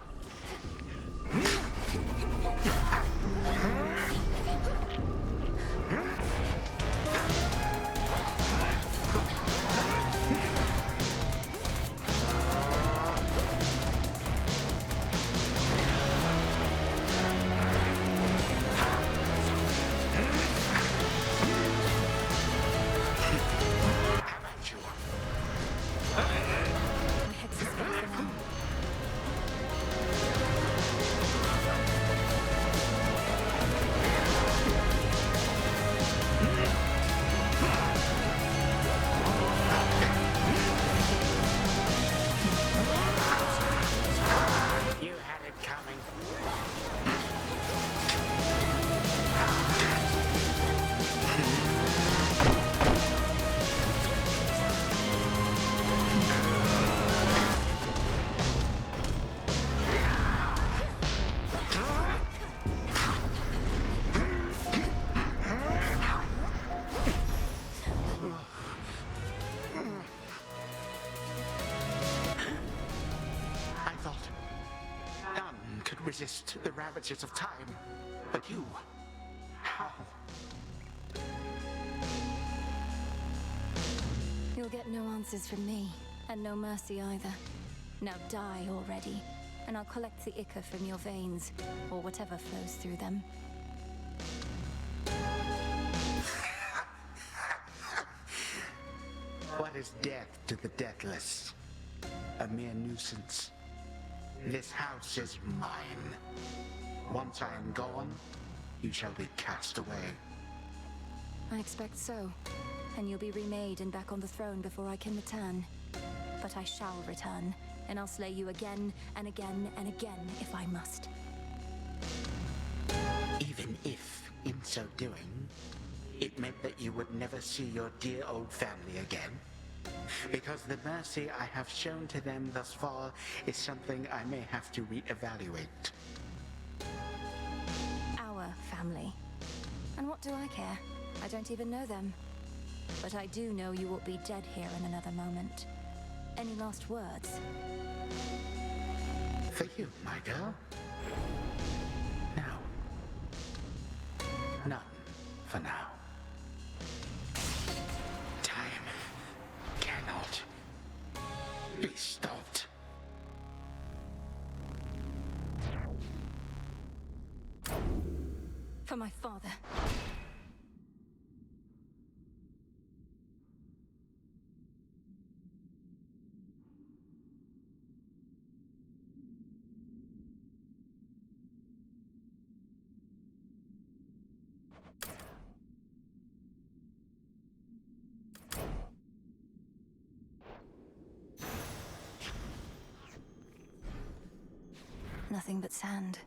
Speaker 12: Resist the ravages of time. But you, how?
Speaker 1: You'll get no answers from me, and no mercy either. Now die already, and I'll collect the ichor from your veins, or whatever flows through them.
Speaker 12: What is death to the deathless? A mere nuisance. This house is mine. Once I am gone, you shall be cast away.
Speaker 1: I expect so. And you'll be remade and back on the throne before I can return. But I shall return, and I'll slay you again and again and again if I must.
Speaker 12: Even if, in so doing, it meant that you would never see your dear old family again. Because the mercy I have shown to them thus far is something I may have to reevaluate.
Speaker 1: Our family. And what do I care? I don't even know them. But I do know you will be dead here in another moment. Any last words?
Speaker 12: For you, my girl? No. None for now. Be stopped.
Speaker 1: For my father. Nothing but sand.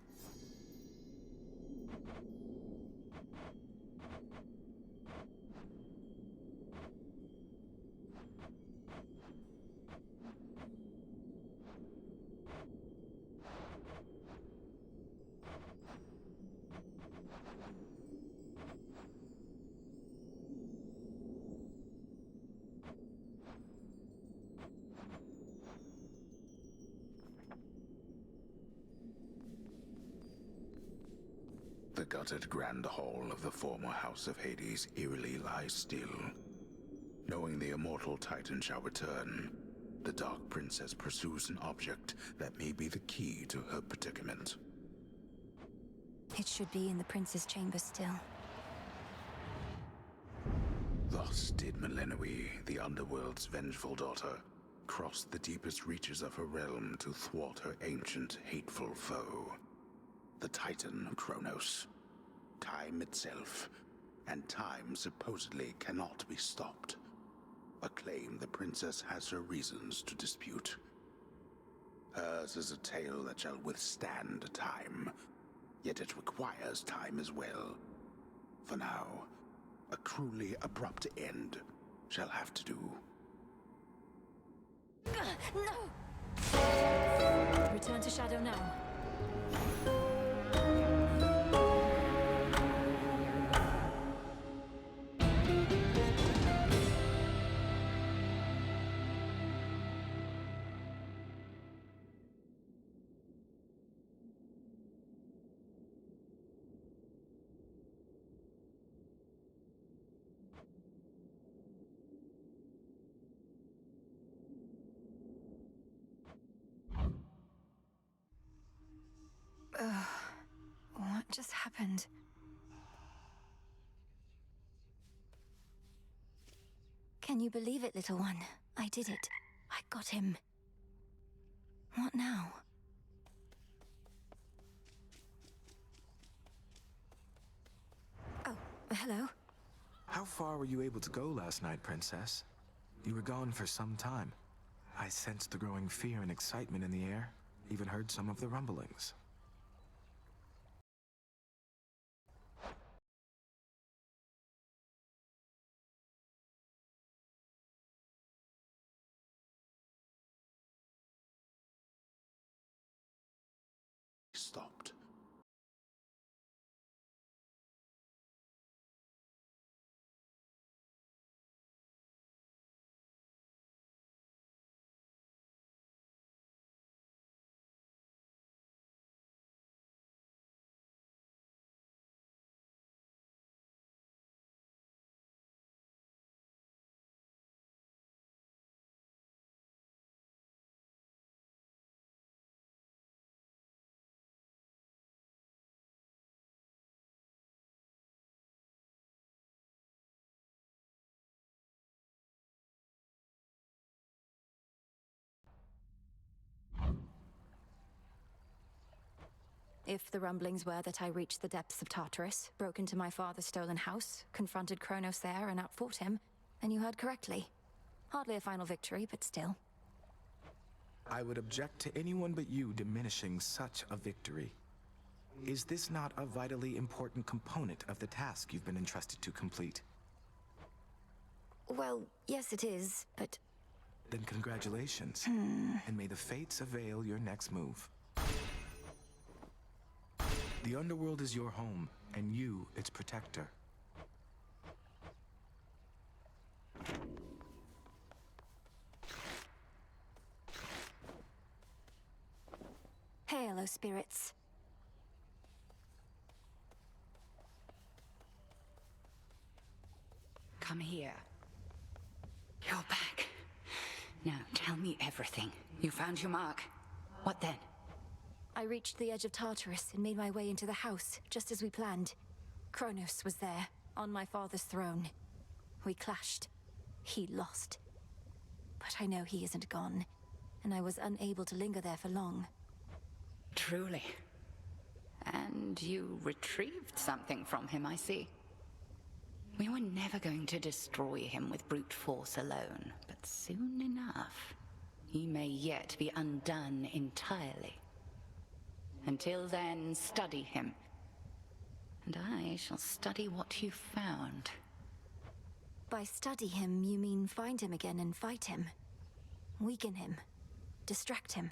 Speaker 12: The gutted grand hall of the former House of Hades eerily lies still. Knowing the immortal Titan shall return, the Dark Princess pursues an object that may be the key to her predicament.
Speaker 1: It should be in the prince's chamber still.
Speaker 12: Thus did Melinoe, the Underworld's vengeful daughter, cross the deepest reaches of her realm to thwart her ancient, hateful foe. The Titan Chronos. Time itself, and time supposedly cannot be stopped. A claim the princess has her reasons to dispute. Hers is a tale that shall withstand time, yet it requires time as well. For now, a cruelly abrupt end shall have to do.
Speaker 1: No! Return to Shadow now. What just happened? Can you believe it, little one? I did it. I got him. What now? Oh, hello?
Speaker 17: How far were you able to go last night, Princess? You were gone for some time. I sensed the growing fear and excitement in the air, even heard some of the rumblings.
Speaker 4: Stopped.
Speaker 1: If the rumblings were that I reached the depths of Tartarus, broke into my father's stolen house, confronted Chronos there and outfought him, then you heard correctly. Hardly a final victory, but still.
Speaker 17: I would object to anyone but you diminishing such a victory. Is this not a vitally important component of the task you've been entrusted to complete?
Speaker 1: Well, yes it is, but...
Speaker 17: Then congratulations, and may the fates avail your next move. The underworld is your home, and you its protector.
Speaker 1: Hello, spirits.
Speaker 11: Come here. You're back. Now, tell me everything. You found your mark. What then?
Speaker 1: I reached the edge of Tartarus and made my way into the house, just as we planned. Chronos was there, on my father's throne. We clashed. He lost. But I know he isn't gone, and I was unable to linger there for long.
Speaker 11: Truly. And you retrieved something from him, I see. We were never going to destroy him with brute force alone, but soon enough, he may yet be undone entirely. Until then, study him. And I shall study what you found.
Speaker 1: By study him, you mean find him again and fight him? Weaken him? Distract him?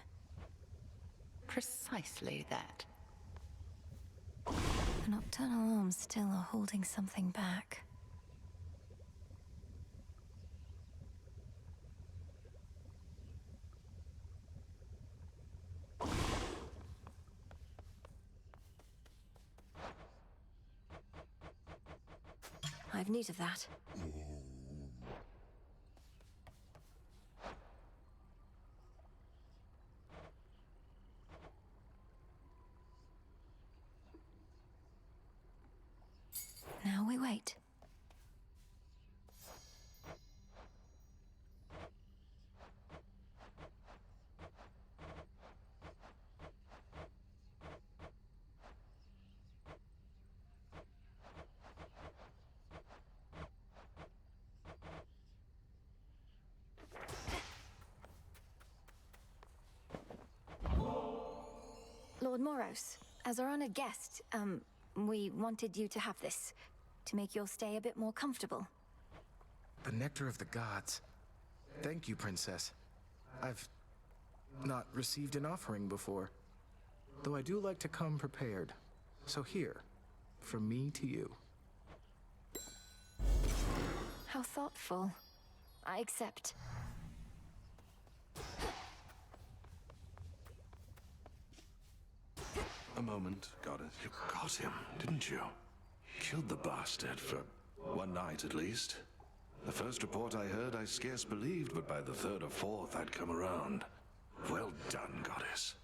Speaker 11: Precisely that.
Speaker 1: The nocturnal arms still are holding something back. I've need of that. Now we wait. Lord Moros, as our honored guest, we wanted you to have this, to make your stay a bit more comfortable.
Speaker 17: The nectar of the gods. Thank you, Princess. I've not received an offering before. though I do like to come prepared. So here, from me to you.
Speaker 1: How thoughtful. I accept.
Speaker 10: A moment, Goddess. You got him, didn't you? Killed the bastard for one night at least. The first report I heard I scarce believed, but by the third or fourth I'd come around. Well done, Goddess.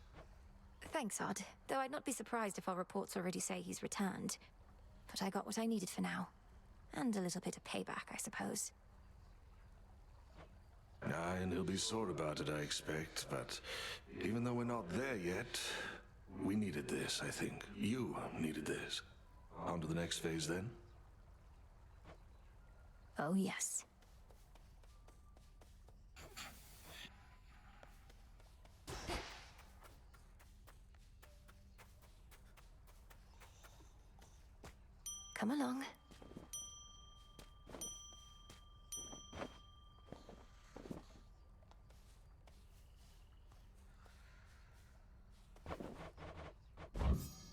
Speaker 1: Thanks, Odd. Though I'd not be surprised if our reports already say he's returned. But I got what I needed for now. And a little bit of payback, I suppose.
Speaker 10: Aye, and he'll be sore about it, I expect. But even though we're not there yet, we needed this, I think. You needed this. On to the next phase, then?
Speaker 1: Oh, yes. Come along.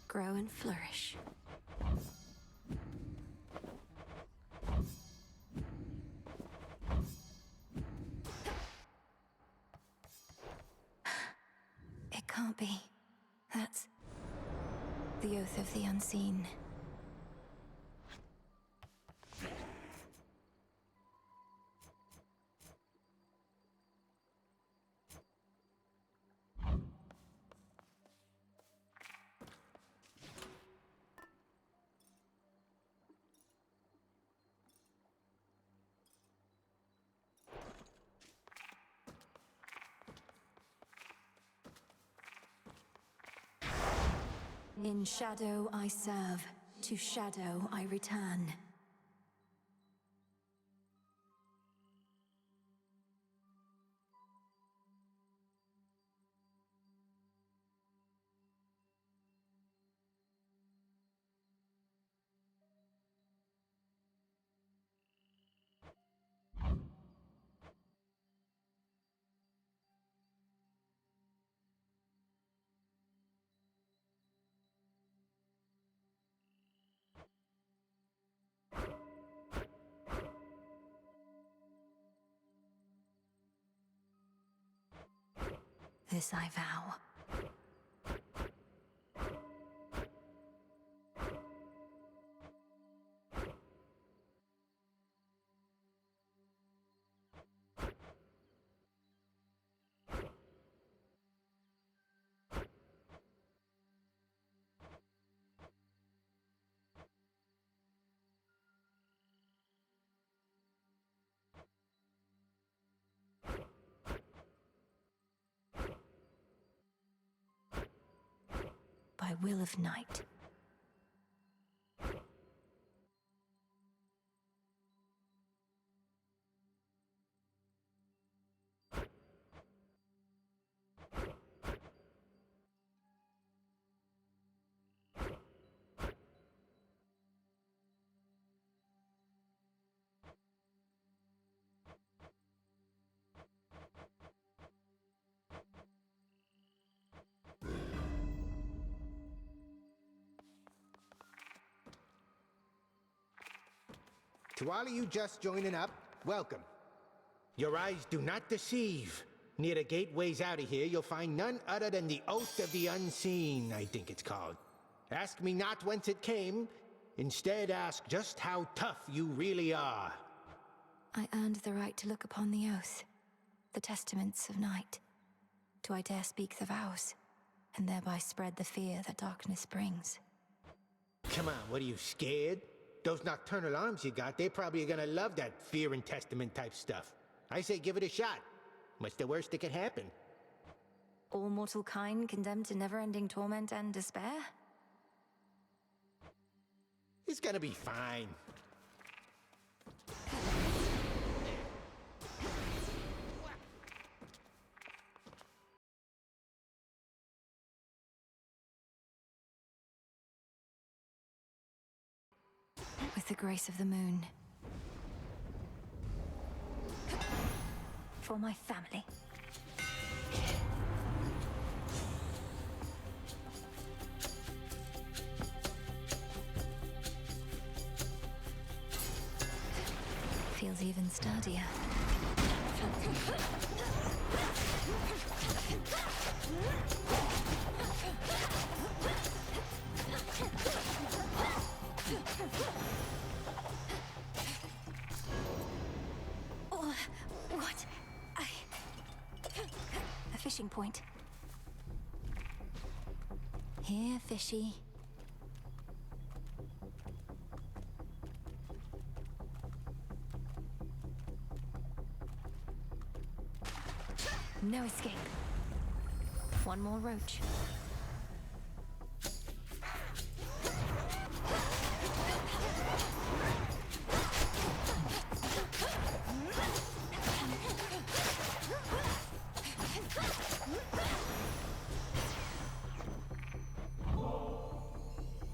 Speaker 1: Grow and flourish. It can't be. That's the Oath of the Unseen. In shadow I serve, to shadow I return. This I vow. By will of night.
Speaker 2: To all of you just joining up, welcome. Your eyes do not deceive. Near the gateways out of here, you'll find none other than the Oath of the Unseen, I think it's called. Ask me not whence it came. Instead, ask just how tough you really are.
Speaker 1: I earned the right to look upon the oath, the testaments of night. Do I dare speak the vows, and thereby spread the fear that darkness brings?
Speaker 2: Come on, what are you, scared? Those nocturnal arms you got, they're probably gonna love that fear and testament type stuff. I say give it a shot. What's the worst that could happen?
Speaker 1: All mortal kind condemned to never-ending torment and despair?
Speaker 2: It's gonna be fine.
Speaker 1: With the grace of the moon. For my family. even sturdier. Oh, what? A fishing point. Here, fishy. No escape. One more roach.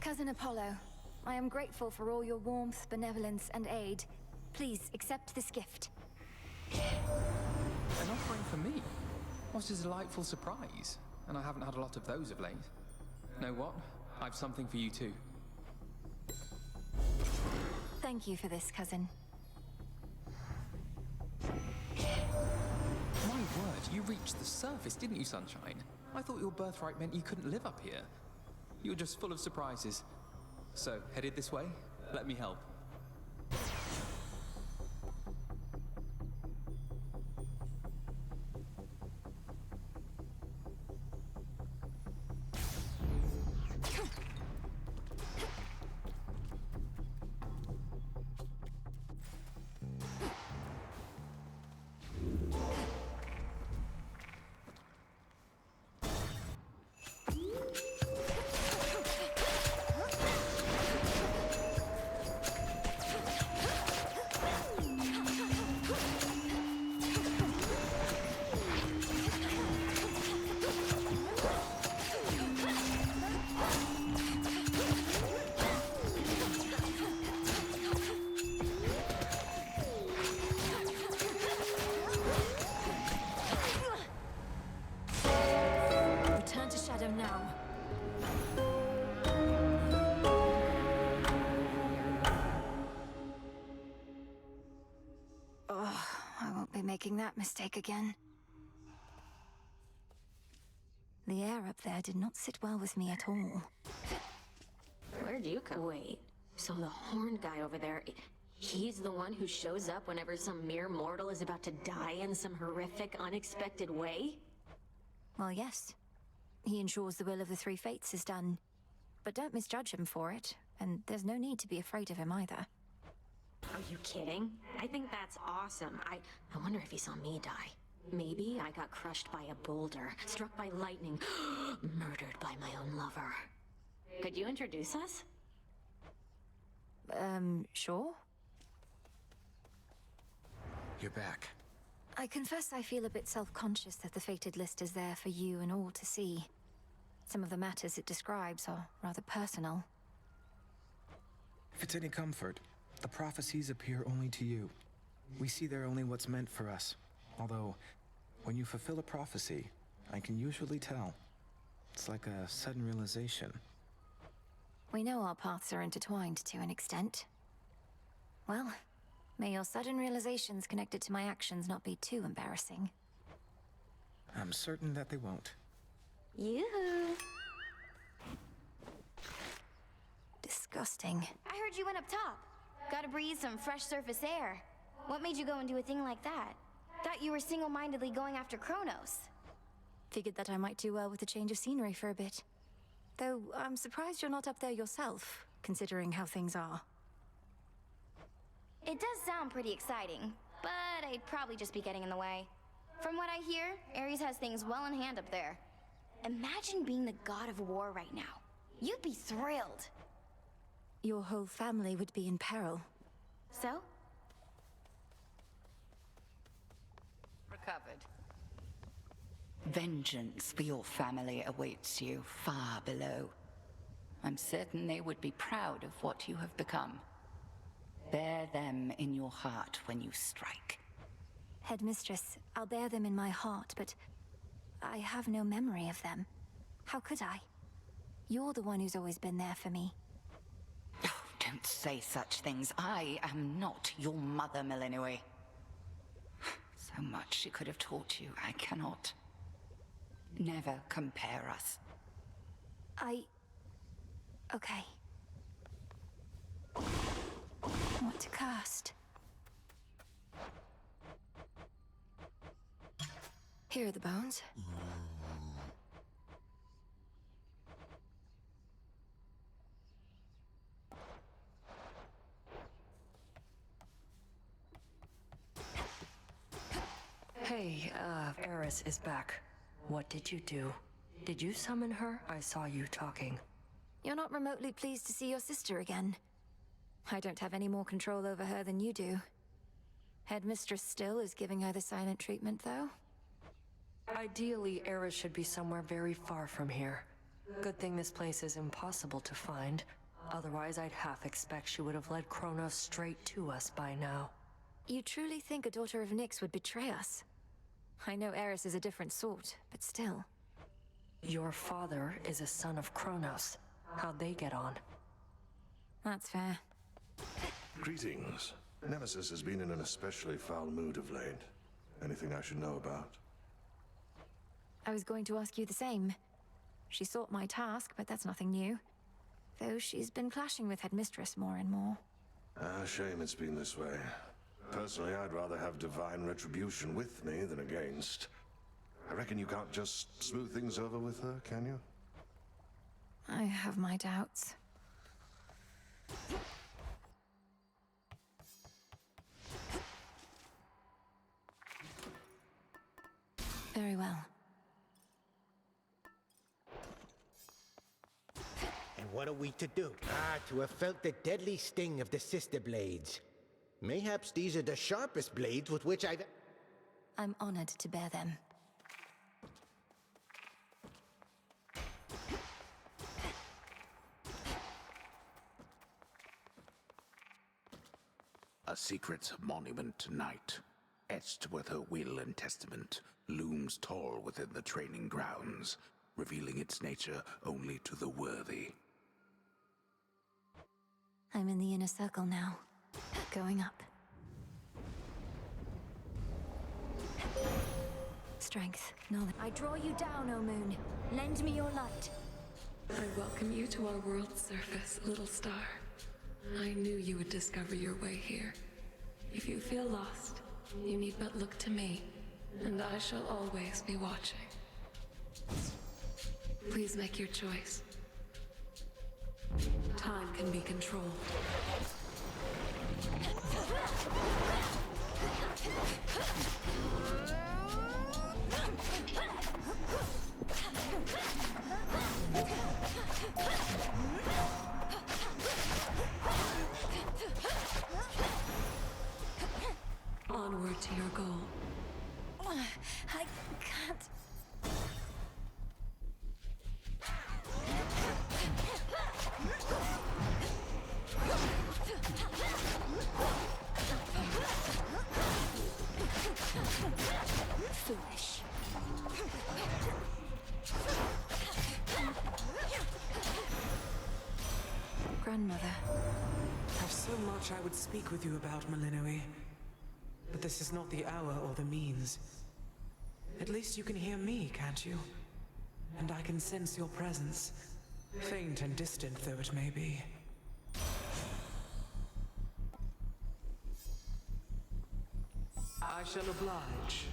Speaker 1: Cousin Apollo, I am grateful for all your warmth, benevolence, and aid. Please accept this gift.
Speaker 16: An offering for me? What a delightful surprise. And I haven't had a lot of those of late. Know what? I've something for you too.
Speaker 1: Thank you for this, cousin.
Speaker 16: My word, you reached the surface, didn't you, Sunshine? I thought your birthright meant you couldn't live up here. You're just full of surprises. So, headed this way? Let me help.
Speaker 1: Return to Shadow now. Oh, I won't be making that mistake again. The air up there did not sit well with me at all.
Speaker 19: Where'd you come? Wait, so the horned guy over there, he's the one who shows up whenever some mere mortal is about to die in some horrific, unexpected way?
Speaker 1: Well, yes. He ensures the will of the Three Fates is done. But don't misjudge him for it, and there's no need to be afraid of him either.
Speaker 19: Are you kidding? I think that's awesome. I wonder if he saw me die. Maybe I got crushed by a boulder, struck by lightning, murdered by my own lover. Could you introduce us?
Speaker 1: Sure?
Speaker 17: You're back.
Speaker 1: I confess I feel a bit self-conscious that the fated list is there for you and all to see. Some of the matters it describes are rather personal.
Speaker 17: If it's any comfort, the prophecies appear only to you. We see there only what's meant for us. Although, when you fulfill a prophecy, I can usually tell. It's like a sudden realization.
Speaker 1: We know our paths are intertwined to an extent. Well, may your sudden realizations connected to my actions not be too embarrassing.
Speaker 17: I'm certain that they won't.
Speaker 6: Yoo-hoo!
Speaker 1: Disgusting.
Speaker 6: I heard you went up top. Gotta breathe some fresh surface air. What made you go and do a thing like that? Thought you were single-mindedly going after Chronos.
Speaker 1: Figured that I might do well with a change of scenery for a bit. Though I'm surprised you're not up there yourself, considering how things are.
Speaker 6: It does sound pretty exciting, but I'd probably just be getting in the way. From what I hear, Eris has things well in hand up there. Imagine being the god of war right now. You'd be thrilled.
Speaker 1: Your whole family would be in peril.
Speaker 6: So?
Speaker 11: Recovered. Vengeance for your family awaits you far below. I'm certain they would be proud of what you have become. Bear them in your heart when you strike.
Speaker 1: Headmistress, I'll bear them in my heart, but I have no memory of them. How could I? You're the one who's always been there for me.
Speaker 11: Oh, Don't say such things. I am not your mother, Millennium. So much she could have taught you. I cannot. Never compare us.
Speaker 1: Okay. What to cast? Here are the bones.
Speaker 18: Hey, Eris is back. What did you do? Did you summon her? I saw you talking.
Speaker 1: You're not remotely pleased to see your sister again. I don't have any more control over her than you do. Headmistress still is giving her the silent treatment, though.
Speaker 18: Ideally, Eris should be somewhere very far from here. Good thing this place is impossible to find. Otherwise, I'd half expect she would have led Chronos straight to us by now.
Speaker 1: You truly think a daughter of Nyx would betray us? I know Eris is a different sort, but still.
Speaker 18: Your father is a son of Chronos. How'd they get on?
Speaker 1: That's fair.
Speaker 10: Greetings. Nemesis has been in an especially foul mood of late. Anything I should know about?
Speaker 1: I was going to ask you the same. She sought my task, but that's nothing new. Though she's been clashing with Headmistress more and more.
Speaker 10: Shame it's been this way. Personally, I'd rather have divine retribution with me than against. I reckon you can't just smooth things over with her, can you?
Speaker 1: I have my doubts. Very well.
Speaker 2: And what are we to do? To have felt the deadly sting of the sister blades. Mayhaps these are the sharpest blades with which I've...
Speaker 1: I'm honored to bear them.
Speaker 12: A secret monument to night, etched with her will and testament, looms tall within the training grounds, revealing its nature only to the worthy.
Speaker 1: I'm in the inner circle now. Going up. Strength, knowledge. I draw you down, O moon. Lend me your light.
Speaker 7: I welcome you to our world's surface, little star. I knew you would discover your way here. If you feel lost, you need but look to me, and I shall always be watching. Please make your choice. Time can be controlled. Onward to your goal.
Speaker 1: I can't. Foolish. Grandmother.
Speaker 3: There's so much I would speak with you about, Millennium. But this is not the hour or the means. At least you can hear me, can't you? And I can sense your presence, faint and distant though it may be. I shall oblige.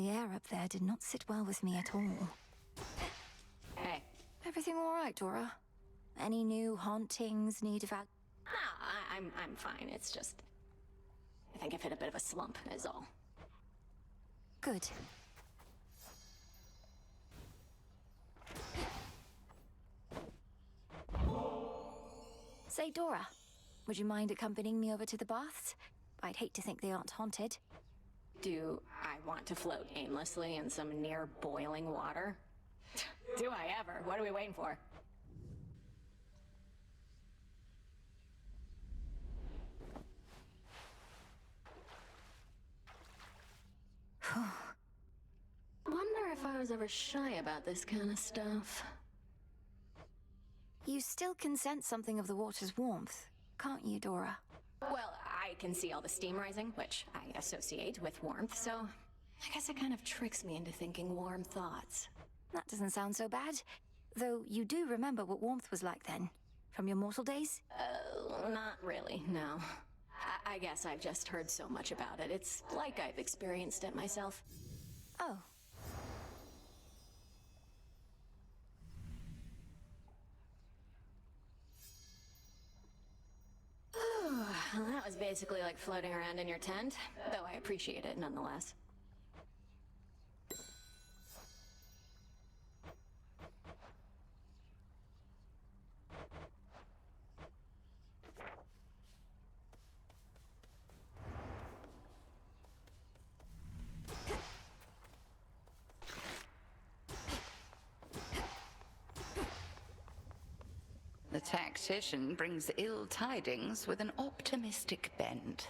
Speaker 1: The air up there did not sit well with me at all.
Speaker 19: Hey.
Speaker 1: Everything all right, Dora? Any new hauntings, need of...
Speaker 19: I'm fine. It's just... I think I've hit a bit of a slump, is all.
Speaker 1: Good. Say, Dora, would you mind accompanying me over to the baths? I'd hate to think they aren't haunted.
Speaker 19: Do I want to float aimlessly in some near boiling water? Do I ever? What are we waiting for? Wonder if I was ever shy about this kind of stuff.
Speaker 1: You still can sense something of the water's warmth, can't you, Dora?
Speaker 19: Well, I can see all the steam rising, which I associate with warmth, so I guess it kind of tricks me into thinking warm thoughts.
Speaker 1: That doesn't sound so bad. Though you do remember what warmth was like then, from your mortal days?
Speaker 19: Not really, no. I guess I've just heard so much about it. It's like I've experienced it myself.
Speaker 1: Oh.
Speaker 19: That was basically like floating around in your tent, though I appreciate it nonetheless.
Speaker 11: The tactician brings ill tidings with an optimistic bent.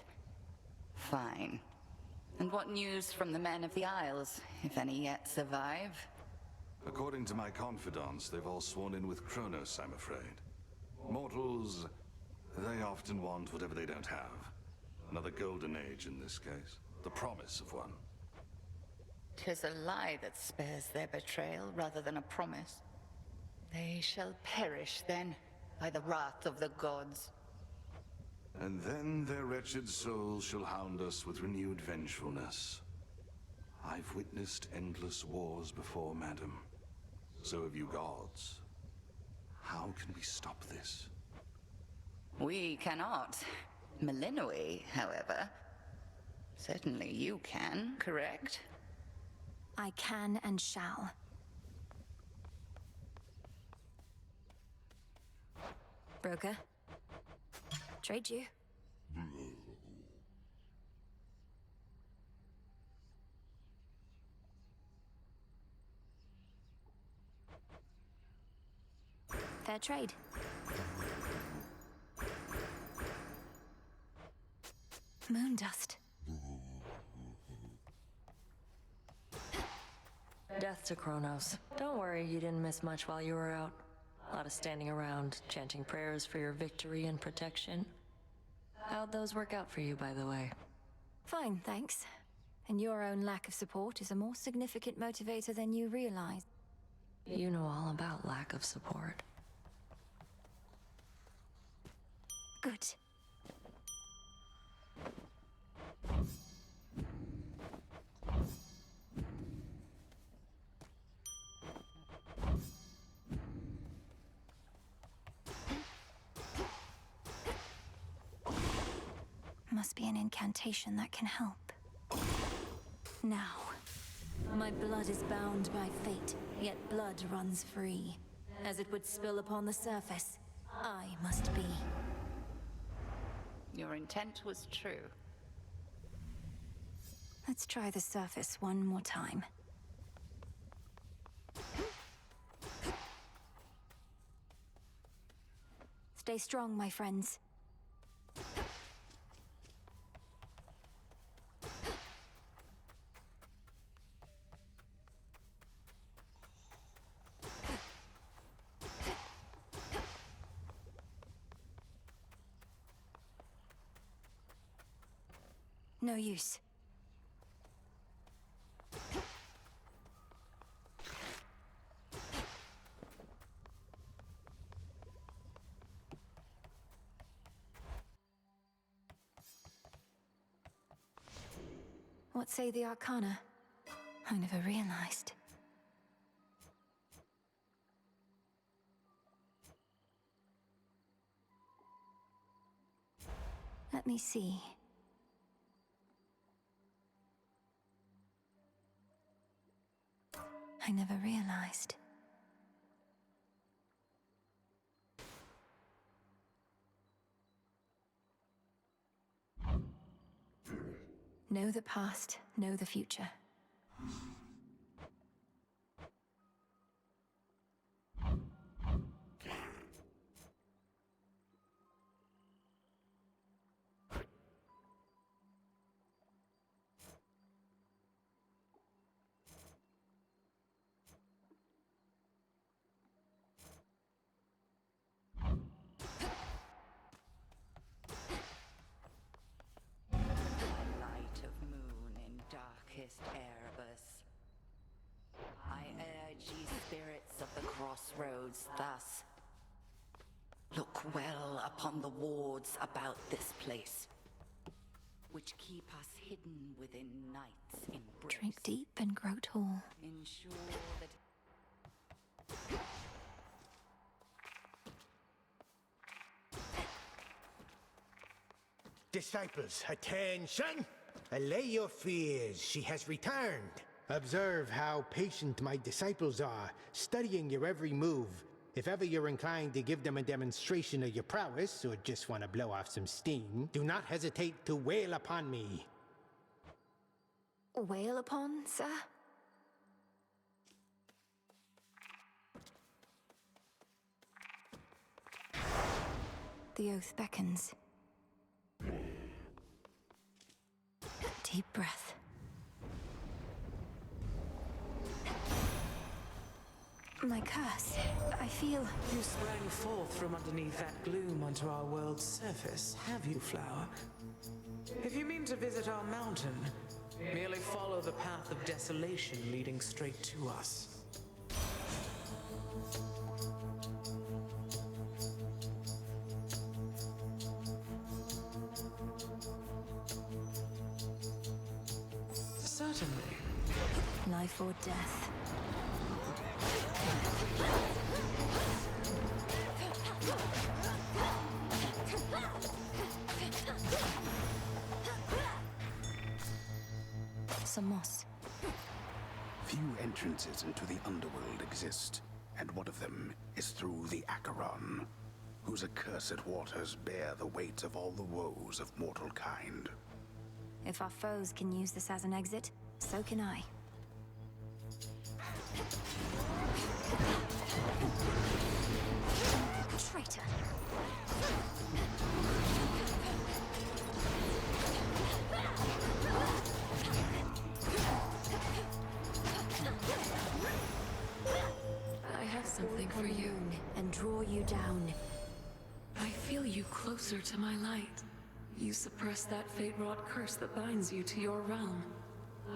Speaker 11: Fine. And what news from the men of the Isles, if any yet survive?
Speaker 20: According to my confidants, they've all sworn in with Chronos, I'm afraid. Mortals, they often want whatever they don't have. Another golden age in this case. The promise of one.
Speaker 11: 'Tis a lie that spares their betrayal rather than a promise. They shall perish then, by the wrath of the gods.
Speaker 20: And then their wretched souls shall hound us with renewed vengefulness. I've witnessed endless wars before, madam. So have you gods. How can we stop this?
Speaker 11: We cannot. Melinoi, however. Certainly you can, correct?
Speaker 1: I can and shall. Broker. Trade you. Fair trade. Moon dust.
Speaker 18: Death to Chronos. Don't worry, you didn't miss much while you were out. A lot of standing around, chanting prayers for your victory and protection. How'd those work out for you, by the way?
Speaker 1: Fine, thanks. And your own lack of support is a more significant motivator than you realize.
Speaker 18: You know all about lack of support.
Speaker 1: Good. Must be an incantation that can help. Now, my blood is bound by fate, yet blood runs free. As it would spill upon the surface, I must be.
Speaker 11: Your intent was true.
Speaker 1: Let's try the surface one more time. Stay strong, my friends. No use. What say the Arcana? I never realized. Let me see. I never realized. Know the past, know the future.
Speaker 11: Light of moon in darkest Erebus. I urge ye spirits of the crossroads thus. Look well upon the wards about this place, which keep us hidden within night's embrace.
Speaker 1: Drink deep and grow tall.
Speaker 11: Ensure that
Speaker 2: Disciples, attention! Allay your fears, she has returned. Observe how patient my disciples are, studying your every move. If ever you're inclined to give them a demonstration of your prowess, or just want to blow off some steam, do not hesitate to wail upon me.
Speaker 1: Wail upon, sir? The oath beckons. Deep breath. My curse. I feel...
Speaker 3: You sprang forth from underneath that gloom onto our world's surface, have you, Flower? If you mean to visit our mountain, merely follow the path of desolation leading straight to us. Certainly.
Speaker 1: Life or death. Some moss.
Speaker 12: Few entrances into the underworld exist, and one of them is through the Acheron, whose accursed waters bear the weight of all the woes of mortal kind.
Speaker 1: If our foes can use this as an exit, so can I. Traitor!
Speaker 7: I have something for you.
Speaker 1: And draw you down.
Speaker 7: I feel you closer to my light. You suppress that fate-wrought curse that binds you to your realm.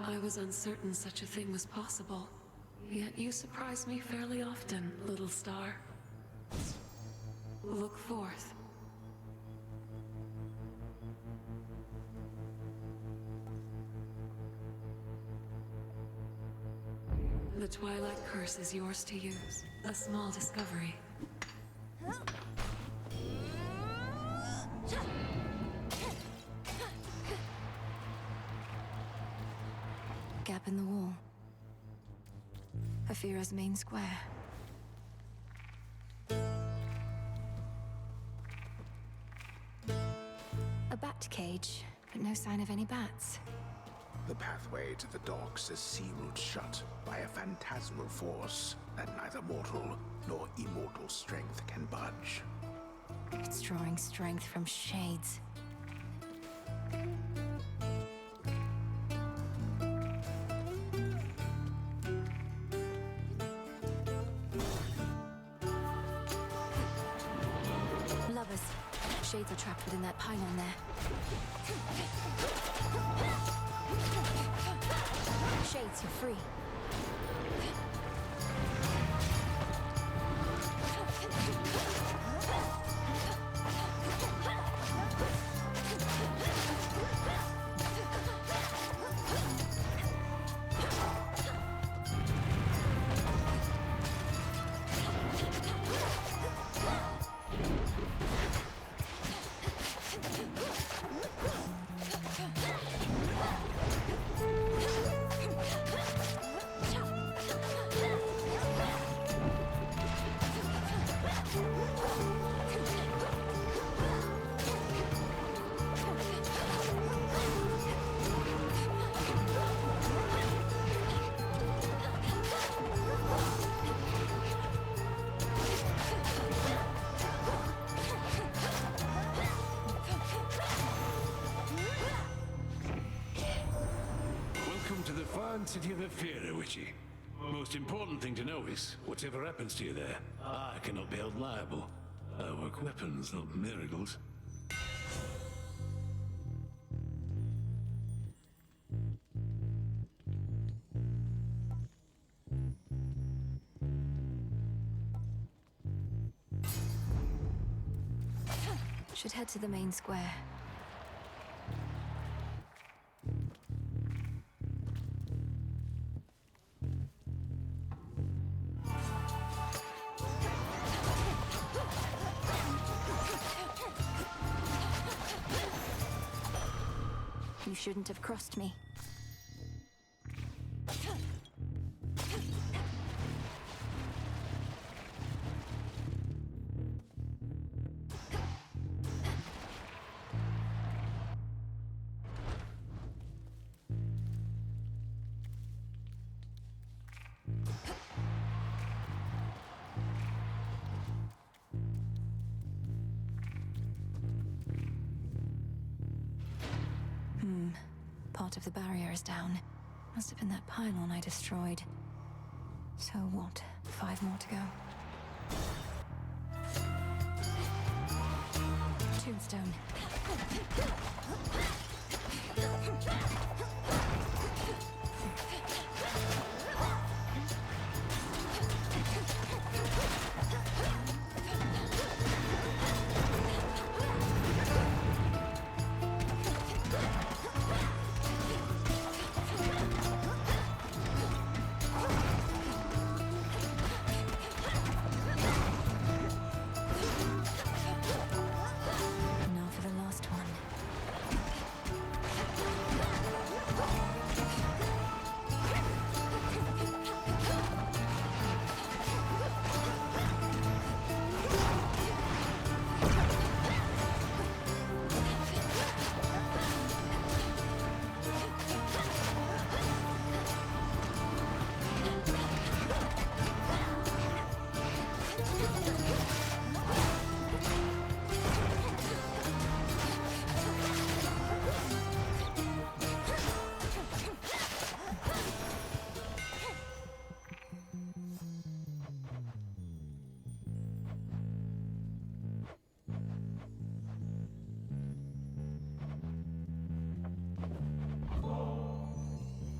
Speaker 7: I was uncertain such a thing was possible. Yet you surprise me fairly often, little star. Look forth. The Twilight Curse is yours to use. A small discovery.
Speaker 1: Gap in the wall. Afira's main square. A bat cage, but no sign of any bats.
Speaker 12: The pathway to the docks is sealed shut by a phantasmal force that neither mortal nor immortal strength can budge.
Speaker 1: It's drawing strength from shades. Lovers. Shades are trapped within that pylon there. Shades, you're free.
Speaker 8: the fine city of Ephira, Witchy. Most important thing to know is, whatever happens to you there, I cannot be held liable. I work weapons, not miracles.
Speaker 1: Should head to the main square. You shouldn't have crossed me. Part of the barrier is down. Must have been that pylon I destroyed. So what? 5 more to go. Tombstone. Now for the last one.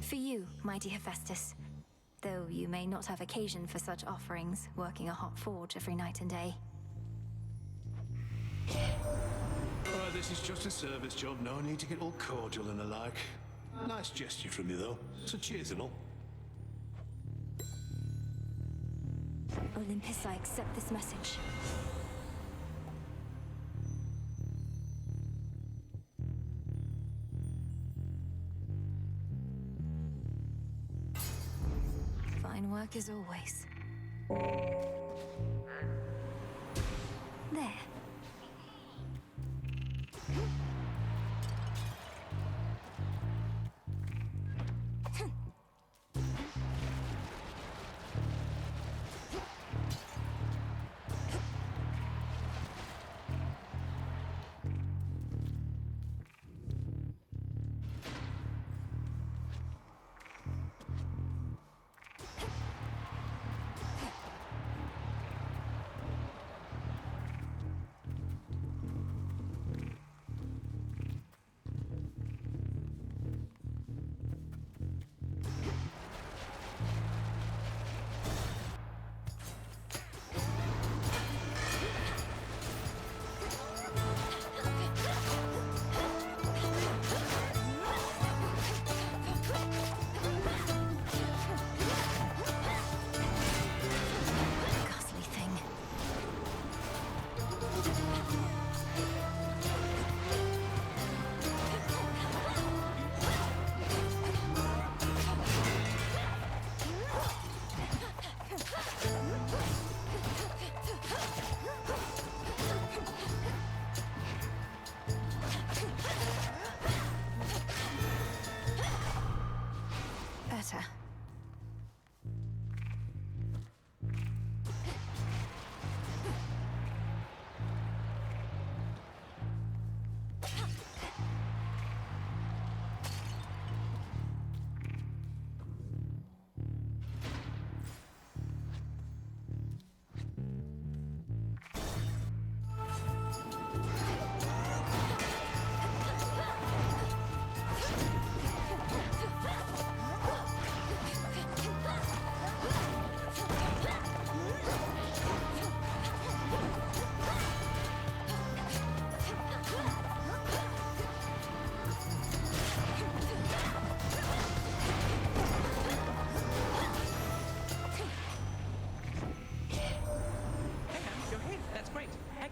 Speaker 1: For you, mighty Hephaestus. Though you may not have occasion for such offerings, working a hot forge every night and day.
Speaker 8: This is just a service job, no need to get all cordial and the like. Nice gesture from you, though. So cheers and all.
Speaker 1: Olympus, I accept this message. Fine work as always. There.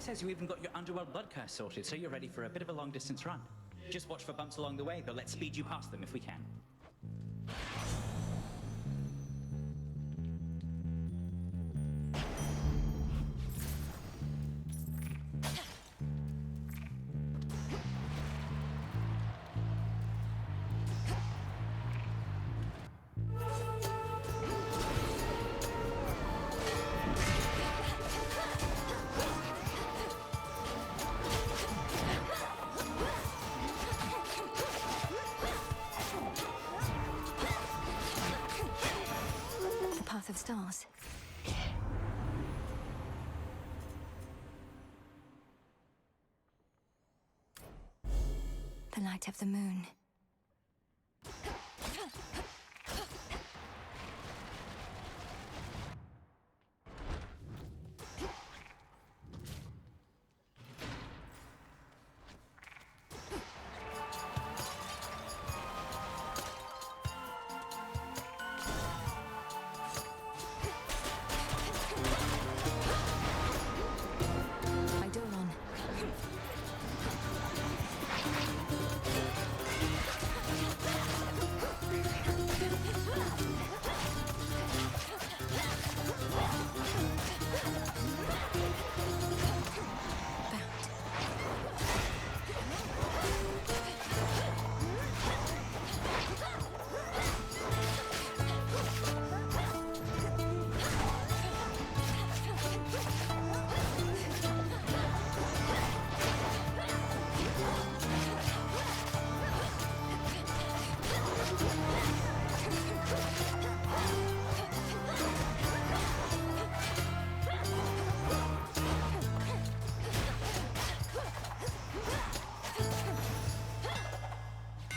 Speaker 9: says you even got your underworld blood curse sorted, so you're ready for a bit of a long-distance run. Just watch for bumps along the way, but let's speed you past them if we can.
Speaker 1: Path of stars. The light of the moon.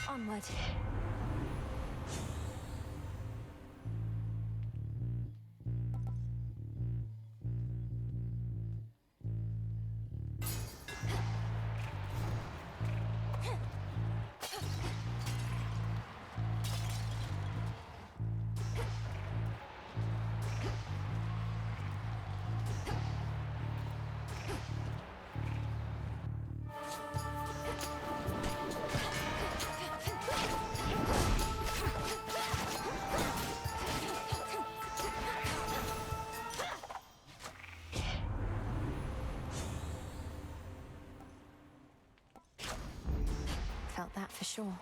Speaker 1: Onward. Felt that for sure.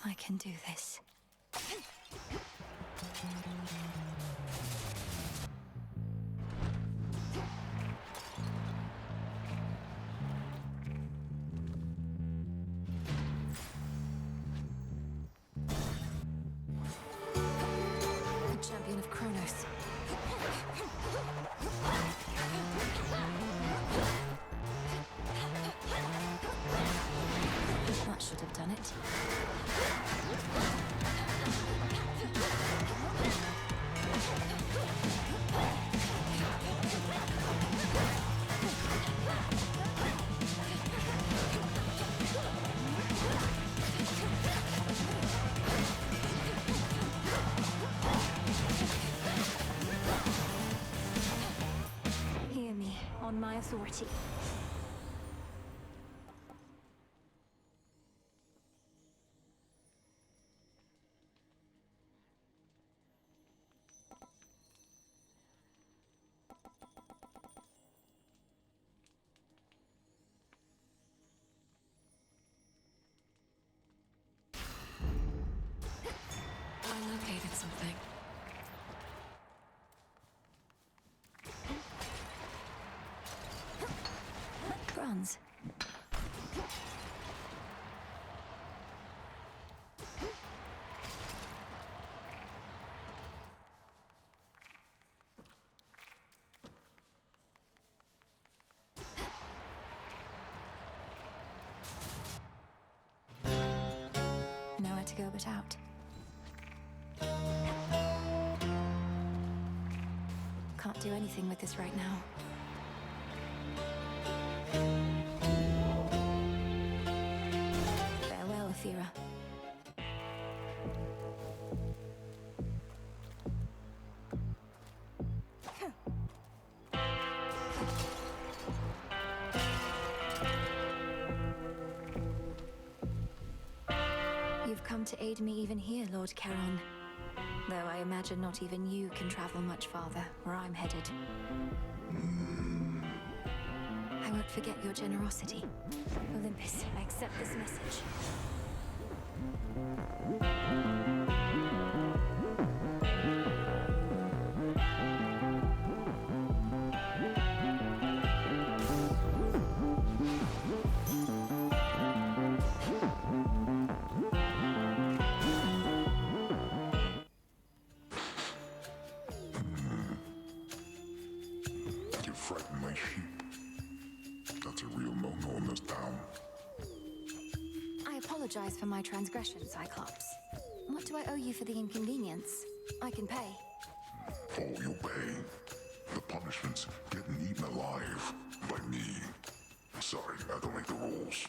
Speaker 1: I can do this. Champion of Chronos. That should have done it. Hear me on my authority.
Speaker 7: I located something.
Speaker 1: Bronze. Nowhere to go but out. Can't do anything with this right now. come to aid me even here, Lord Charon. Though I imagine not even you can travel much farther where I'm headed. I won't forget your generosity. Olympus, I accept this message.
Speaker 4: You frighten my sheep. That's a real no-no in this town.
Speaker 1: I apologize for my transgression, Cyclops. What do I owe you for the inconvenience? I can pay.
Speaker 4: Oh, you'll pay. The punishment's getting eaten alive by me. Sorry, I don't make the rules.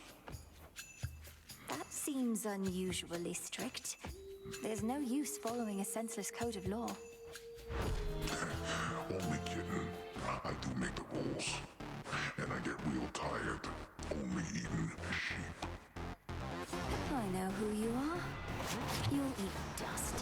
Speaker 1: That seems unusually strict. There's no use following a senseless code of law.
Speaker 4: Only kidding. I do make the rules. And I get real tired only eating sheep.
Speaker 1: I know who you are. You'll eat dust.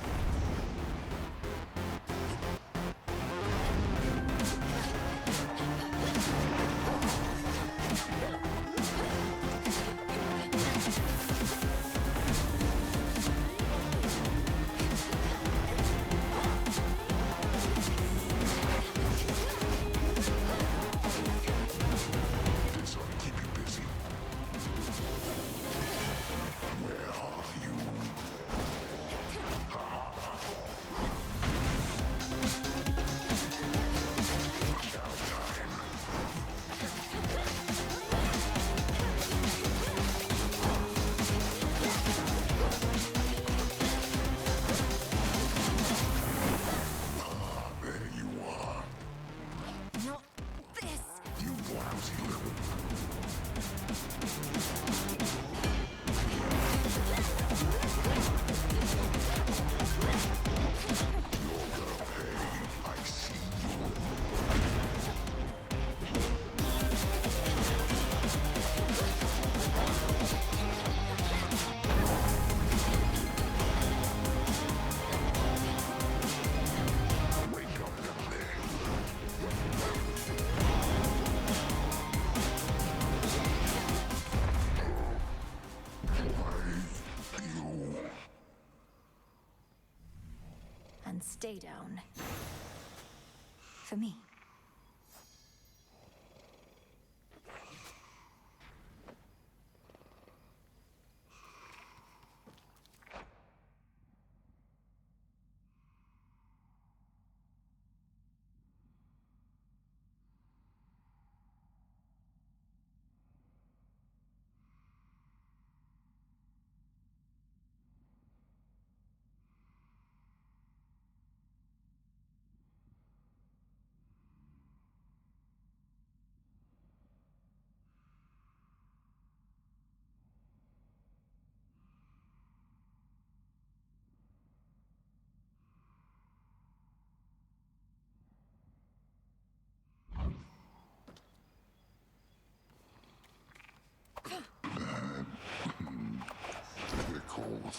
Speaker 4: This ought to keep you busy. Where are you? There you are.
Speaker 1: Not this!
Speaker 4: You lousy little... You're gonna pay. I see you. Wake up down there. Why you?
Speaker 1: And stay down. For me.
Speaker 4: They're cold.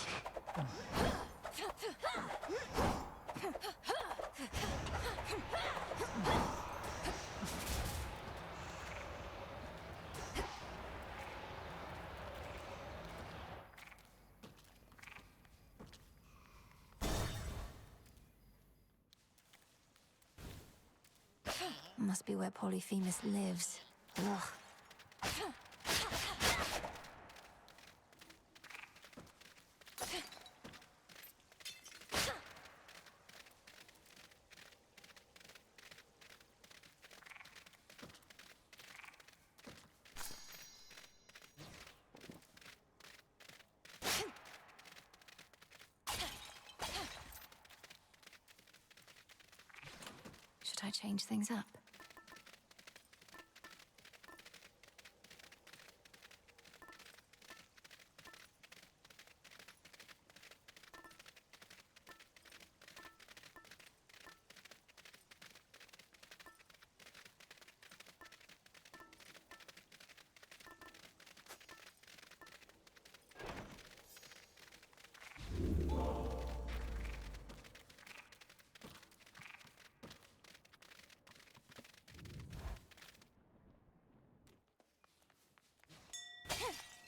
Speaker 1: Must be where Polyphemus lives. Ugh. Should I change things up?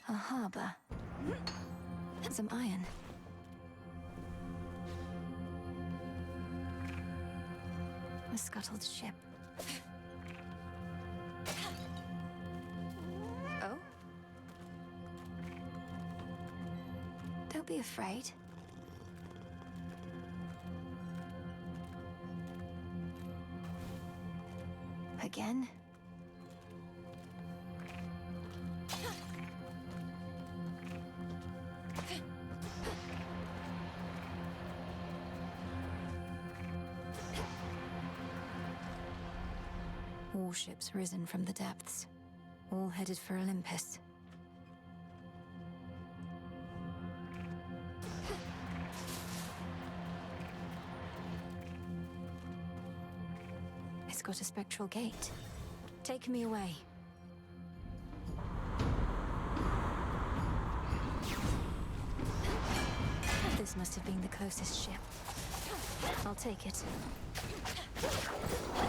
Speaker 1: A harbor. Some iron. A scuttled ship. Oh? Don't be afraid. Again? Warships risen from the depths, all headed for Olympus. It's got a spectral gate. Take me away. This must have been the closest ship. I'll take it.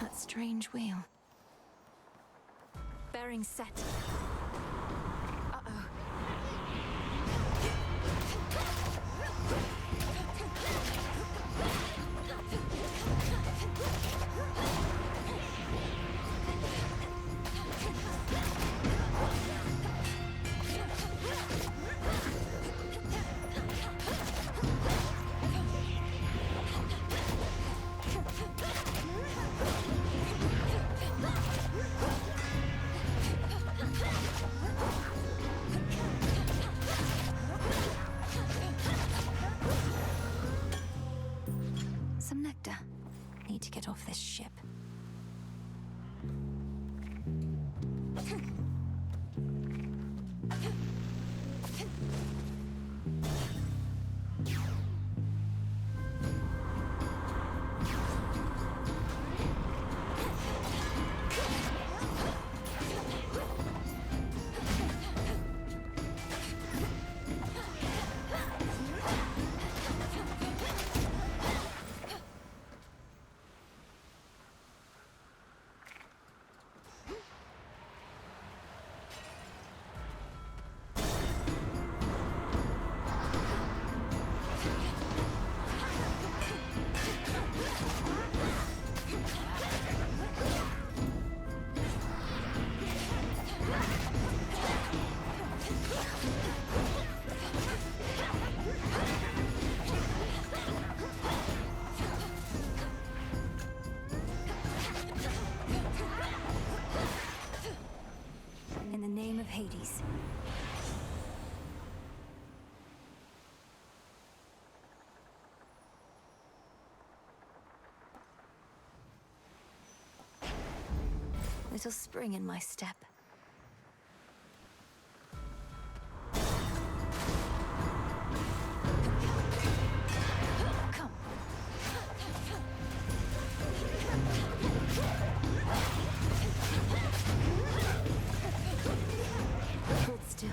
Speaker 1: That strange wheel. Bearing set. Uh-oh. Some nectar. Need to get off this ship. In the name of Hades. Little spring in my step. Come. Hold still.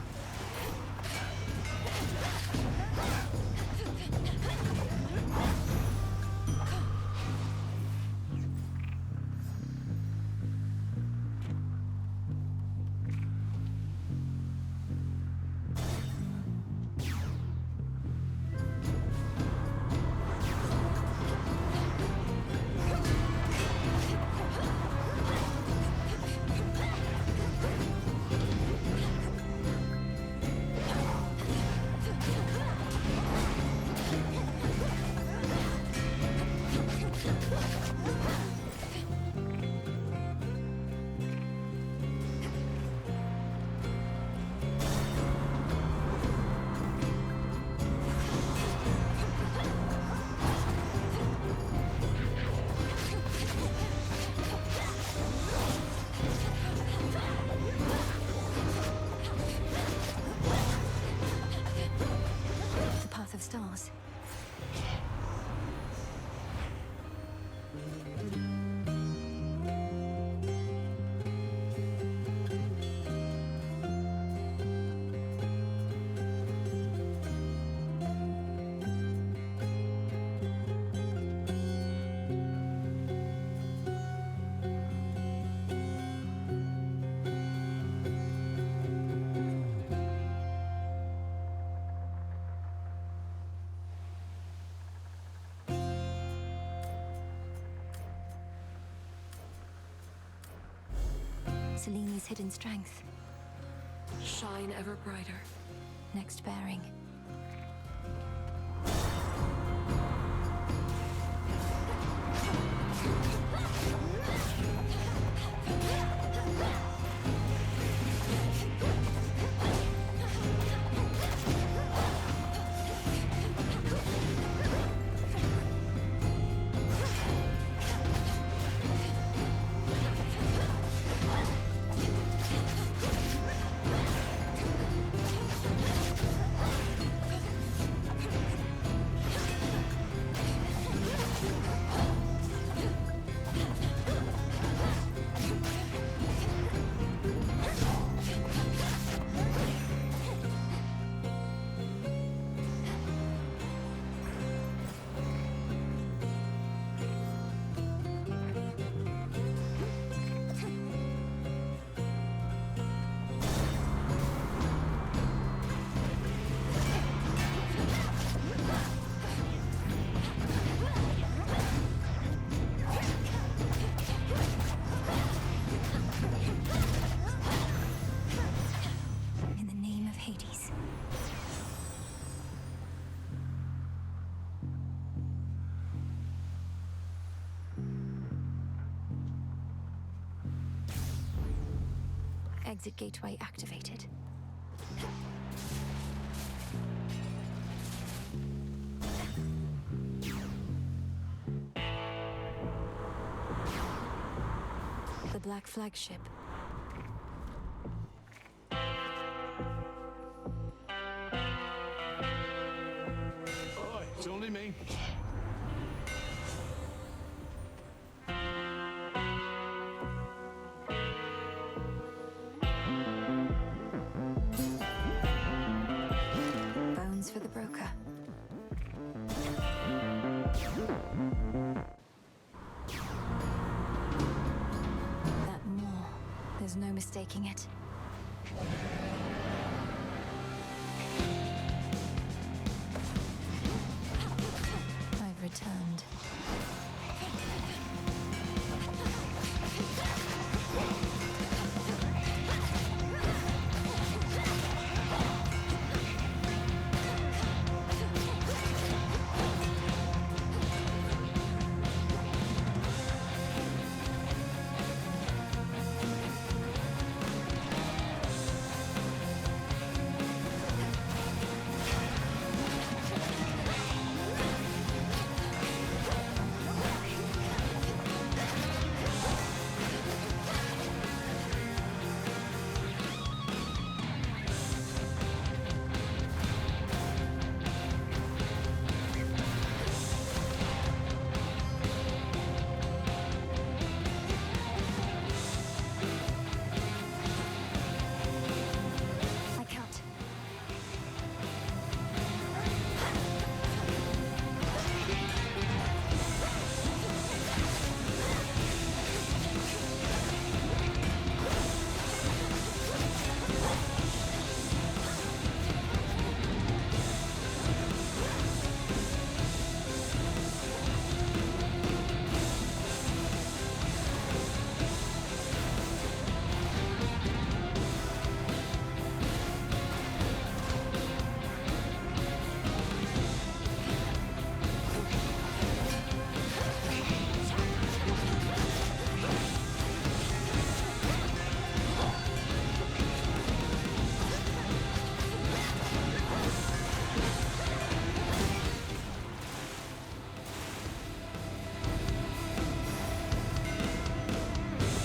Speaker 1: Seleni's hidden strength.
Speaker 7: Shine ever brighter.
Speaker 1: Next bearing. In the name of Hades. Exit gateway activated. The Black Flagship.
Speaker 8: Oi, it's only me.
Speaker 1: Bones for the broker. That maw. There's no mistaking it. I've returned. I can't.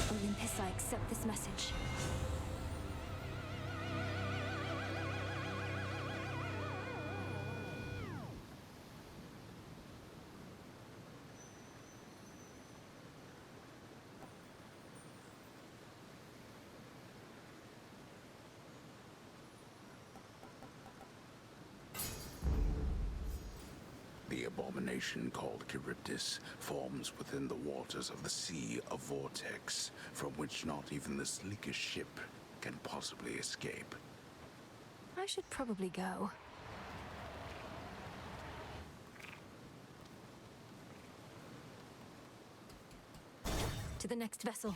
Speaker 1: Olympus, I accept this message.
Speaker 12: The abomination called Charybdis forms within the waters of the Sea of Vortex, from which not even the sleekest ship can possibly escape.
Speaker 1: I should probably go. To the next vessel.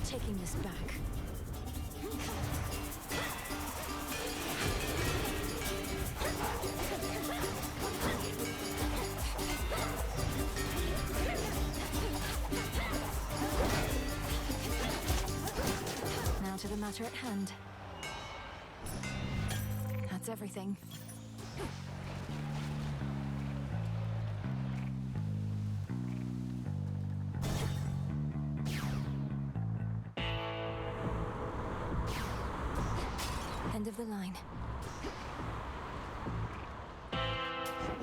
Speaker 1: taking this back. Now to the matter at hand. That's everything. End of the line.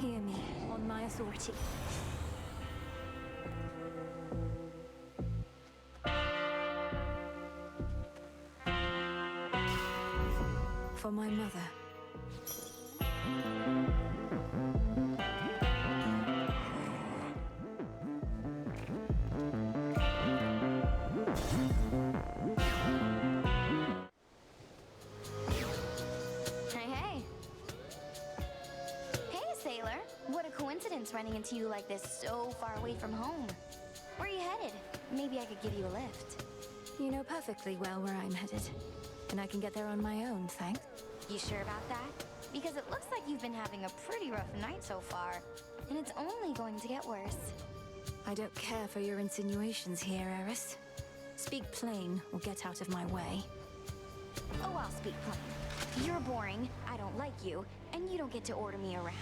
Speaker 1: Hear me, on my authority. For my mother.
Speaker 6: Running into you like this so far away from home. Where are you headed? Maybe I could give you a lift.
Speaker 1: You know perfectly well where I'm headed. And I can get there on my own, thanks.
Speaker 6: You sure about that? Because it looks like you've been having a pretty rough night so far. And it's only going to get worse.
Speaker 1: I don't care for your insinuations here, Eris. Speak plain or get out of my way.
Speaker 6: Oh, I'll speak plain. You're boring, I don't like you, and you don't get to order me around.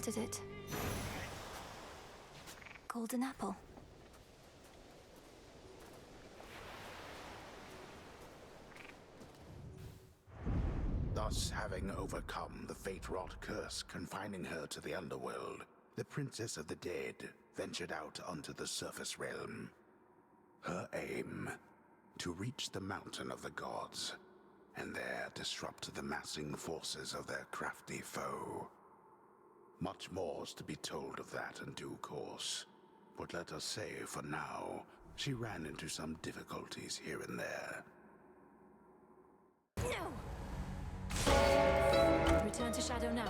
Speaker 1: spotted it. Golden apple.
Speaker 12: Thus, having overcome the fate-wrought curse confining her to the underworld, the Princess of the Dead ventured out onto the surface realm. Her aim, to reach the Mountain of the Gods, and there disrupt the massing forces of their crafty foe. Much more's to be told of that in due course, but let us say, for now, she ran into some difficulties here and there.
Speaker 1: No! Return to Shadow now.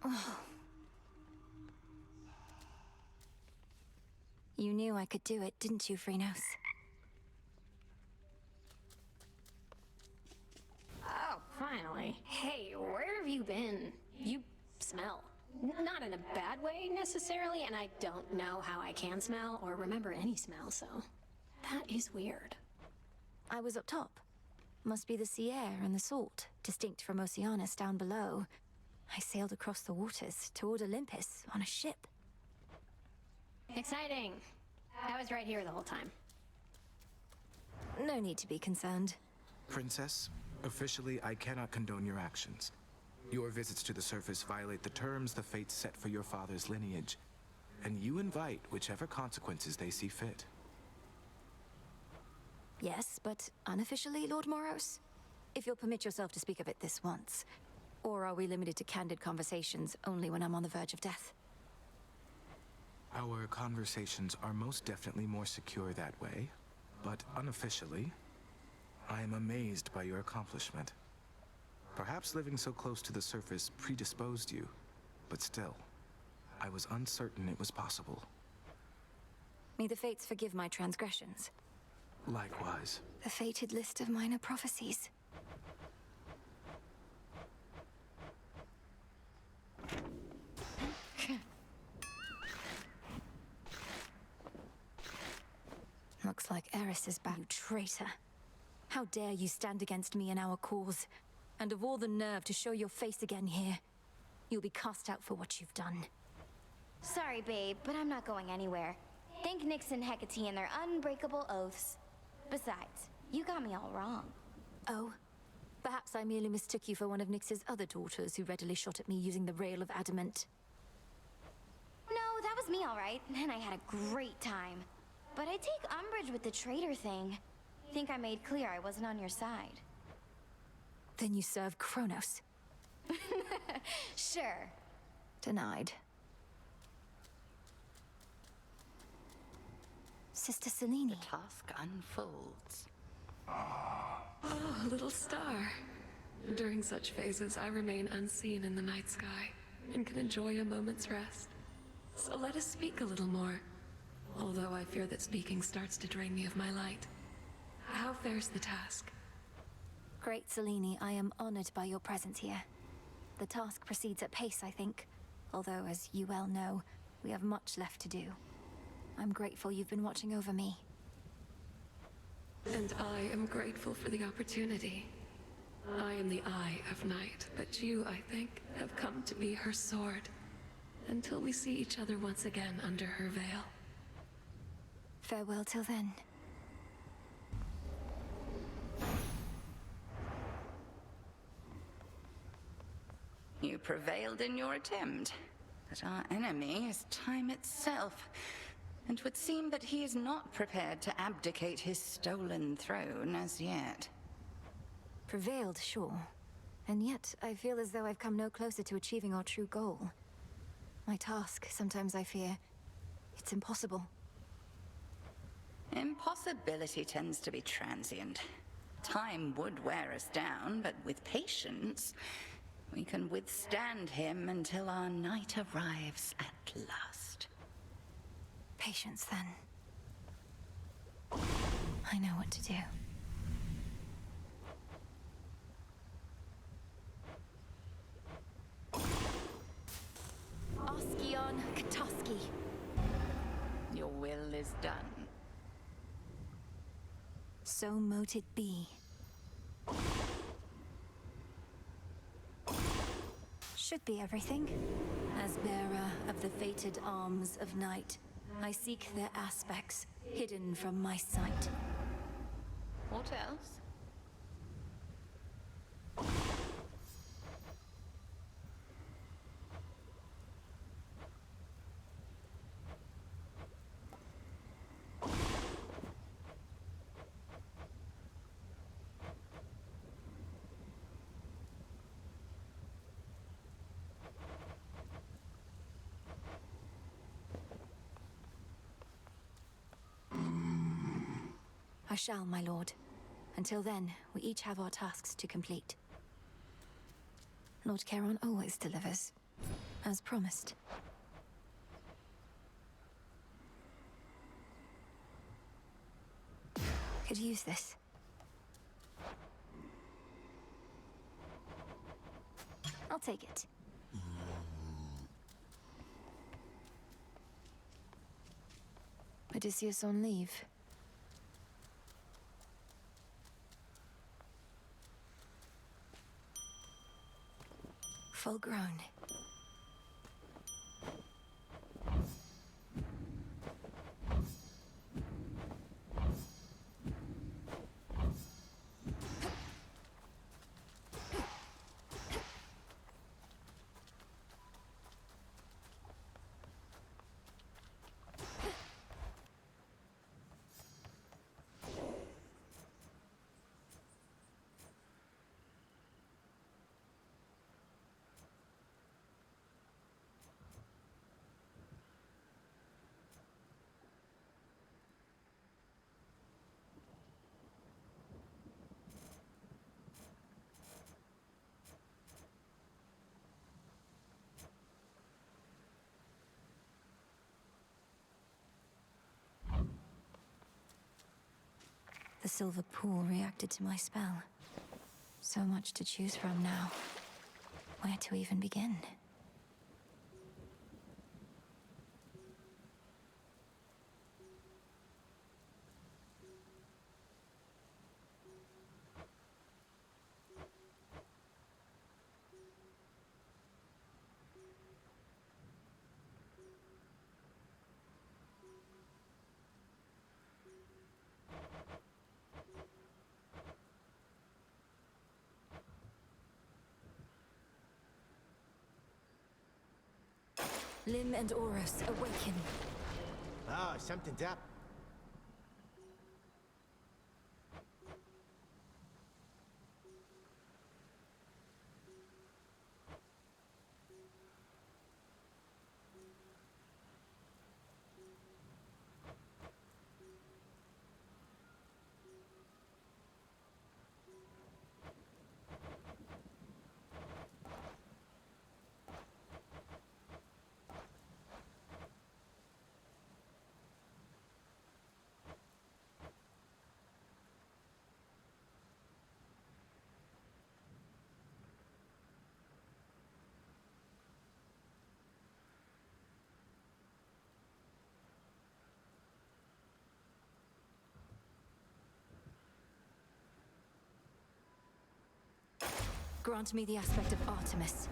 Speaker 1: Oh. You knew I could do it, didn't you, Phrynos?
Speaker 19: Oh, finally. Hey, where have you been? You smell. Not in a bad way, necessarily, and I don't know how I can smell or remember any smell, so... that is weird.
Speaker 1: I was up top. Must be the sea air and the salt, distinct from Oceanus down below. I sailed across the waters toward Olympus on a ship.
Speaker 19: Exciting. I was right here the whole time.
Speaker 1: No need to be concerned.
Speaker 17: Princess, officially I cannot condone your actions. Your visits to the surface violate the terms the fates set for your father's lineage, and you invite whichever consequences they see fit.
Speaker 1: Yes, but unofficially, Lord Moros? If you'll permit yourself to speak of it this once. Or are we limited to candid conversations only when I'm on the verge of death?
Speaker 17: Our conversations are most definitely more secure that way, but unofficially, I am amazed by your accomplishment. Perhaps living so close to the surface predisposed you, but still, I was uncertain it was possible.
Speaker 1: May the fates forgive my transgressions.
Speaker 17: Likewise.
Speaker 1: The fated list of minor prophecies. Looks like Eris is back. You traitor. How dare you stand against me and our cause? And of all the nerve to show your face again here. You'll be cast out for what you've done.
Speaker 6: Sorry, babe, but I'm not going anywhere. Thank Nyx and Hecate and their unbreakable oaths. Besides, you got me all wrong.
Speaker 1: Oh? Perhaps I merely mistook you for one of Nyx's other daughters who readily shot at me using the rail of adamant.
Speaker 6: No, that was me all right, and I had a great time. But I take umbrage with the traitor thing. Think I made clear I wasn't on your side.
Speaker 1: Then you serve Chronos.
Speaker 6: Sure.
Speaker 1: Denied. Sister Selene.
Speaker 11: The task unfolds.
Speaker 7: Oh, little star. During such phases, I remain unseen in the night sky and can enjoy a moment's rest. So let us speak a little more. Although I fear that speaking starts to drain me of my light. How fares the task?
Speaker 1: Great Selene, I am honored by your presence here. The task proceeds at pace, I think. Although, as you well know, we have much left to do. I'm grateful you've been watching over me.
Speaker 7: And I am grateful for the opportunity. I am the Eye of Night, but you, I think, have come to be her sword. Until we see each other once again under her veil.
Speaker 1: Farewell till then.
Speaker 11: You prevailed in your attempt, but our enemy is time itself. And it would seem that he is not prepared to abdicate his stolen throne as yet.
Speaker 1: Prevailed, sure. And yet, I feel as though I've come no closer to achieving our true goal. My task, sometimes I fear, it's impossible.
Speaker 11: Impossibility tends to be transient. Time would wear us down, but with patience, we can withstand him until our night arrives at last.
Speaker 1: Patience, then. I know what to do. Oskion Katoski.
Speaker 11: Your will is done.
Speaker 1: So mote it be. Should be everything. As bearer of the fated arms of night, I seek their aspects, hidden from my sight.
Speaker 11: What else?
Speaker 1: I shall, my lord. Until then, we each have our tasks to complete. Lord Charon always delivers, as promised. Could use this. I'll take it. Odysseus on leave. Full grown. The silver pool reacted to my spell. So much to choose from now. Where to even begin? Lim and Oros, awaken.
Speaker 2: Oh, something's up.
Speaker 1: Grant me the aspect of Artemis.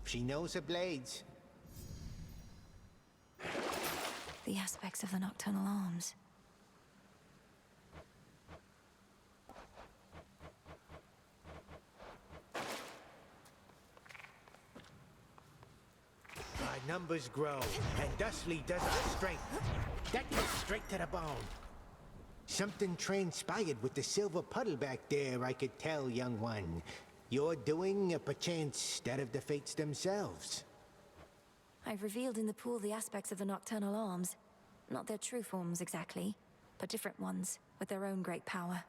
Speaker 2: She knows her blades.
Speaker 1: The aspects of the nocturnal arms.
Speaker 2: Our numbers grow, and thusly does our strength. That gets straight to the bone. Something transpired with the silver puddle back there, I could tell, young one. You're doing, perchance, that of the fates themselves.
Speaker 1: I've revealed in the pool the aspects of the nocturnal arms. Not their true forms exactly, but different ones, with their own great power.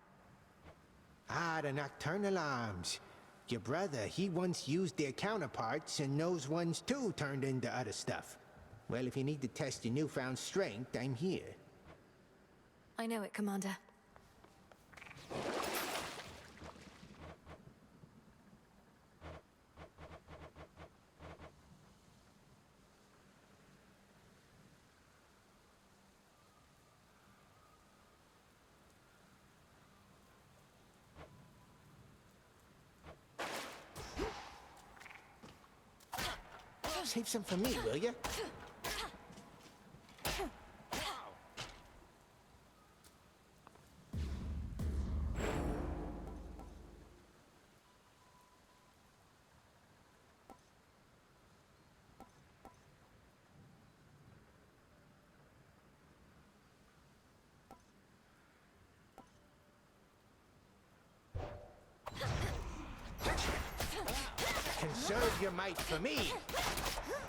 Speaker 2: Ah, the nocturnal arms. Your brother, he once used their counterparts, and those ones too turned into other stuff. Well, if you need to test your newfound strength, I'm here.
Speaker 1: I know it, Commander.
Speaker 2: Save some for me, will ya? Conserve your might for me.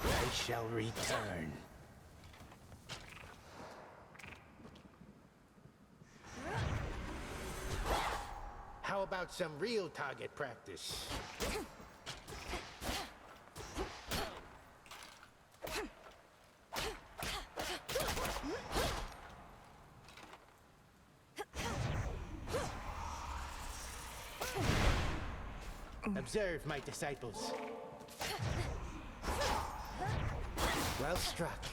Speaker 2: I shall return. How about some real target practice? Observe, my disciples. Well struck.